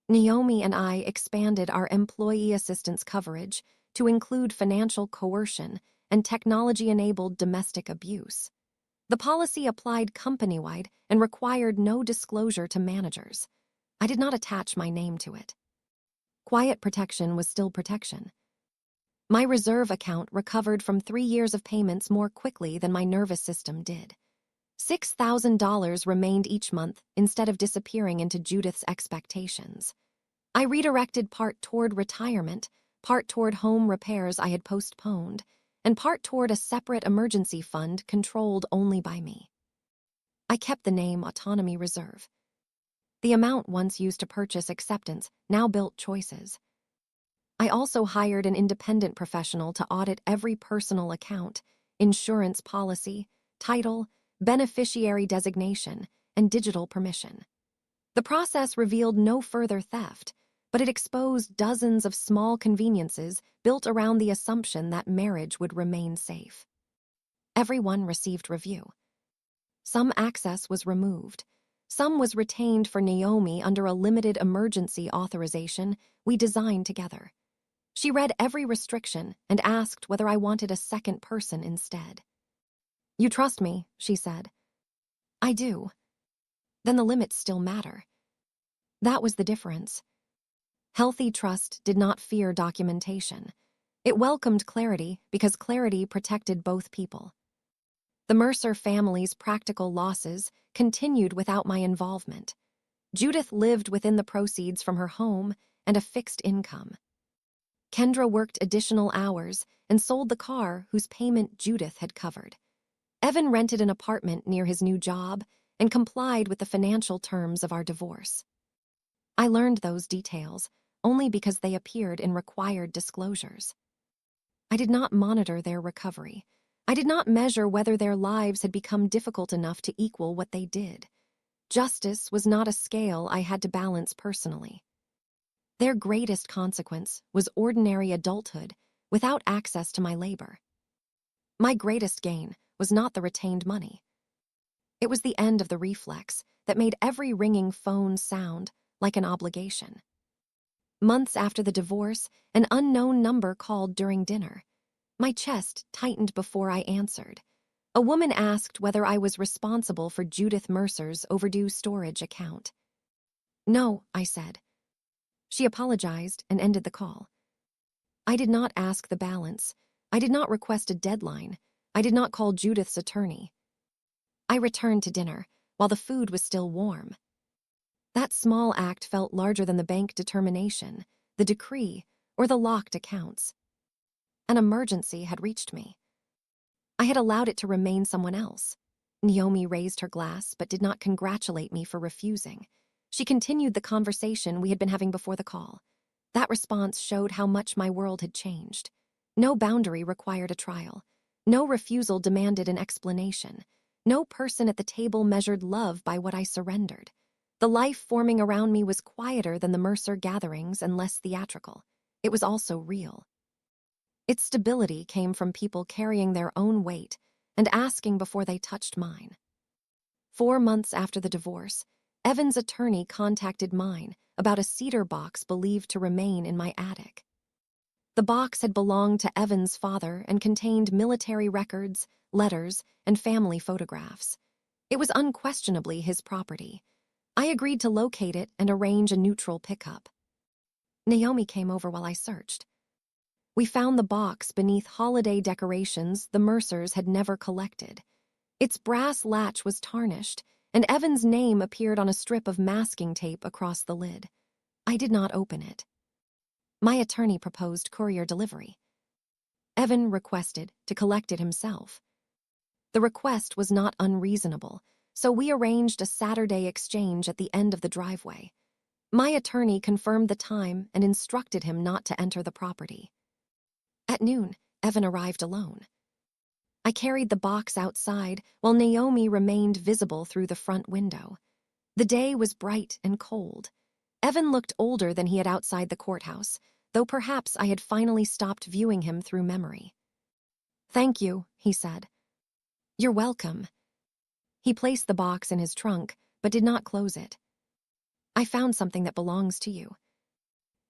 Naomi and I expanded our employee assistance coverage to include financial coercion and technology-enabled domestic abuse. The policy applied company-wide and required no disclosure to managers. I did not attach my name to it. Quiet protection was still protection. My reserve account recovered from 3 years of payments more quickly than my nervous system did. $6,000 remained each month instead of disappearing into Judith's expectations. I redirected part toward retirement, part toward home repairs I had postponed, and part toward a separate emergency fund controlled only by me. I kept the name Autonomy Reserve. The amount once used to purchase acceptance now built choices. I also hired an independent professional to audit every personal account, insurance policy, title, beneficiary designation, and digital permission. The process revealed no further theft, but it exposed dozens of small conveniences built around the assumption that marriage would remain safe. Everyone received review. Some access was removed. Some was retained for Naomi under a limited emergency authorization we designed together. She read every restriction and asked whether I wanted a second person instead. "You trust me," she said. "I do." "Then the limits still matter." That was the difference. Healthy trust did not fear documentation. It welcomed clarity because clarity protected both people. The Mercer family's practical losses continued without my involvement. Judith lived within the proceeds from her home and a fixed income. Kendra worked additional hours and sold the car whose payment Judith had covered. Evan rented an apartment near his new job and complied with the financial terms of our divorce. I learned those details only because they appeared in required disclosures. I did not monitor their recovery. I did not measure whether their lives had become difficult enough to equal what they did. Justice was not a scale I had to balance personally. Their greatest consequence was ordinary adulthood without access to my labor. My greatest gain was not the retained money. It was the end of the reflex that made every ringing phone sound like an obligation. Months after the divorce, an unknown number called during dinner. My chest tightened before I answered. A woman asked whether I was responsible for Judith Mercer's overdue storage account. "No," I said. She apologized and ended the call. I did not ask the balance. I did not request a deadline. I did not call Judith's attorney. I returned to dinner while the food was still warm. That small act felt larger than the bank determination, the decree, or the locked accounts. An emergency had reached me. I had allowed it to remain someone else. Naomi raised her glass but did not congratulate me for refusing. She continued the conversation we had been having before the call. That response showed how much my world had changed. No boundary required a trial. No refusal demanded an explanation. No person at the table measured love by what I surrendered. The life forming around me was quieter than the Mercer gatherings and less theatrical. It was also real. Its stability came from people carrying their own weight and asking before they touched mine. 4 months after the divorce, Evan's attorney contacted mine about a cedar box believed to remain in my attic. The box had belonged to Evan's father and contained military records, letters, and family photographs. It was unquestionably his property. I agreed to locate it and arrange a neutral pickup. Naomi came over while I searched. We found the box beneath holiday decorations the Mercers had never collected. Its brass latch was tarnished, and Evan's name appeared on a strip of masking tape across the lid. I did not open it. My attorney proposed courier delivery. Evan requested to collect it himself. The request was not unreasonable, so we arranged a Saturday exchange at the end of the driveway. My attorney confirmed the time and instructed him not to enter the property. At noon, Evan arrived alone. I carried the box outside while Naomi remained visible through the front window. The day was bright and cold. Evan looked older than he had outside the courthouse, though perhaps I had finally stopped viewing him through memory. "Thank you," he said. "You're welcome." He placed the box in his trunk, but did not close it. "I found something that belongs to you."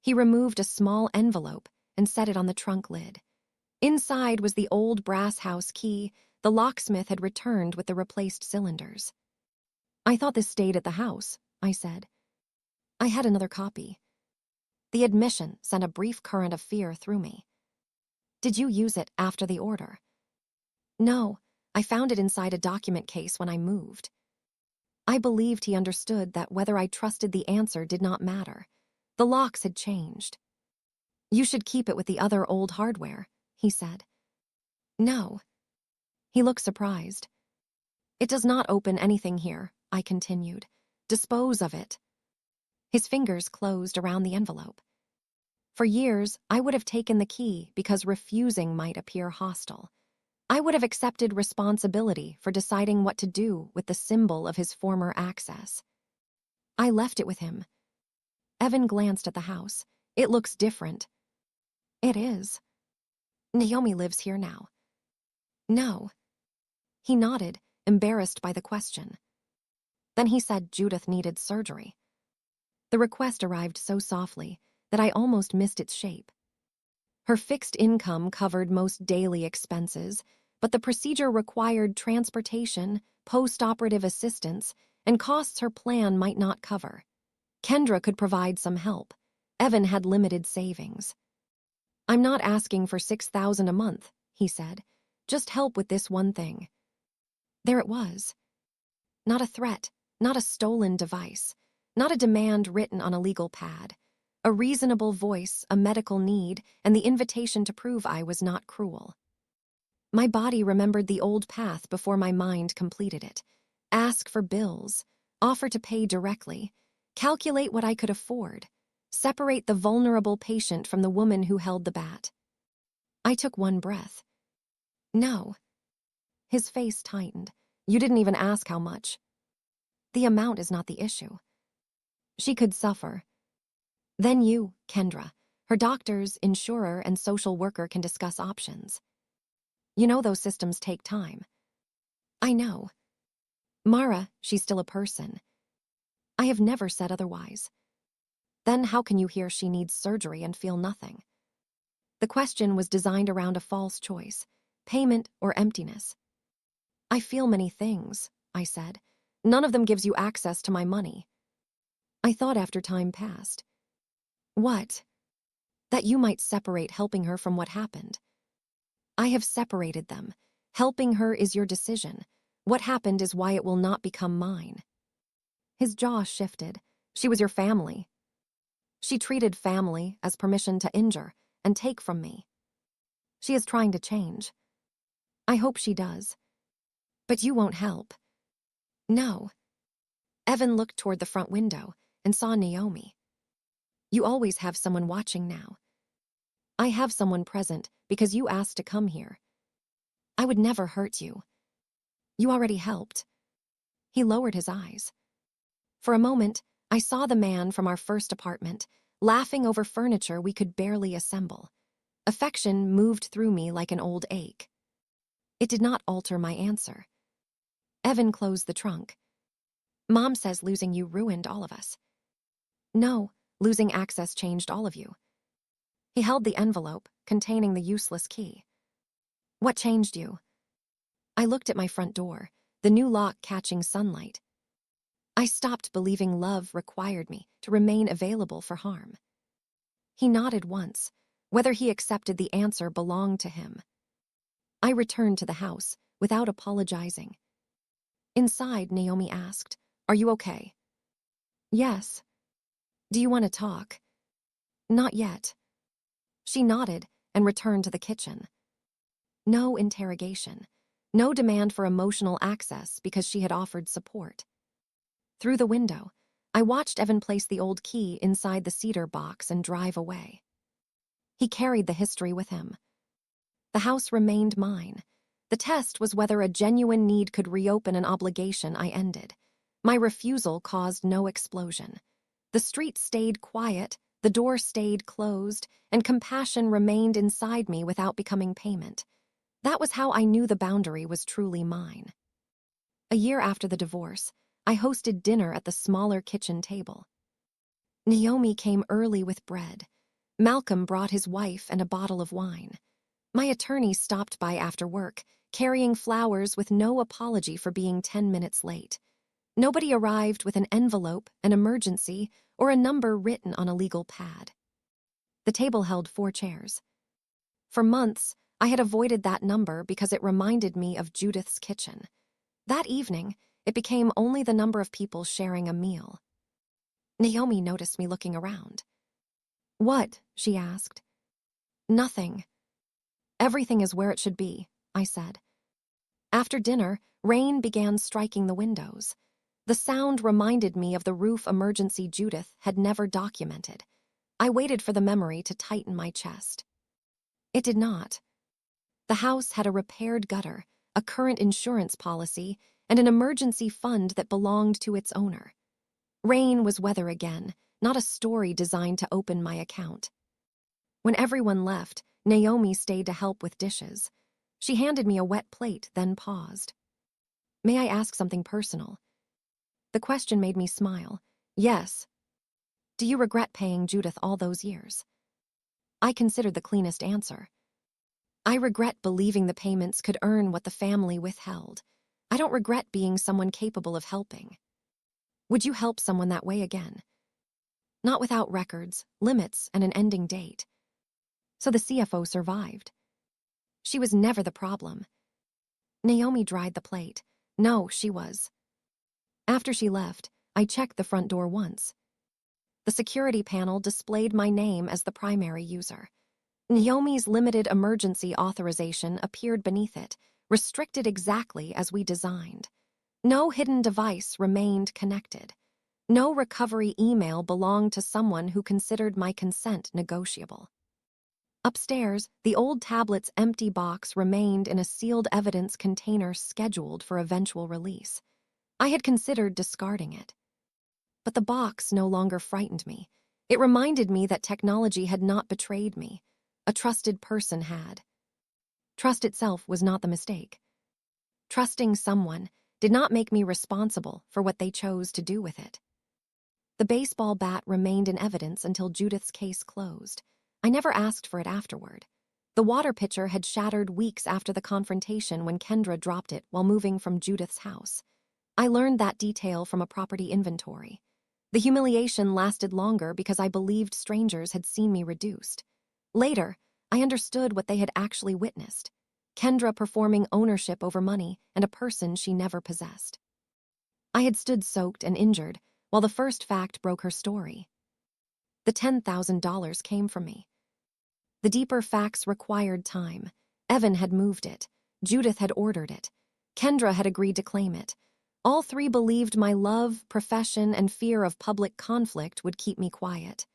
He removed a small envelope and set it on the trunk lid. Inside was the old brass house key the locksmith had returned with the replaced cylinders. "I thought this stayed at the house," I said. "I had another copy." The admission sent a brief current of fear through me. "Did you use it after the order?" "No, I found it inside a document case when I moved." I believed he understood that whether I trusted the answer did not matter. The locks had changed. "You should keep it with the other old hardware," he said. "No." He looked surprised. "It does not open anything here," I continued. "Dispose of it." His fingers closed around the envelope. For years, I would have taken the key because refusing might appear hostile. I would have accepted responsibility for deciding what to do with the symbol of his former access. I left it with him. Evan glanced at the house. "It looks different." "It is." "Naomi lives here now." "No." He nodded, embarrassed by the question. Then he said Judith needed surgery. The request arrived so softly that I almost missed its shape. Her fixed income covered most daily expenses, but the procedure required transportation, post-operative assistance, and costs her plan might not cover. Kendra could provide some help. Evan had limited savings. "I'm not asking for $6,000 a month," he said. "Just help with this one thing." There it was. Not a threat, not a stolen device, not a demand written on a legal pad. A reasonable voice, a medical need, and the invitation to prove I was not cruel. My body remembered the old path before my mind completed it. Ask for bills, offer to pay directly, calculate what I could afford, separate the vulnerable patient from the woman who held the bat. I took one breath. "No." His face tightened. "You didn't even ask how much." "The amount is not the issue." "She could suffer." "Then you, Kendra, her doctors, insurer, and social worker can discuss options." "You know those systems take time." "I know." "Mara, she's still a person." "I have never said otherwise." "Then how can you hear she needs surgery and feel nothing?" The question was designed around a false choice, payment or emptiness. "I feel many things," I said. "None of them gives you access to my money." I thought after time passed. "What?" "That you might separate helping her from what happened." "I have separated them. Helping her is your decision. What happened is why it will not become mine." His jaw shifted. "She was your family." "She treated family as permission to injure and take from me." "She is trying to change." "I hope she does." "But you won't help." "No." Evan looked toward the front window and saw Naomi. "You always have someone watching now." "I have someone present, because you asked to come here. I would never hurt you. You already helped." He lowered his eyes. For a moment, I saw the man from our first apartment, laughing over furniture we could barely assemble. Affection moved through me like an old ache. It did not alter my answer. Evan closed the trunk. "Mom says losing you ruined all of us." "No, losing access changed all of you." He held the envelope containing the useless key. "What changed you?" I looked at my front door, the new lock catching sunlight. I stopped believing love required me to remain available for harm. He nodded once. Whether he accepted the answer belonged to him. I returned to the house without apologizing. Inside, Naomi asked, "Are you okay?" "Yes." "Do you want to talk?" "Not yet." She nodded and returned to the kitchen. No interrogation. No demand for emotional access because she had offered support. Through the window, I watched Evan place the old key inside the cedar box and drive away. He carried the history with him. The house remained mine. The test was whether a genuine need could reopen an obligation I ended. My refusal caused no explosion. The street stayed quiet, the door stayed closed, and compassion remained inside me without becoming payment. That was how I knew the boundary was truly mine. A year after the divorce, I hosted dinner at the smaller kitchen table. Naomi came early with bread. Malcolm brought his wife and a bottle of wine. My attorney stopped by after work, carrying flowers with no apology for being 10 minutes late. Nobody arrived with an envelope, an emergency, or a number written on a legal pad. The table held 4 chairs. For months, I had avoided that number because it reminded me of Judith's kitchen. That evening, it became only the number of people sharing a meal. Naomi noticed me looking around. "What?" she asked. "Nothing. Everything is where it should be," I said. After dinner, rain began striking the windows. The sound reminded me of the roof emergency Judith had never documented. I waited for the memory to tighten my chest. It did not. The house had a repaired gutter, a current insurance policy, and an emergency fund that belonged to its owner. Rain was weather again, not a story designed to open my account. When everyone left, Naomi stayed to help with dishes. She handed me a wet plate, then paused. "May I ask something personal?" The question made me smile. "Yes." "Do you regret paying Judith all those years?" I considered the cleanest answer. "I regret believing the payments could earn what the family withheld. I don't regret being someone capable of helping." "Would you help someone that way again?" "Not without records, limits, and an ending date." So the CFO survived. She was never the problem. Naomi dried the plate. No, she was. After she left, I checked the front door once. The security panel displayed my name as the primary user. Naomi's limited emergency authorization appeared beneath it, restricted exactly as we designed. No hidden device remained connected. No recovery email belonged to someone who considered my consent negotiable. Upstairs, the old tablet's empty box remained in a sealed evidence container scheduled for eventual release. I had considered discarding it. But the box no longer frightened me. It reminded me that technology had not betrayed me. A trusted person had. Trust itself was not the mistake. Trusting someone did not make me responsible for what they chose to do with it. The baseball bat remained in evidence until Judith's case closed. I never asked for it afterward. The water pitcher had shattered weeks after the confrontation when Kendra dropped it while moving from Judith's house. I learned that detail from a property inventory. The humiliation lasted longer because I believed strangers had seen me reduced. Later, I understood what they had actually witnessed. Kendra performing ownership over money and a person she never possessed. I had stood soaked and injured while the first fact broke her story. The $10,000 came from me. The deeper facts required time. Evan had moved it. Judith had ordered it. Kendra had agreed to claim it. All 3 believed my love, profession, and fear of public conflict would keep me quiet.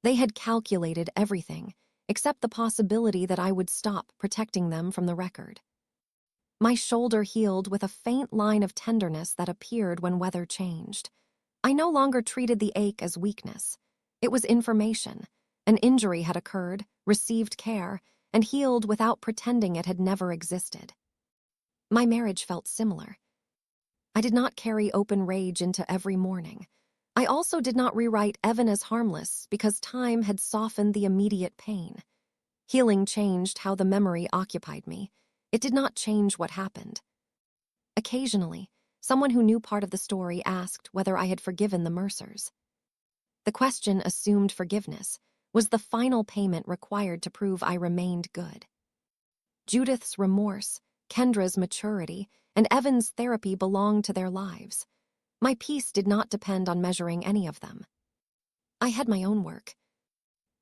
They had calculated everything, except the possibility that I would stop protecting them from the record. My shoulder healed with a faint line of tenderness that appeared when weather changed. I no longer treated the ache as weakness. It was information. An injury had occurred, received care, and healed without pretending it had never existed. My marriage felt similar. I did not carry open rage into every morning. I also did not rewrite Evan as harmless because time had softened the immediate pain. Healing changed how the memory occupied me. It did not change what happened. Occasionally, someone who knew part of the story asked whether I had forgiven the Mercers. The question assumed forgiveness was the final payment required to prove I remained good. Judith's remorse, Kendra's maturity, and Evan's therapy belonged to their lives. My peace did not depend on measuring any of them. I had my own work.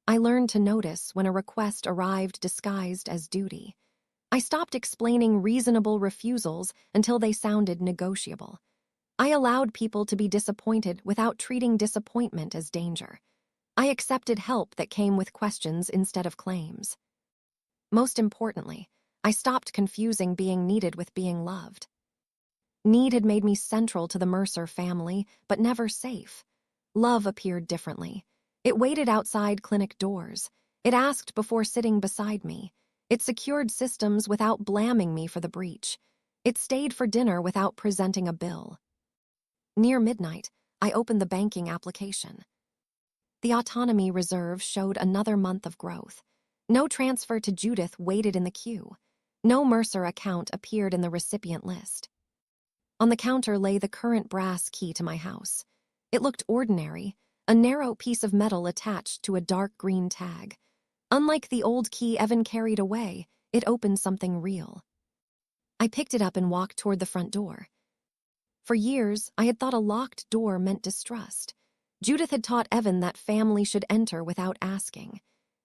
I learned to notice when a request arrived disguised as duty. I stopped explaining reasonable refusals until they sounded negotiable. I allowed people to be disappointed without treating disappointment as danger. I accepted help that came with questions instead of claims. Most importantly, I stopped confusing being needed with being loved. Need had made me central to the Mercer family, but never safe. Love appeared differently. It waited outside clinic doors. It asked before sitting beside me. It secured systems without blaming me for the breach. It stayed for dinner without presenting a bill. Near midnight, I opened the banking application. The autonomy reserve showed another month of growth. No transfer to Judith waited in the queue. No Mercer account appeared in the recipient list. On the counter lay the current brass key to my house. It looked ordinary, a narrow piece of metal attached to a dark green tag. Unlike the old key Evan carried away, it opened something real. I picked it up and walked toward the front door. For years, I had thought a locked door meant distrust. Judith had taught Evan that family should enter without asking.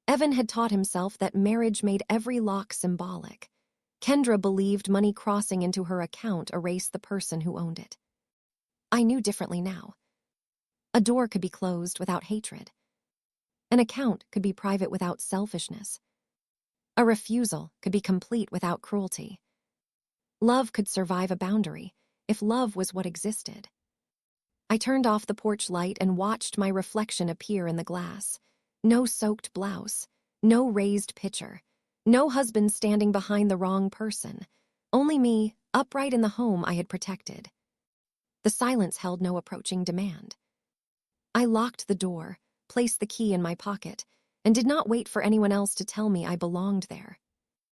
Evan had taught himself that marriage made every lock symbolic. Kendra believed money crossing into her account erased the person who owned it. I knew differently now. A door could be closed without hatred. An account could be private without selfishness. A refusal could be complete without cruelty. Love could survive a boundary, if love was what existed. I turned off the porch light and watched my reflection appear in the glass. No soaked blouse, no raised pitcher, no husband standing behind the wrong person, only me, upright in the home I had protected. The silence held no approaching demand. I locked the door, placed the key in my pocket, and did not wait for anyone else to tell me I belonged there.